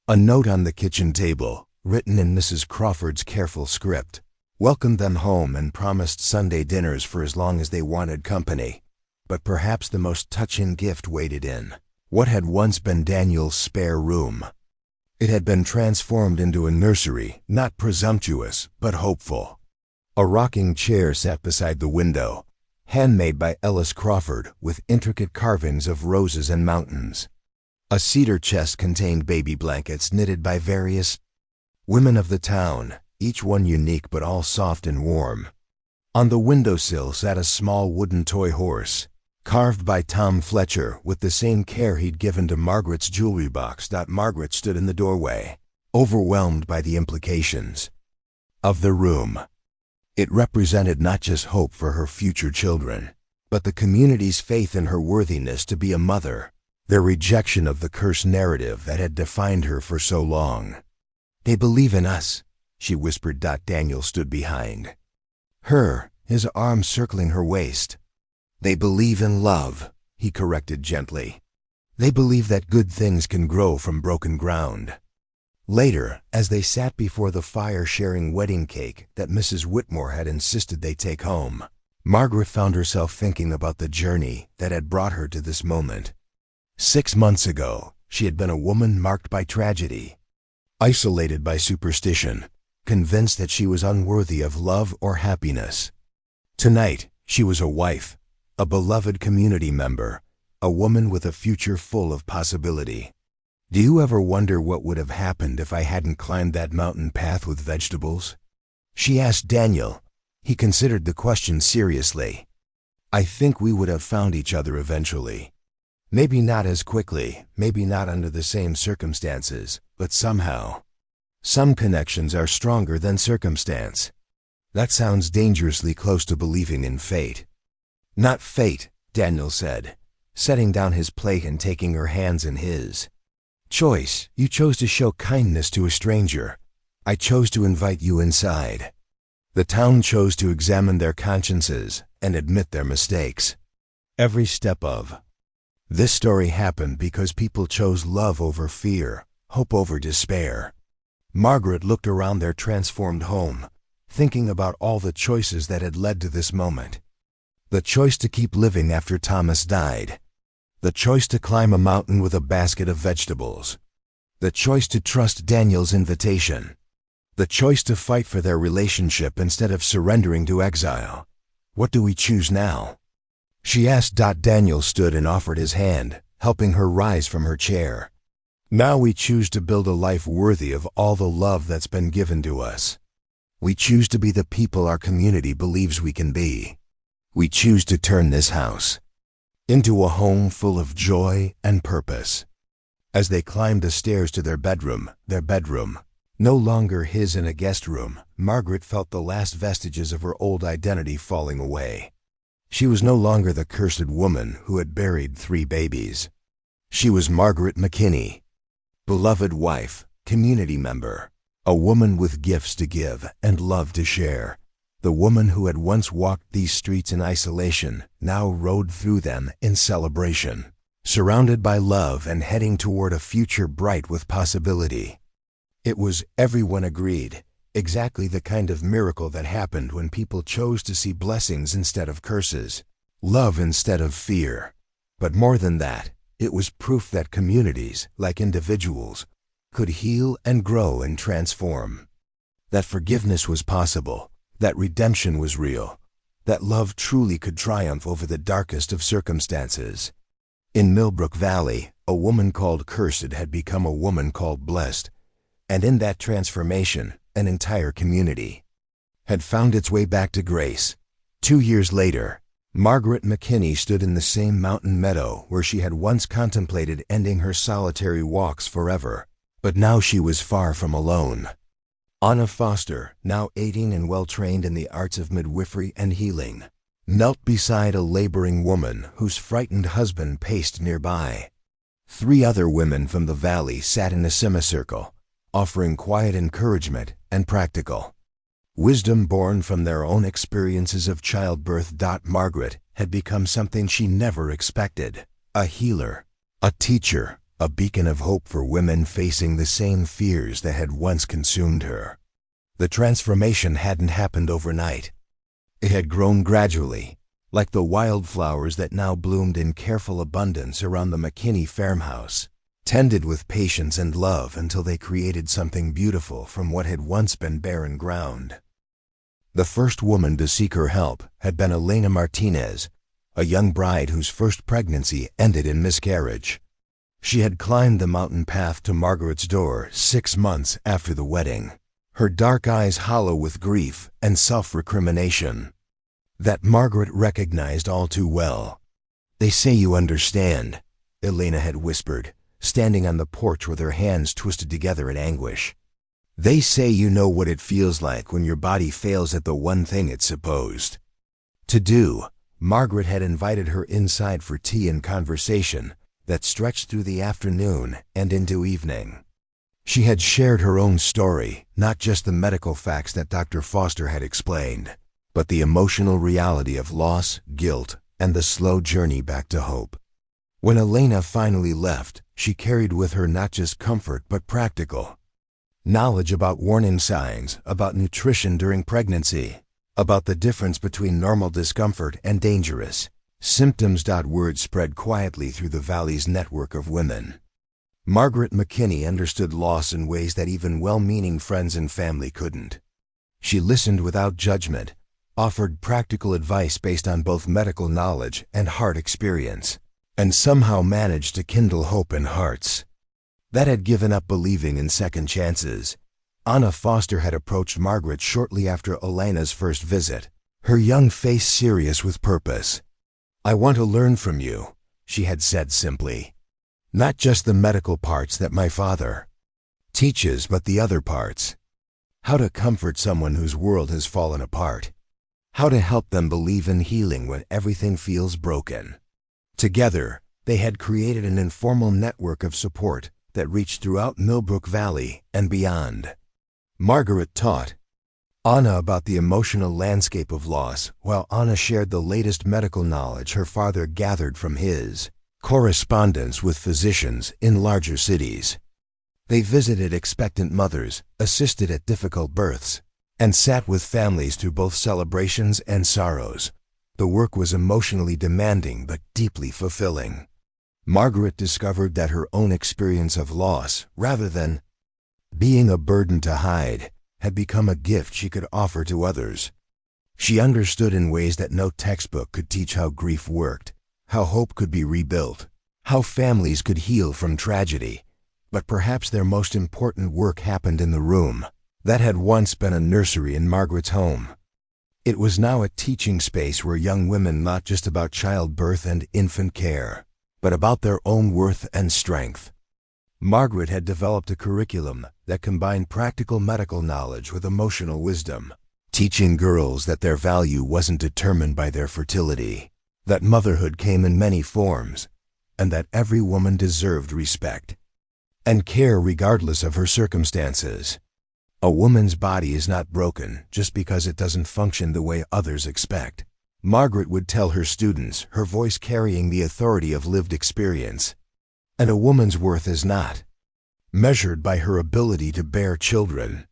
A note on the kitchen table, written in Mrs. Crawford's careful script, welcomed them home and promised Sunday dinners for as long as they wanted company. But perhaps the most touching gift waited in what had once been Daniel's spare room. It had been transformed into a nursery, not presumptuous, but hopeful. A rocking chair sat beside the window, handmade by Ellis Crawford with intricate carvings of roses and mountains. A cedar chest contained baby blankets knitted by various women of the town, each one unique but all soft and warm. On the windowsill sat a small wooden toy horse, carved by Tom Fletcher with the same care he'd given to Margaret's jewelry box. Margaret stood in the doorway, overwhelmed by the implications of the room. It represented not just hope for her future children, but the community's faith in her worthiness to be a mother, their rejection of the cursed narrative that had defined her for so long. "They believe in us," she whispered. Daniel stood behind her, his arms circling her waist. "They believe in love," he corrected gently. "They believe that good things can grow from broken ground." Later, as they sat before the fire sharing wedding cake that Mrs. Whitmore had insisted they take home, Margaret found herself thinking about the journey that had brought her to this moment. 6 months ago, she had been a woman marked by tragedy, isolated by superstition, convinced that she was unworthy of love or happiness. Tonight, she was a wife, a beloved community member, a woman with a future full of possibility. "Do you ever wonder what would have happened if I hadn't climbed that mountain path with vegetables?" she asked Daniel. He considered the question seriously. "I think we would have found each other eventually. Maybe not as quickly, maybe not under the same circumstances, but somehow. Some connections are stronger than circumstance." "That sounds dangerously close to believing in fate." "Not fate," Daniel said, setting down his plate and taking her hands in his. "Choice. You chose to show kindness to a stranger. I chose to invite you inside. The town chose to examine their consciences and admit their mistakes. Every step of this story happened because people chose love over fear, hope over despair." Margaret looked around their transformed home, thinking about all the choices that had led to this moment. The choice to keep living after Thomas died. The choice to climb a mountain with a basket of vegetables. The choice to trust Daniel's invitation. The choice to fight for their relationship instead of surrendering to exile. "What do we choose now?" she asked. Daniel stood and offered his hand, helping her rise from her chair. "Now we choose to build a life worthy of all the love that's been given to us. We choose to be the people our community believes we can be. We choose to turn this house into a home full of joy and purpose." As they climbed the stairs to their bedroom, no longer his in a guest room, Margaret felt the last vestiges of her old identity falling away. She was no longer the cursed woman who had buried 3 babies. She was Margaret McKinney, beloved wife, community member, a woman with gifts to give and love to share. The woman who had once walked these streets in isolation now rode through them in celebration, surrounded by love and heading toward a future bright with possibility. It was, everyone agreed, exactly the kind of miracle that happened when people chose to see blessings instead of curses, love instead of fear. But more than that, it was proof that communities, like individuals, could heal and grow and transform. That forgiveness was possible, that redemption was real, that love truly could triumph over the darkest of circumstances. In Millbrook Valley, a woman called Cursed had become a woman called Blessed, and in that transformation, an entire community had found its way back to grace. 2 years later, Margaret McKinney stood in the same mountain meadow where she had once contemplated ending her solitary walks forever, but now she was far from alone. Anna Foster, now 18 and well-trained in the arts of midwifery and healing, knelt beside a laboring woman whose frightened husband paced nearby. 3 other women from the valley sat in a semicircle, offering quiet encouragement and practical wisdom born from their own experiences of childbirth. Margaret had become something she never expected: a healer, a teacher, a beacon of hope for women facing the same fears that had once consumed her. The transformation hadn't happened overnight. It had grown gradually, like the wildflowers that now bloomed in careful abundance around the McKinney farmhouse, tended with patience and love until they created something beautiful from what had once been barren ground. The first woman to seek her help had been Elena Martinez, a young bride whose first pregnancy ended in miscarriage. She had climbed the mountain path to Margaret's door 6 months after the wedding, her dark eyes hollow with grief and self-recrimination that Margaret recognized all too well. "They say you understand," Elena had whispered, standing on the porch with her hands twisted together in anguish. "They say you know what it feels like when your body fails at the one thing it's supposed to do." Margaret had invited her inside for tea and conversation, that stretched through the afternoon and into evening. She had shared her own story, not just the medical facts that Dr. Foster had explained, but the emotional reality of loss, guilt, and the slow journey back to hope. When Elena finally left, she carried with her not just comfort but practical knowledge about warning signs, about nutrition during pregnancy, about the difference between normal discomfort and dangerous symptoms. Word spread quietly through the valley's network of women. Margaret McKinney understood loss in ways that even well-meaning friends and family couldn't. She listened without judgment, offered practical advice based on both medical knowledge and heart experience, and somehow managed to kindle hope in hearts that had given up believing in second chances. Anna Foster had approached Margaret shortly after Elena's first visit, her young face serious with purpose. "I want to learn from you," she had said simply. "Not just the medical parts that my father teaches, but the other parts. How to comfort someone whose world has fallen apart. How to help them believe in healing when everything feels broken." Together, they had created an informal network of support that reached throughout Millbrook Valley and beyond. Margaret taught Anna about the emotional landscape of loss, while Anna shared the latest medical knowledge her father gathered from his correspondence with physicians in larger cities. They visited expectant mothers, assisted at difficult births, and sat with families through both celebrations and sorrows. The work was emotionally demanding but deeply fulfilling. Margaret discovered that her own experience of loss, rather than being a burden to hide, had become a gift she could offer to others. She understood in ways that no textbook could teach how grief worked, how hope could be rebuilt, how families could heal from tragedy. But perhaps their most important work happened in the room that had once been a nursery in Margaret's home. It was now a teaching space where young women not just about childbirth and infant care, but about their own worth and strength. Margaret had developed a curriculum that combined practical medical knowledge with emotional wisdom, teaching girls that their value wasn't determined by their fertility, that motherhood came in many forms, and that every woman deserved respect and care regardless of her circumstances. A woman's body is not broken just because it doesn't function the way others expect, Margaret would tell her students, her voice carrying the authority of lived experience. And a woman's worth is not measured by her ability to bear children.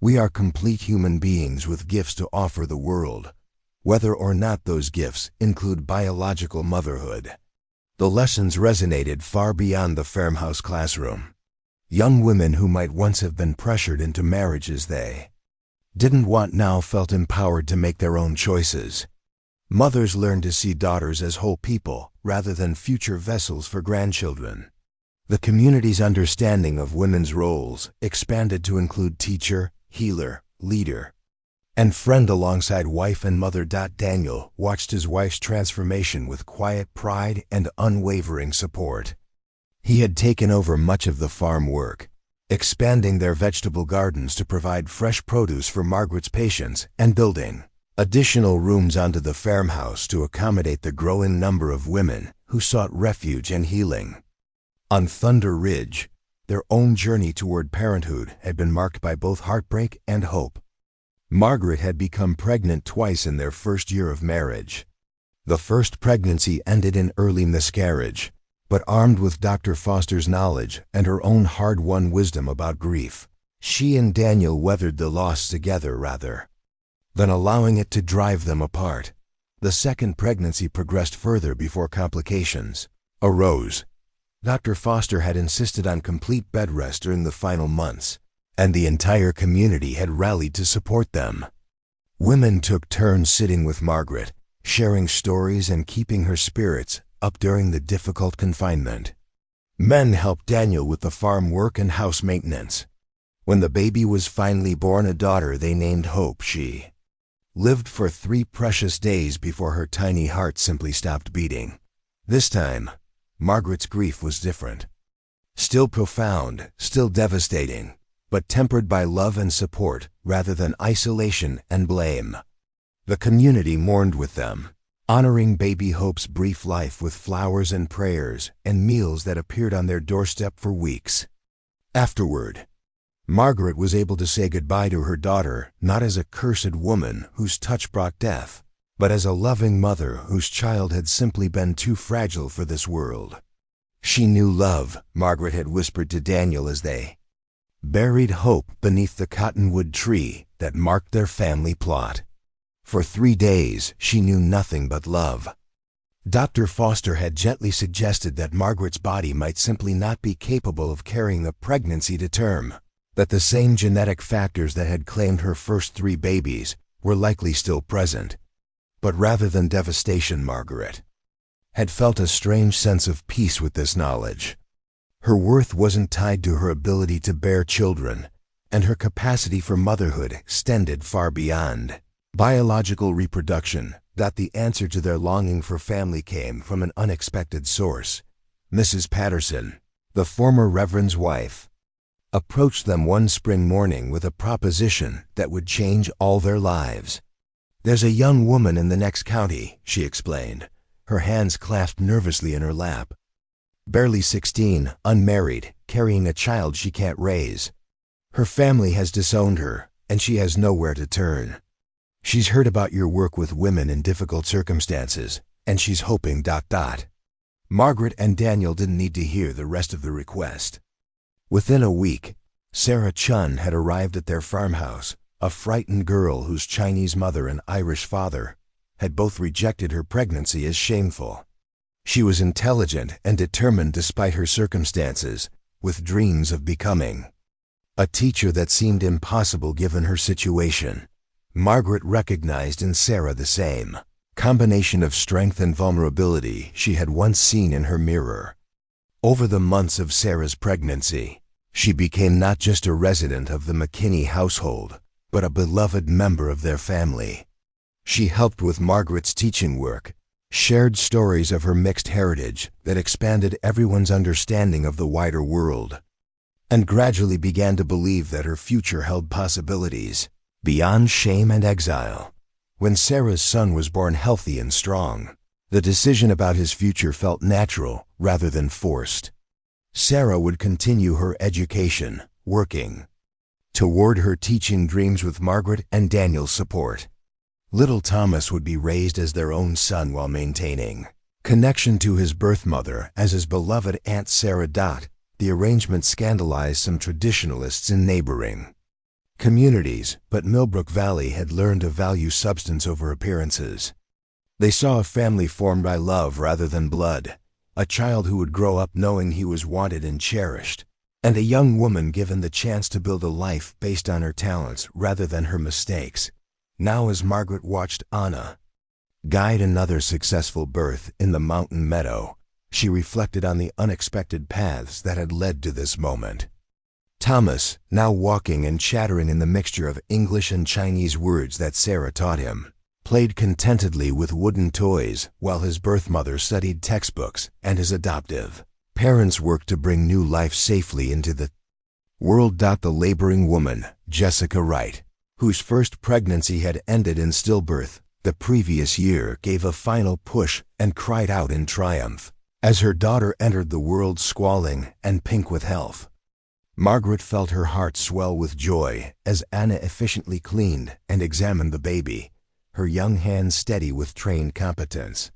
We are complete human beings with gifts to offer the world, whether or not those gifts include biological motherhood. The lessons resonated far beyond the farmhouse classroom. Young women who might once have been pressured into marriages they didn't want now felt empowered to make their own choices. Mothers learned to see daughters as whole people rather than future vessels for grandchildren. The community's understanding of women's roles expanded to include teacher, healer, leader, and friend alongside wife and mother. Daniel watched his wife's transformation with quiet pride and unwavering support. He had taken over much of the farm work, expanding their vegetable gardens to provide fresh produce for Margaret's patients and building additional rooms onto the farmhouse to accommodate the growing number of women who sought refuge and healing. On Thunder Ridge, their own journey toward parenthood had been marked by both heartbreak and hope. Margaret had become pregnant twice in their first year of marriage. The first pregnancy ended in early miscarriage, but armed with Dr. Foster's knowledge and her own hard-won wisdom about grief, she and Daniel weathered the loss together rather than allowing it to drive them apart. The second pregnancy progressed further before complications arose. Dr. Foster had insisted on complete bed rest during the final months, and the entire community had rallied to support them. Women took turns sitting with Margaret, sharing stories and keeping her spirits up during the difficult confinement. Men helped Daniel with the farm work and house maintenance. When the baby was finally born, a daughter they named Hope, she lived for 3 precious days before her tiny heart simply stopped beating. This time, Margaret's grief was different. Still profound, still devastating, but tempered by love and support rather than isolation and blame. The community mourned with them, honoring baby Hope's brief life with flowers and prayers and meals that appeared on their doorstep for weeks. Afterward, Margaret was able to say goodbye to her daughter not as a cursed woman whose touch brought death, but as a loving mother whose child had simply been too fragile for this world. She knew love, Margaret had whispered to Daniel as they buried Hope beneath the cottonwood tree that marked their family plot. For 3 days, she knew nothing but love. Dr. Foster had gently suggested that Margaret's body might simply not be capable of carrying a pregnancy to term, that the same genetic factors that had claimed her first 3 babies were likely still present. But rather than devastation, Margaret had felt a strange sense of peace with this knowledge. Her worth wasn't tied to her ability to bear children, and her capacity for motherhood extended far beyond biological reproduction. That the answer to their longing for family came from an unexpected source. Mrs. Patterson, the former Reverend's wife, approached them one spring morning with a proposition that would change all their lives. "There's a young woman in the next county," she explained, her hands clasped nervously in her lap. "Barely 16, unmarried, carrying a child she can't raise. Her family has disowned her, and she has nowhere to turn. She's heard about your work with women in difficult circumstances, and she's hoping... Margaret and Daniel didn't need to hear the rest of the request. Within a week, Sarah Chun had arrived at their farmhouse, a frightened girl whose Chinese mother and Irish father had both rejected her pregnancy as shameful. She was intelligent and determined despite her circumstances, with dreams of becoming a teacher that seemed impossible given her situation. Margaret recognized in Sarah the same combination of strength and vulnerability she had once seen in her mirror. Over the months of Sarah's pregnancy, she became not just a resident of the McKinney household, but a beloved member of their family. She helped with Margaret's teaching work, shared stories of her mixed heritage that expanded everyone's understanding of the wider world, and gradually began to believe that her future held possibilities beyond shame and exile. When Sarah's son was born healthy and strong, the decision about his future felt natural rather than forced. Sarah would continue her education, working toward her teaching dreams with Margaret and Daniel's support. Little Thomas would be raised as their own son while maintaining connection to his birth mother as his beloved Aunt Sarah. The arrangement scandalized some traditionalists in neighboring communities, but Millbrook Valley had learned to value substance over appearances. They saw a family formed by love rather than blood, a child who would grow up knowing he was wanted and cherished, and a young woman given the chance to build a life based on her talents rather than her mistakes. Now, as Margaret watched Anna guide another successful birth in the mountain meadow, she reflected on the unexpected paths that had led to this moment. Thomas, now walking and chattering in the mixture of English and Chinese words that Sarah taught him, played contentedly with wooden toys while his birth mother studied textbooks and his adoptive parents worked to bring new life safely into the world. The laboring woman, Jessica Wright, whose first pregnancy had ended in stillbirth the previous year, gave a final push and cried out in triumph as her daughter entered the world squalling and pink with health. Margaret felt her heart swell with joy as Anna efficiently cleaned and examined the baby, her young hands steady with trained competence.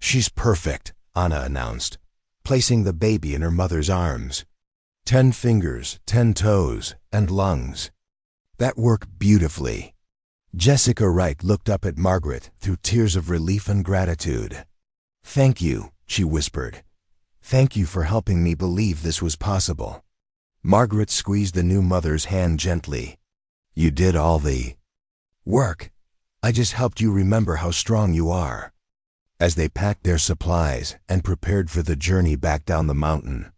"She's perfect," Anna announced, placing the baby in her mother's arms. 10 fingers, 10 toes, and lungs. That worked beautifully. Jessica Wright looked up at Margaret through tears of relief and gratitude. "Thank you," she whispered. "Thank you for helping me believe this was possible." Margaret squeezed the new mother's hand gently. "You did all the work. I just helped you remember how strong you are." As they packed their supplies and prepared for the journey back down the mountain,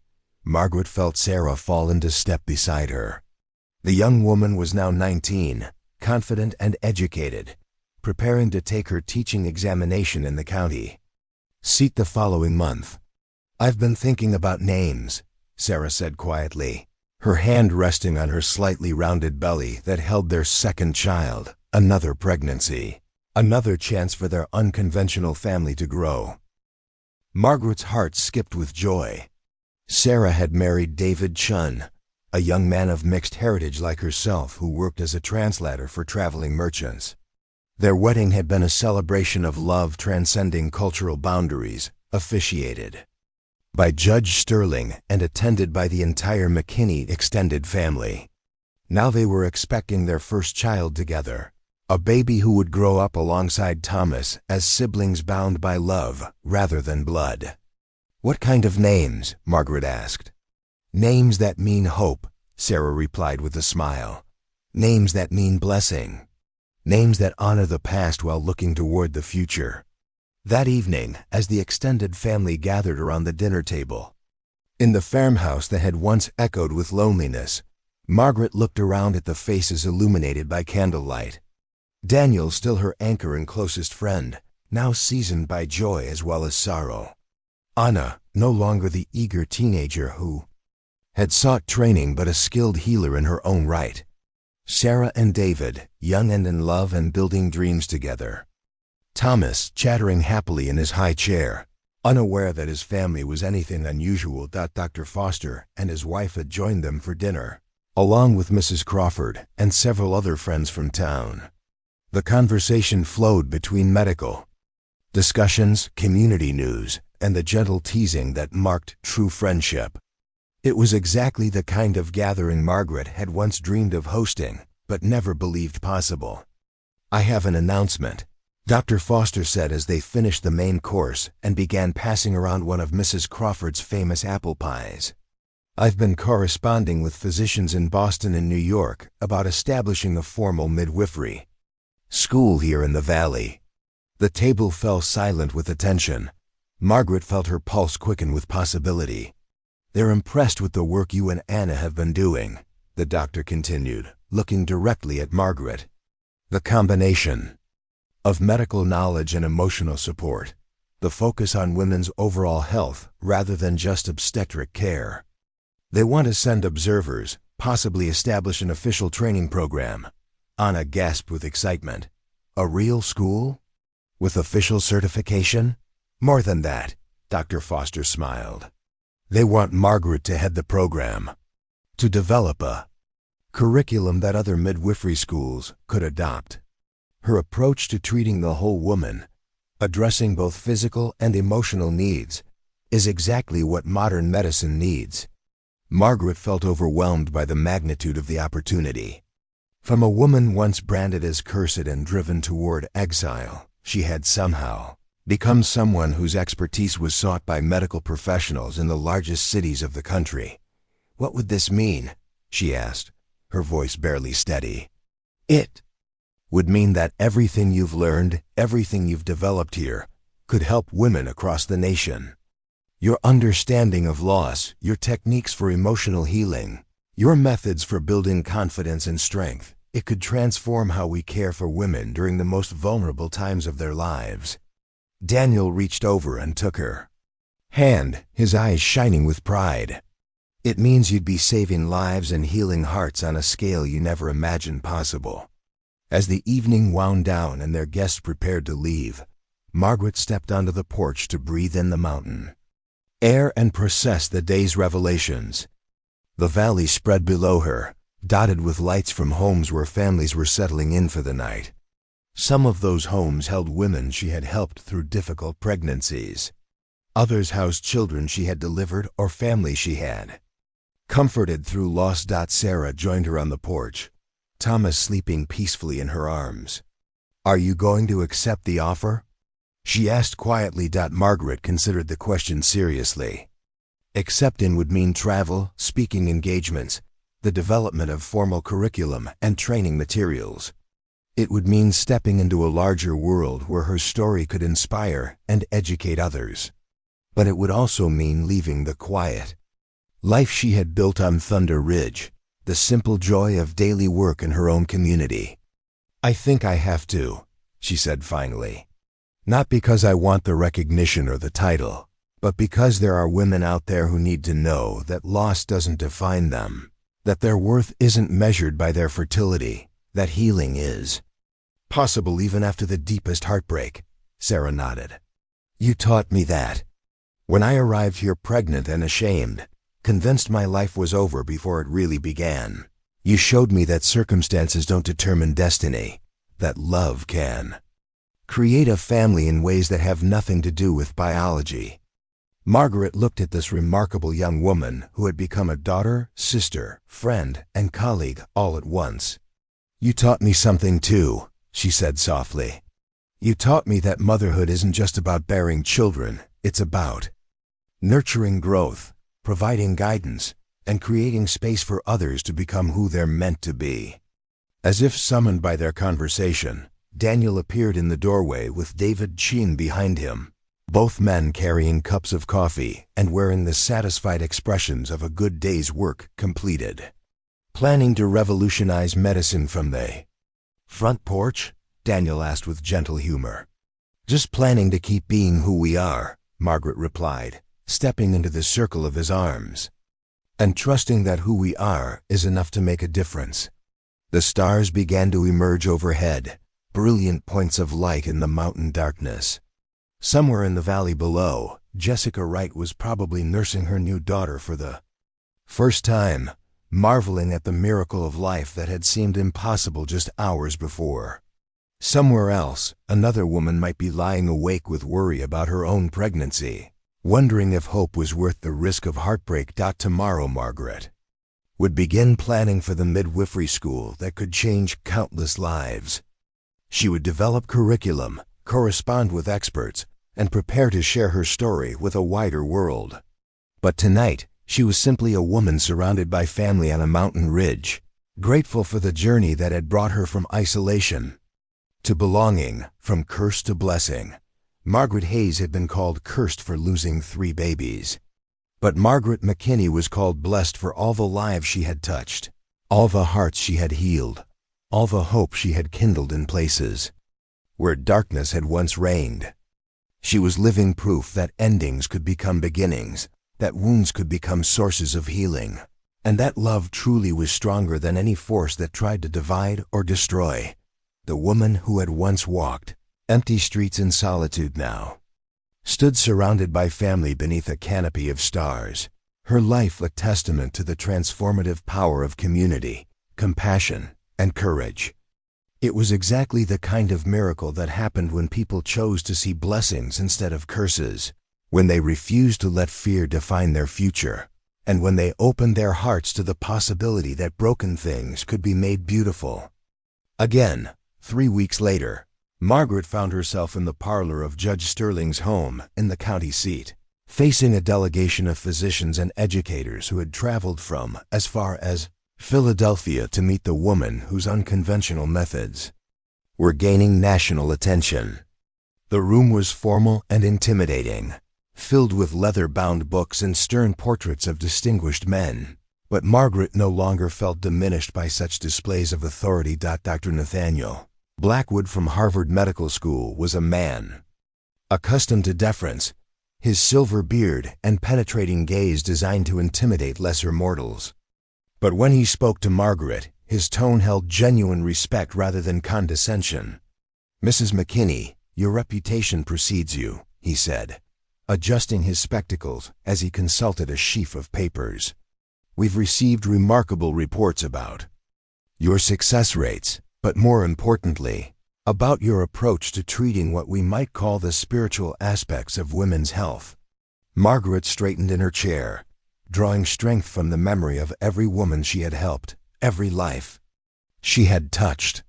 Margaret felt Sarah fall into step beside her. The young woman was now 19, confident and educated, preparing to take her teaching examination in the county seat the following month. "I've been thinking about names," Sarah said quietly, her hand resting on her slightly rounded belly that held their second child, another pregnancy. Another chance for their unconventional family to grow. Margaret's heart skipped with joy. Sarah had married David Chun, a young man of mixed heritage like herself who worked as a translator for traveling merchants. Their wedding had been a celebration of love transcending cultural boundaries, officiated by Judge Sterling and attended by the entire McKinney extended family. Now they were expecting their first child together, a baby who would grow up alongside Thomas as siblings bound by love rather than blood. "What kind of names?" Margaret asked. "Names that mean hope," Sarah replied with a smile. "Names that mean blessing. Names that honor the past while looking toward the future." That evening, as the extended family gathered around the dinner table, in the farmhouse that had once echoed with loneliness, Margaret looked around at the faces illuminated by candlelight. Daniel, still her anchor and closest friend, now seasoned by joy as well as sorrow. Anna, no longer the eager teenager who had sought training but a skilled healer in her own right. Sarah and David, young and in love and building dreams together. Thomas, chattering happily in his high chair, unaware that his family was anything unusual. Dr. Foster and his wife had joined them for dinner, along with Mrs. Crawford and several other friends from town. The conversation flowed between medical discussions, community news, and the gentle teasing that marked true friendship. It was exactly the kind of gathering Margaret had once dreamed of hosting, but never believed possible. "I have an announcement," Dr. Foster said as they finished the main course and began passing around one of Mrs. Crawford's famous apple pies. "I've been corresponding with physicians in Boston and New York about establishing a formal midwifery school here in the valley." The table fell silent with attention. Margaret felt her pulse quicken with possibility. "They're impressed with the work you and Anna have been doing," the doctor continued, looking directly at Margaret. "The combination of medical knowledge and emotional support, the focus on women's overall health rather than just obstetric care. They want to send observers, possibly establish an official training program." Anna gasped with excitement. "A real school? With official certification?" "More than that," Dr. Foster smiled. "They want Margaret to head the program, to develop a curriculum that other midwifery schools could adopt. Her approach to treating the whole woman, addressing both physical and emotional needs, is exactly what modern medicine needs." Margaret felt overwhelmed by the magnitude of the opportunity. From a woman once branded as cursed and driven toward exile, she had somehow become someone whose expertise was sought by medical professionals in the largest cities of the country. "What would this mean?" she asked, her voice barely steady. "It would mean that everything you've learned, everything you've developed here, could help women across the nation. Your understanding of loss, your techniques for emotional healing, your methods for building confidence and strength, it could transform how we care for women during the most vulnerable times of their lives." Daniel reached over and took her hand, his eyes shining with pride. "It means you'd be saving lives and healing hearts on a scale you never imagined possible." As the evening wound down and their guests prepared to leave, Margaret stepped onto the porch to breathe in the mountain air and process the day's revelations. The valley spread below her, dotted with lights from homes where families were settling in for the night. Some of those homes held women she had helped through difficult pregnancies. Others housed children she had delivered or families she had comforted through loss. Sarah joined her on the porch, Thomas sleeping peacefully in her arms. "Are you going to accept the offer?" she asked quietly. Margaret considered the question seriously. Accepting would mean travel, speaking engagements, the development of formal curriculum and training materials. It would mean stepping into a larger world where her story could inspire and educate others. But it would also mean leaving the quiet life she had built on Thunder Ridge, the simple joy of daily work in her own community. "I think I have to," she said finally. "Not because I want the recognition or the title, but because there are women out there who need to know that loss doesn't define them, that their worth isn't measured by their fertility, that healing is possible even after the deepest heartbreak, Sarah nodded. You taught me that. When I arrived here pregnant and ashamed, convinced my life was over before it really began, you showed me that circumstances don't determine destiny, that love can. Create a family in ways that have nothing to do with biology. Margaret looked at this remarkable young woman who had become a daughter, sister, friend, and colleague all at once. You taught me something too, she said softly. You taught me that motherhood isn't just about bearing children, it's about nurturing growth, providing guidance, and creating space for others to become who they're meant to be. As if summoned by their conversation, Daniel appeared in the doorway with David Chin behind him, both men carrying cups of coffee and wearing the satisfied expressions of a good day's work completed. Planning to revolutionize medicine from the front porch? Daniel asked with gentle humor. Just planning to keep being who we are, Margaret replied, stepping into the circle of his arms. And trusting that who we are is enough to make a difference. The stars began to emerge overhead, brilliant points of light in the mountain darkness. Somewhere in the valley below, Jessica Wright was probably nursing her new daughter for the first time, marveling at the miracle of life that had seemed impossible just hours before. Somewhere else, another woman might be lying awake with worry about her own pregnancy, wondering if hope was worth the risk of heartbreak. Tomorrow, Margaret would begin planning for the midwifery school that could change countless lives. She would develop curriculum, correspond with experts, and prepare to share her story with a wider world. But tonight, she was simply a woman surrounded by family on a mountain ridge, grateful for the journey that had brought her from isolation to belonging, from curse to blessing. Margaret Hayes had been called cursed for losing 3 babies. But Margaret McKinney was called blessed for all the lives she had touched, all the hearts she had healed, all the hope she had kindled in places where darkness had once reigned. She was living proof that endings could become beginnings, that wounds could become sources of healing, and that love truly was stronger than any force that tried to divide or destroy. The woman who had once walked empty streets in solitude now stood surrounded by family beneath a canopy of stars, her life a testament to the transformative power of community, compassion, and courage. It was exactly the kind of miracle that happened when people chose to see blessings instead of curses, when they refused to let fear define their future, and when they opened their hearts to the possibility that broken things could be made beautiful. Again, 3 weeks later, Margaret found herself in the parlor of Judge Sterling's home in the county seat, facing a delegation of physicians and educators who had traveled from as far as Philadelphia to meet the woman whose unconventional methods were gaining national attention. The room was formal and intimidating, filled with leather-bound books and stern portraits of distinguished men. But Margaret no longer felt diminished by such displays of authority. Dr. Nathaniel Blackwood from Harvard Medical School was a man accustomed to deference, his silver beard and penetrating gaze designed to intimidate lesser mortals. But when he spoke to Margaret, his tone held genuine respect rather than condescension. "Mrs. McKinney, your reputation precedes you," he said, adjusting his spectacles as he consulted a sheaf of papers. "We've received remarkable reports about your success rates, but more importantly, about your approach to treating what we might call the spiritual aspects of women's health." Margaret straightened in her chair, drawing strength from the memory of every woman she had helped, every life she had touched.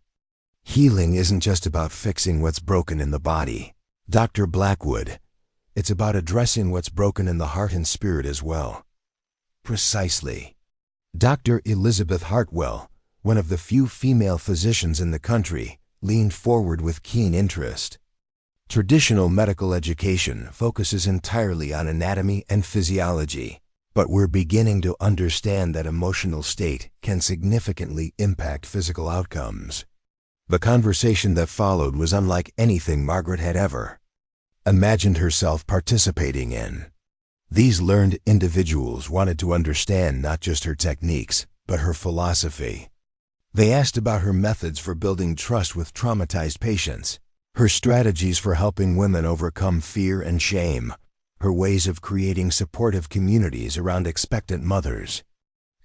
Healing isn't just about fixing what's broken in the body, Dr. Blackwood. It's about addressing what's broken in the heart and spirit as well. Precisely. Dr. Elizabeth Hartwell, one of the few female physicians in the country, leaned forward with keen interest. Traditional medical education focuses entirely on anatomy and physiology, but we're beginning to understand that emotional state can significantly impact physical outcomes. The conversation that followed was unlike anything Margaret had ever imagined herself participating in. These learned individuals wanted to understand not just her techniques, but her philosophy. They asked about her methods for building trust with traumatized patients, her strategies for helping women overcome fear and shame, her ways of creating supportive communities around expectant mothers.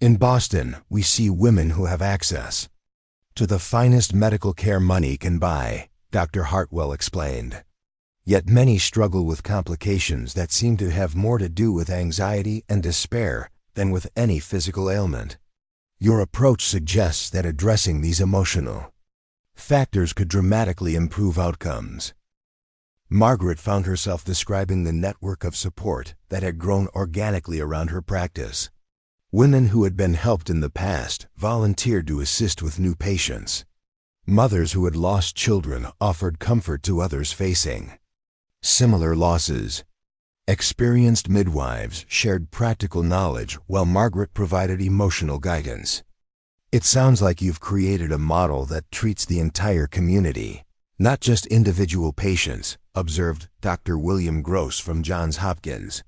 In Boston, we see women who have access to the finest medical care money can buy, Dr. Hartwell explained. Yet many struggle with complications that seem to have more to do with anxiety and despair than with any physical ailment. Your approach suggests that addressing these emotional factors could dramatically improve outcomes. Margaret found herself describing the network of support that had grown organically around her practice. Women who had been helped in the past volunteered to assist with new patients. Mothers who had lost children offered comfort to others facing similar losses. Experienced midwives shared practical knowledge while Margaret provided emotional guidance. It sounds like you've created a model that treats the entire community, not just individual patients, observed Dr. William Gross from Johns Hopkins.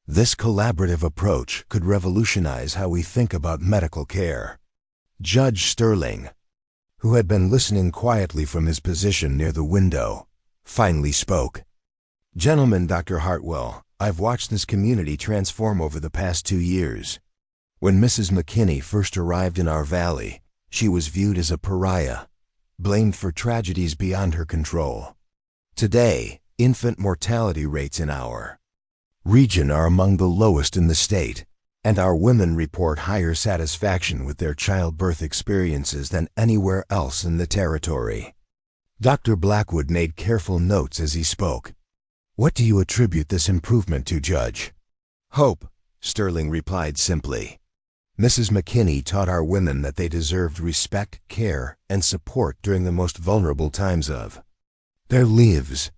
This collaborative approach could revolutionize how we think about medical care. Judge Sterling, who had been listening quietly from his position near the window, finally spoke. "Gentlemen, Dr. Hartwell, I've watched this community transform over the past 2 years. When Mrs. McKinney first arrived in our valley, she was viewed as a pariah, blamed for tragedies beyond her control. Today, infant mortality rates in our region are among the lowest in the state, and our women report higher satisfaction with their childbirth experiences than anywhere else in the territory." Dr. Blackwood made careful notes as he spoke. "What do you attribute this improvement to, Judge?" "Hope," Sterling replied simply. "Mrs. McKinney taught our women that they deserved respect, care, and support during the most vulnerable times of their lives.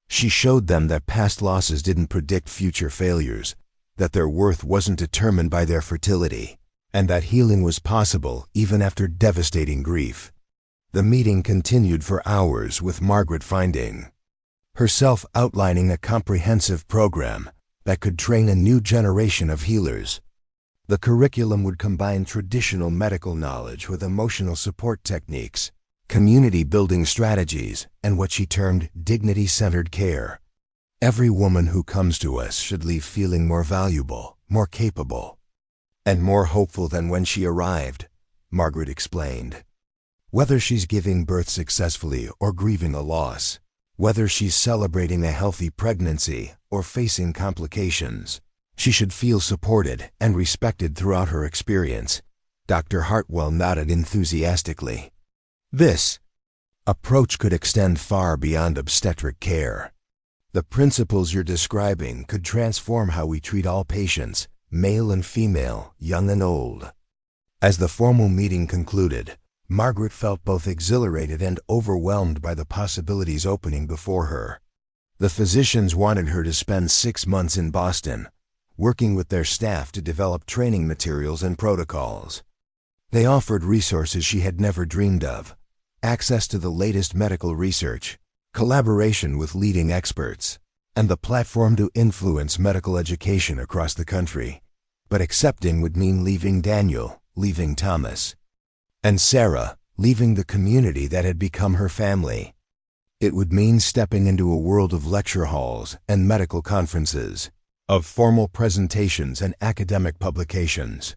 She showed them that past losses didn't predict future failures, that their worth wasn't determined by their fertility, and that healing was possible even after devastating grief." The meeting continued for hours, with Margaret finding herself outlining a comprehensive program that could train a new generation of healers. The curriculum would combine traditional medical knowledge with emotional support techniques, community-building strategies, and what she termed dignity-centered care. "Every woman who comes to us should leave feeling more valuable, more capable, and more hopeful than when she arrived," Margaret explained. "Whether she's giving birth successfully or grieving a loss, whether she's celebrating a healthy pregnancy or facing complications, she should feel supported and respected throughout her experience." Dr. Hartwell nodded enthusiastically. "This approach could extend far beyond obstetric care. The principles you're describing could transform how we treat all patients, male and female, young and old." As the formal meeting concluded, Margaret felt both exhilarated and overwhelmed by the possibilities opening before her. The physicians wanted her to spend 6 months in Boston, working with their staff to develop training materials and protocols. They offered resources she had never dreamed of: access to the latest medical research, collaboration with leading experts, and the platform to influence medical education across the country. But accepting would mean leaving Daniel, leaving Thomas, and Sarah, leaving the community that had become her family. It would mean stepping into a world of lecture halls and medical conferences, of formal presentations and academic publications.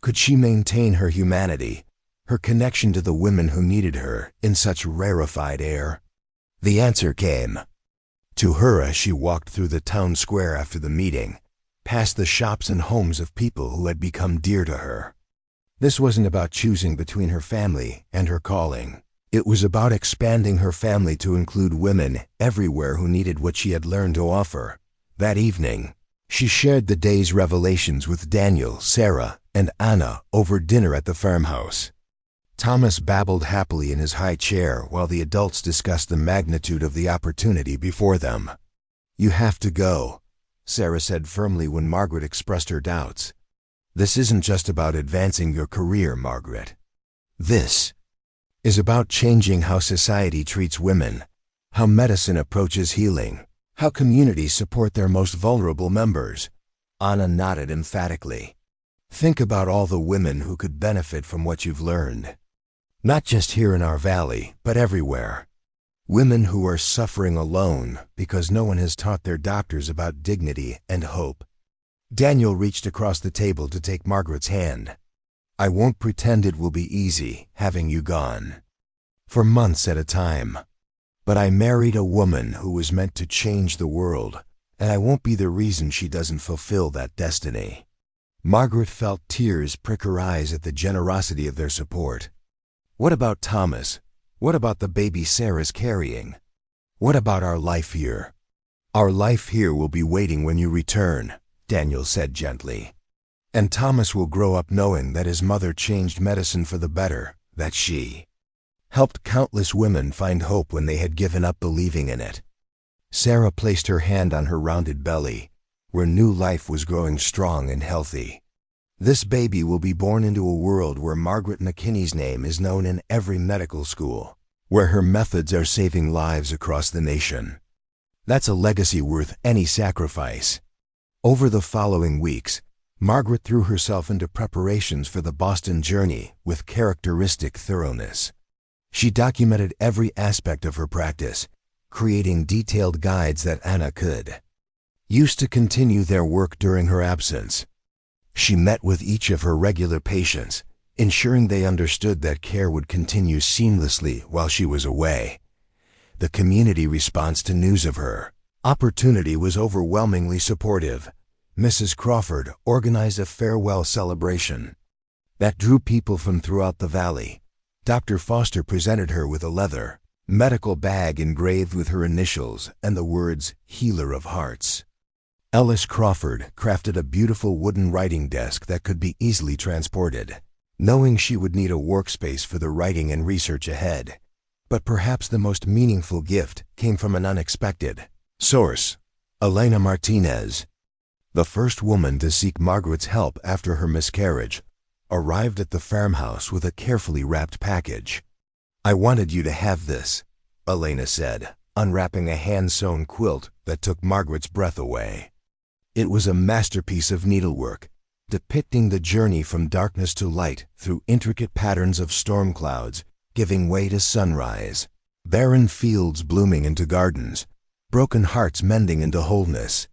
Could she maintain her humanity, her connection to the women who needed her, in such rarefied air? The answer came to her as she walked through the town square after the meeting, past the shops and homes of people who had become dear to her. This wasn't about choosing between her family and her calling. It was about expanding her family to include women everywhere who needed what she had learned to offer. That evening, she shared the day's revelations with Daniel, Sarah, and Anna over dinner at the farmhouse. Thomas babbled happily in his high chair while the adults discussed the magnitude of the opportunity before them. "You have to go," Sarah said firmly when Margaret expressed her doubts. "This isn't just about advancing your career, Margaret. This is about changing how society treats women, how medicine approaches healing, how communities support their most vulnerable members." Anna nodded emphatically. "Think about all the women who could benefit from what you've learned. Not just here in our valley, but everywhere. Women who are suffering alone because no one has taught their doctors about dignity and hope. Daniel reached across the table to take Margaret's hand. I won't pretend it will be easy, having you gone. For months at a time. But I married a woman who was meant to change the world, and I won't be the reason she doesn't fulfill that destiny. Margaret felt tears prick her eyes at the generosity of their support. What about Thomas? What about the baby Sarah's carrying? What about our life here? Our life here will be waiting when you return, Daniel said gently. And Thomas will grow up knowing that his mother changed medicine for the better, that she helped countless women find hope when they had given up believing in it. Sarah placed her hand on her rounded belly, where new life was growing strong and healthy. This baby will be born into a world where Margaret McKinney's name is known in every medical school, where her methods are saving lives across the nation. That's a legacy worth any sacrifice. Over the following weeks, Margaret threw herself into preparations for the Boston journey with characteristic thoroughness. She documented every aspect of her practice, creating detailed guides that Anna could use to continue their work during her absence. She met with each of her regular patients, ensuring they understood that care would continue seamlessly while she was away. The community response to news of her opportunity was overwhelmingly supportive. Mrs. Crawford organized a farewell celebration that drew people from throughout the valley. Dr. Foster presented her with a leather medical bag engraved with her initials and the words, "Healer of Hearts." Ellis Crawford crafted a beautiful wooden writing desk that could be easily transported, knowing she would need a workspace for the writing and research ahead. But perhaps the most meaningful gift came from an unexpected source. Elena Martinez, the first woman to seek Margaret's help after her miscarriage, arrived at the farmhouse with a carefully wrapped package. "I wanted you to have this," Elena said, unwrapping a hand-sewn quilt that took Margaret's breath away. It was a masterpiece of needlework, depicting the journey from darkness to light through intricate patterns of storm clouds, giving way to sunrise, barren fields blooming into gardens, broken hearts mending into wholeness.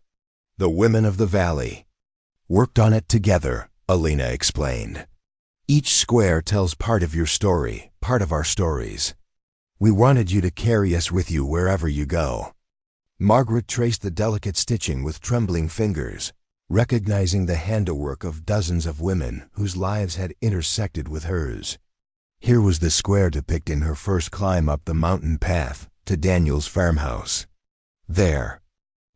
The women of the valley worked on it together, Elena explained. Each square tells part of your story, part of our stories. We wanted you to carry us with you wherever you go. Margaret traced the delicate stitching with trembling fingers, recognizing the handiwork of dozens of women whose lives had intersected with hers. Here was the square depicting her first climb up the mountain path to Daniel's farmhouse. There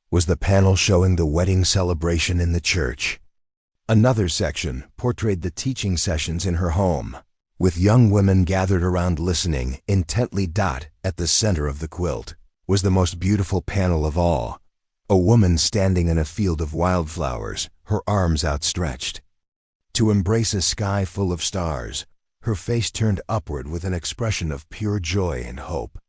was the panel showing the wedding celebration in the church. Another section portrayed the teaching sessions in her home, with young women gathered around listening intently. At the center of the quilt was the most beautiful panel of all, a woman standing in a field of wildflowers, her arms outstretched to embrace a sky full of stars, her face turned upward with an expression of pure joy and hope.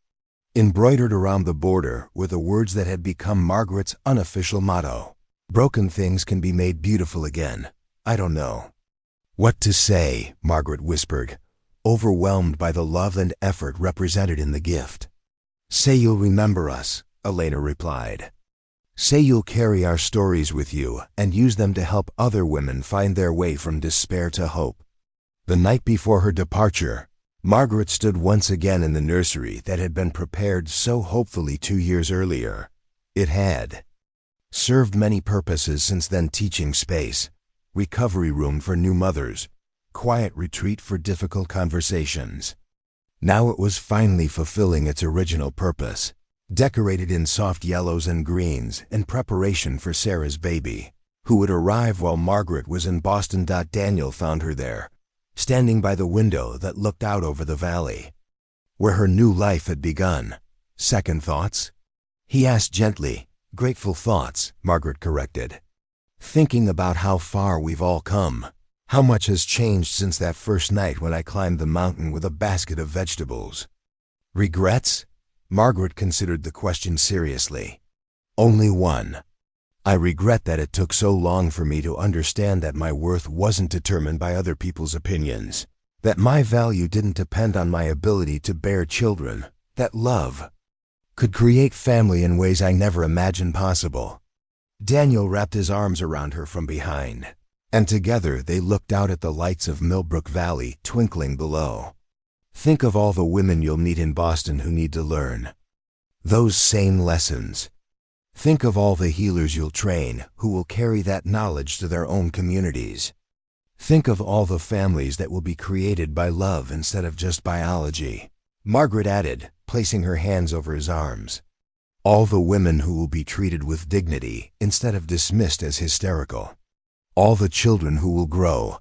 Embroidered around the border were the words that had become Margaret's unofficial motto: "Broken things can be made beautiful again. I don't know what to say," Margaret whispered, overwhelmed by the love and effort represented in the gift. "Say you'll remember us," Elena replied. "Say you'll carry our stories with you and use them to help other women find their way from despair to hope." The night before her departure, Margaret stood once again in the nursery that had been prepared so hopefully 2 years earlier. It had served many purposes since then: teaching space, recovery room for new mothers, quiet retreat for difficult conversations. Now it was finally fulfilling its original purpose, decorated in soft yellows and greens in preparation for Sarah's baby, who would arrive while Margaret was in Boston. Daniel found her there, standing by the window that looked out over the valley, where her new life had begun. "Second thoughts?" he asked gently. "Grateful thoughts," Margaret corrected. "Thinking about how far we've all come. How much has changed since that first night when I climbed the mountain with a basket of vegetables." "Regrets?" Margaret considered the question seriously. "Only one. I regret that it took so long for me to understand that my worth wasn't determined by other people's opinions, That my value didn't depend on my ability to bear children, that love could create family in ways I never imagined possible. Daniel wrapped his arms around her from behind, and together they looked out at the lights of Millbrook Valley twinkling below. Think of all the women you'll meet in Boston who need to learn those same lessons. Think of all the healers you'll train who will carry that knowledge to their own communities. Think of all the families that will be created by love instead of just biology. Margaret added, placing her hands over his arms. All the women who will be treated with dignity instead of dismissed as hysterical. All the children who will grow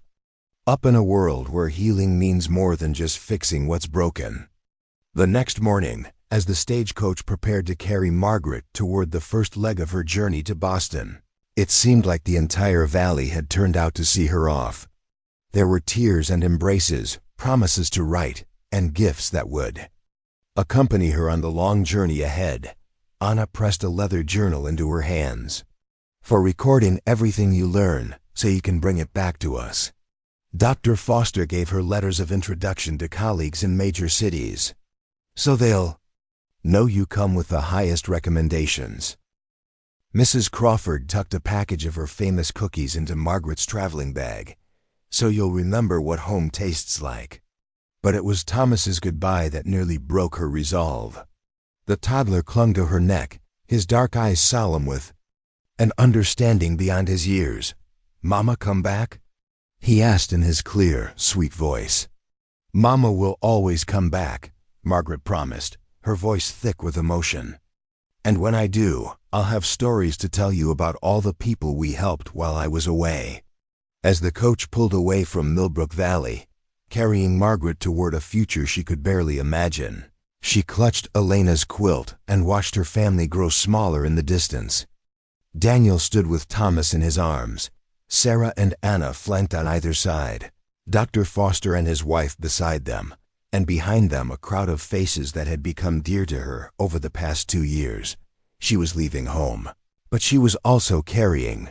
up in a world where healing means more than just fixing what's broken. The next morning, as the stagecoach prepared to carry Margaret toward the first leg of her journey to Boston, it seemed like the entire valley had turned out to see her off. There were tears and embraces, promises to write, and gifts that would accompany her on the long journey ahead. Anna pressed a leather journal into her hands. For recording everything you learn, so you can bring it back to us. Dr. Foster gave her letters of introduction to colleagues in major cities, so they'll know you come with the highest recommendations. Mrs. Crawford tucked a package of her famous cookies into Margaret's traveling bag, so you'll remember what home tastes like. But it was Thomas's goodbye that nearly broke her resolve. The toddler clung to her neck, his dark eyes solemn with an understanding beyond his years. "Mama come back?" he asked in his clear, sweet voice. "Mama will always come back," Margaret promised, her voice thick with emotion. "And when I do, I'll have stories to tell you about all the people we helped while I was away." As the coach pulled away from Millbrook Valley, carrying Margaret toward a future she could barely imagine, she clutched Elena's quilt and watched her family grow smaller in the distance. Daniel stood with Thomas in his arms. Sarah and Anna flanked on either side, Dr. Foster and his wife beside them, and behind them a crowd of faces that had become dear to her over the past 2 years. She was leaving home, but she was also carrying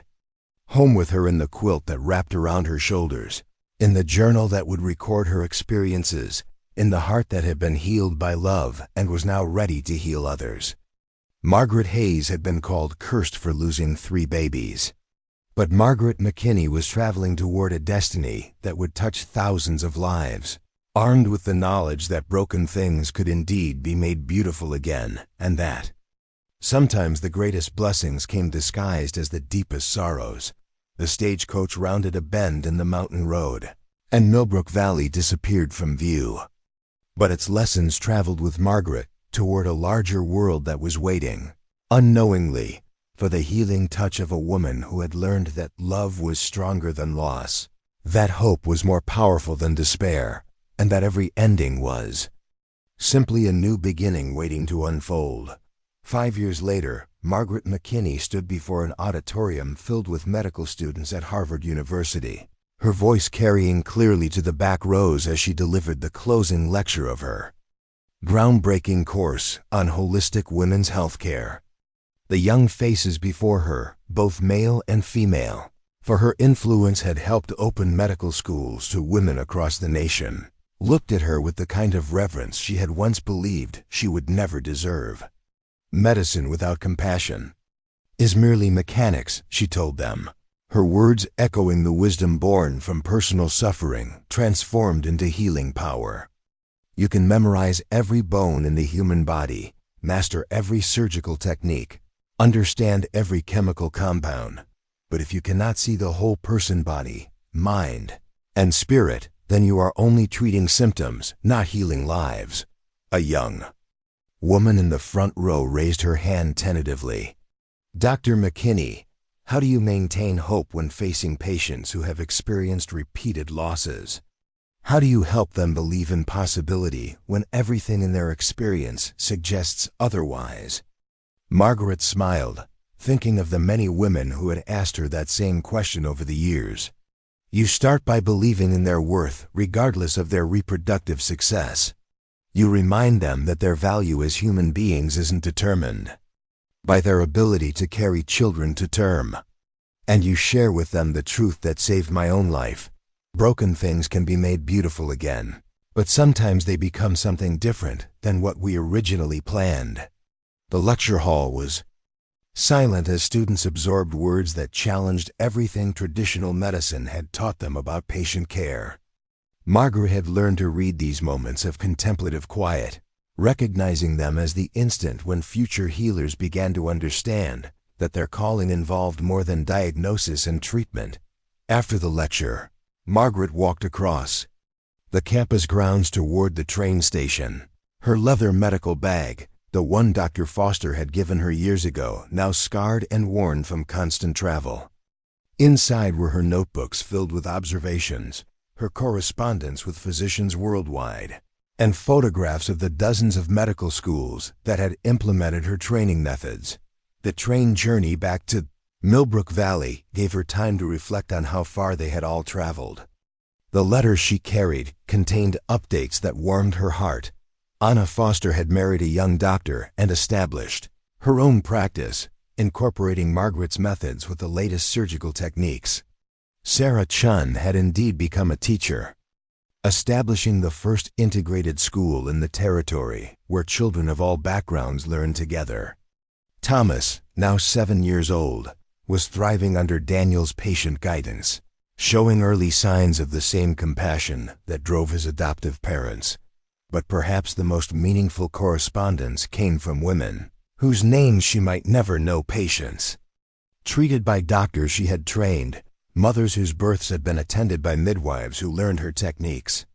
home with her in the quilt that wrapped around her shoulders, in the journal that would record her experiences, in the heart that had been healed by love and was now ready to heal others. Margaret Hayes had been called cursed for losing 3 babies. But Margaret McKinney was traveling toward a destiny that would touch thousands of lives, armed with the knowledge that broken things could indeed be made beautiful again, and that sometimes the greatest blessings came disguised as the deepest sorrows. The stagecoach rounded a bend in the mountain road, and Millbrook Valley disappeared from view. But its lessons traveled with Margaret toward a larger world that was waiting, unknowingly, for the healing touch of a woman who had learned that love was stronger than loss, that hope was more powerful than despair, and that every ending was simply a new beginning waiting to unfold. 5 years later, Margaret McKinney stood before an auditorium filled with medical students at Harvard University, her voice carrying clearly to the back rows as she delivered the closing lecture of her groundbreaking course on holistic women's health care. The young faces before her, both male and female, for her influence had helped open medical schools to women across the nation, looked at her with the kind of reverence she had once believed she would never deserve. Medicine without compassion is merely mechanics, she told them, her words echoing the wisdom born from personal suffering transformed into healing power. You can memorize every bone in the human body, master every surgical technique, understand every chemical compound, but if you cannot see the whole person, body, mind, and spirit, then you are only treating symptoms, not healing lives. A young woman in the front row raised her hand tentatively. "Dr. McKinney, how do you maintain hope when facing patients who have experienced repeated losses? How do you help them believe in possibility when everything in their experience suggests otherwise?" Margaret smiled, thinking of the many women who had asked her that same question over the years. You start by believing in their worth regardless of their reproductive success. You remind them that their value as human beings isn't determined by their ability to carry children to term. And you share with them the truth that saved my own life. Broken things can be made beautiful again, but sometimes they become something different than what we originally planned. The lecture hall was silent as students absorbed words that challenged everything traditional medicine had taught them about patient care. Margaret had learned to read these moments of contemplative quiet, recognizing them as the instant when future healers began to understand that their calling involved more than diagnosis and treatment. After the lecture, Margaret walked across the campus grounds toward the train station. Her leather medical bag, the one Dr. Foster had given her years ago, now scarred and worn from constant travel. Inside were her notebooks filled with observations, her correspondence with physicians worldwide, and photographs of the dozens of medical schools that had implemented her training methods. The train journey back to Millbrook Valley gave her time to reflect on how far they had all traveled. The letters she carried contained updates that warmed her heart. Anna Foster had married a young doctor and established her own practice, incorporating Margaret's methods with the latest surgical techniques. Sarah Chun had indeed become a teacher, establishing the first integrated school in the territory where children of all backgrounds learned together. Thomas, now 7 years old, was thriving under Daniel's patient guidance, showing early signs of the same compassion that drove his adoptive parents. But perhaps the most meaningful correspondence came from women, whose names she might never know. Patients treated by doctors she had trained, mothers whose births had been attended by midwives who learned her techniques,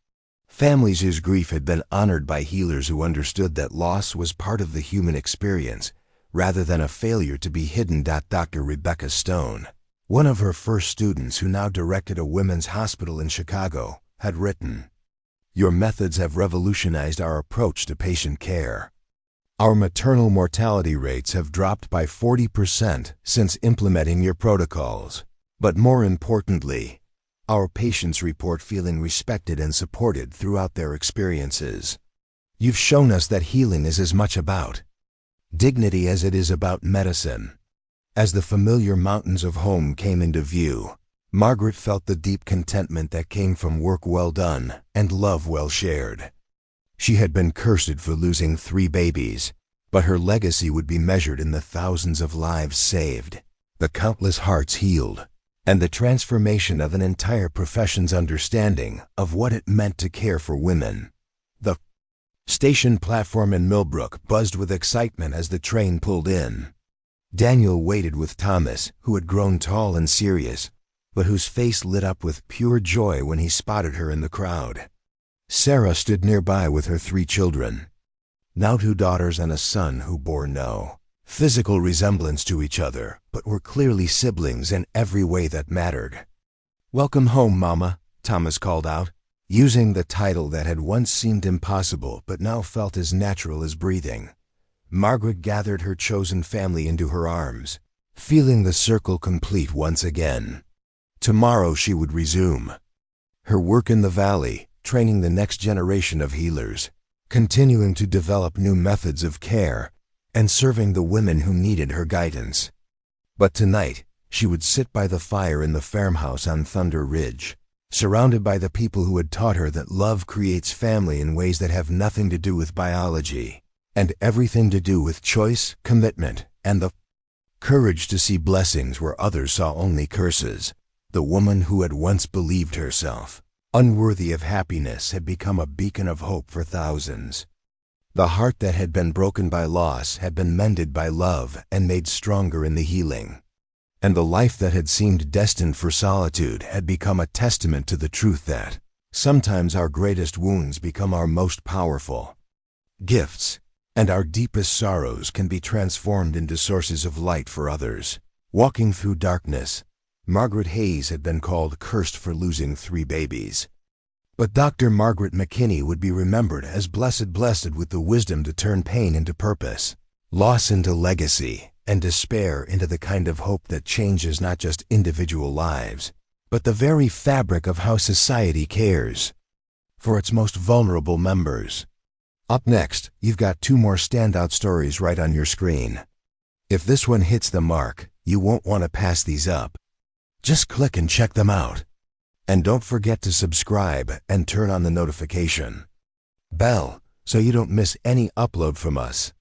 families whose grief had been honored by healers who understood that loss was part of the human experience, rather than a failure to be hidden. Dr. Rebecca Stone, one of her first students who now directed a women's hospital in Chicago, had written, "Your methods have revolutionized our approach to patient care. Our maternal mortality rates have dropped by 40% since implementing your protocols. But more importantly, our patients report feeling respected and supported throughout their experiences. You've shown us that healing is as much about dignity as it is about medicine." As the familiar mountains of home came into view, Margaret felt the deep contentment that came from work well done and love well shared. She had been cursed for losing 3 babies, but her legacy would be measured in the thousands of lives saved, the countless hearts healed, and the transformation of an entire profession's understanding of what it meant to care for women. The station platform in Millbrook buzzed with excitement as the train pulled in. Daniel waited with Thomas, who had grown tall and serious, but whose face lit up with pure joy when he spotted her in the crowd. Sarah stood nearby with her 3 children, now 2 daughters and a son who bore no physical resemblance to each other, but were clearly siblings in every way that mattered. "Welcome home, Mama," Thomas called out, using the title that had once seemed impossible but now felt as natural as breathing. Margaret gathered her chosen family into her arms, feeling the circle complete once again. Tomorrow she would resume her work in the valley, training the next generation of healers, continuing to develop new methods of care, and serving the women who needed her guidance. But tonight, she would sit by the fire in the farmhouse on Thunder Ridge, surrounded by the people who had taught her that love creates family in ways that have nothing to do with biology, and everything to do with choice, commitment, and the courage to see blessings where others saw only curses. The woman who had once believed herself unworthy of happiness had become a beacon of hope for thousands. The heart that had been broken by loss had been mended by love and made stronger in the healing. And the life that had seemed destined for solitude had become a testament to the truth that sometimes our greatest wounds become our most powerful gifts, and our deepest sorrows can be transformed into sources of light for others. Walking through darkness, Margaret Hayes had been called cursed for losing 3 babies. But Dr. Margaret McKinney would be remembered as blessed with the wisdom to turn pain into purpose, loss into legacy, and despair into the kind of hope that changes not just individual lives, but the very fabric of how society cares for its most vulnerable members. Up next, you've got 2 more standout stories right on your screen. If this one hits the mark, you won't want to pass these up. Just click and check them out. And don't forget to subscribe and turn on the notification bell so you don't miss any upload from us.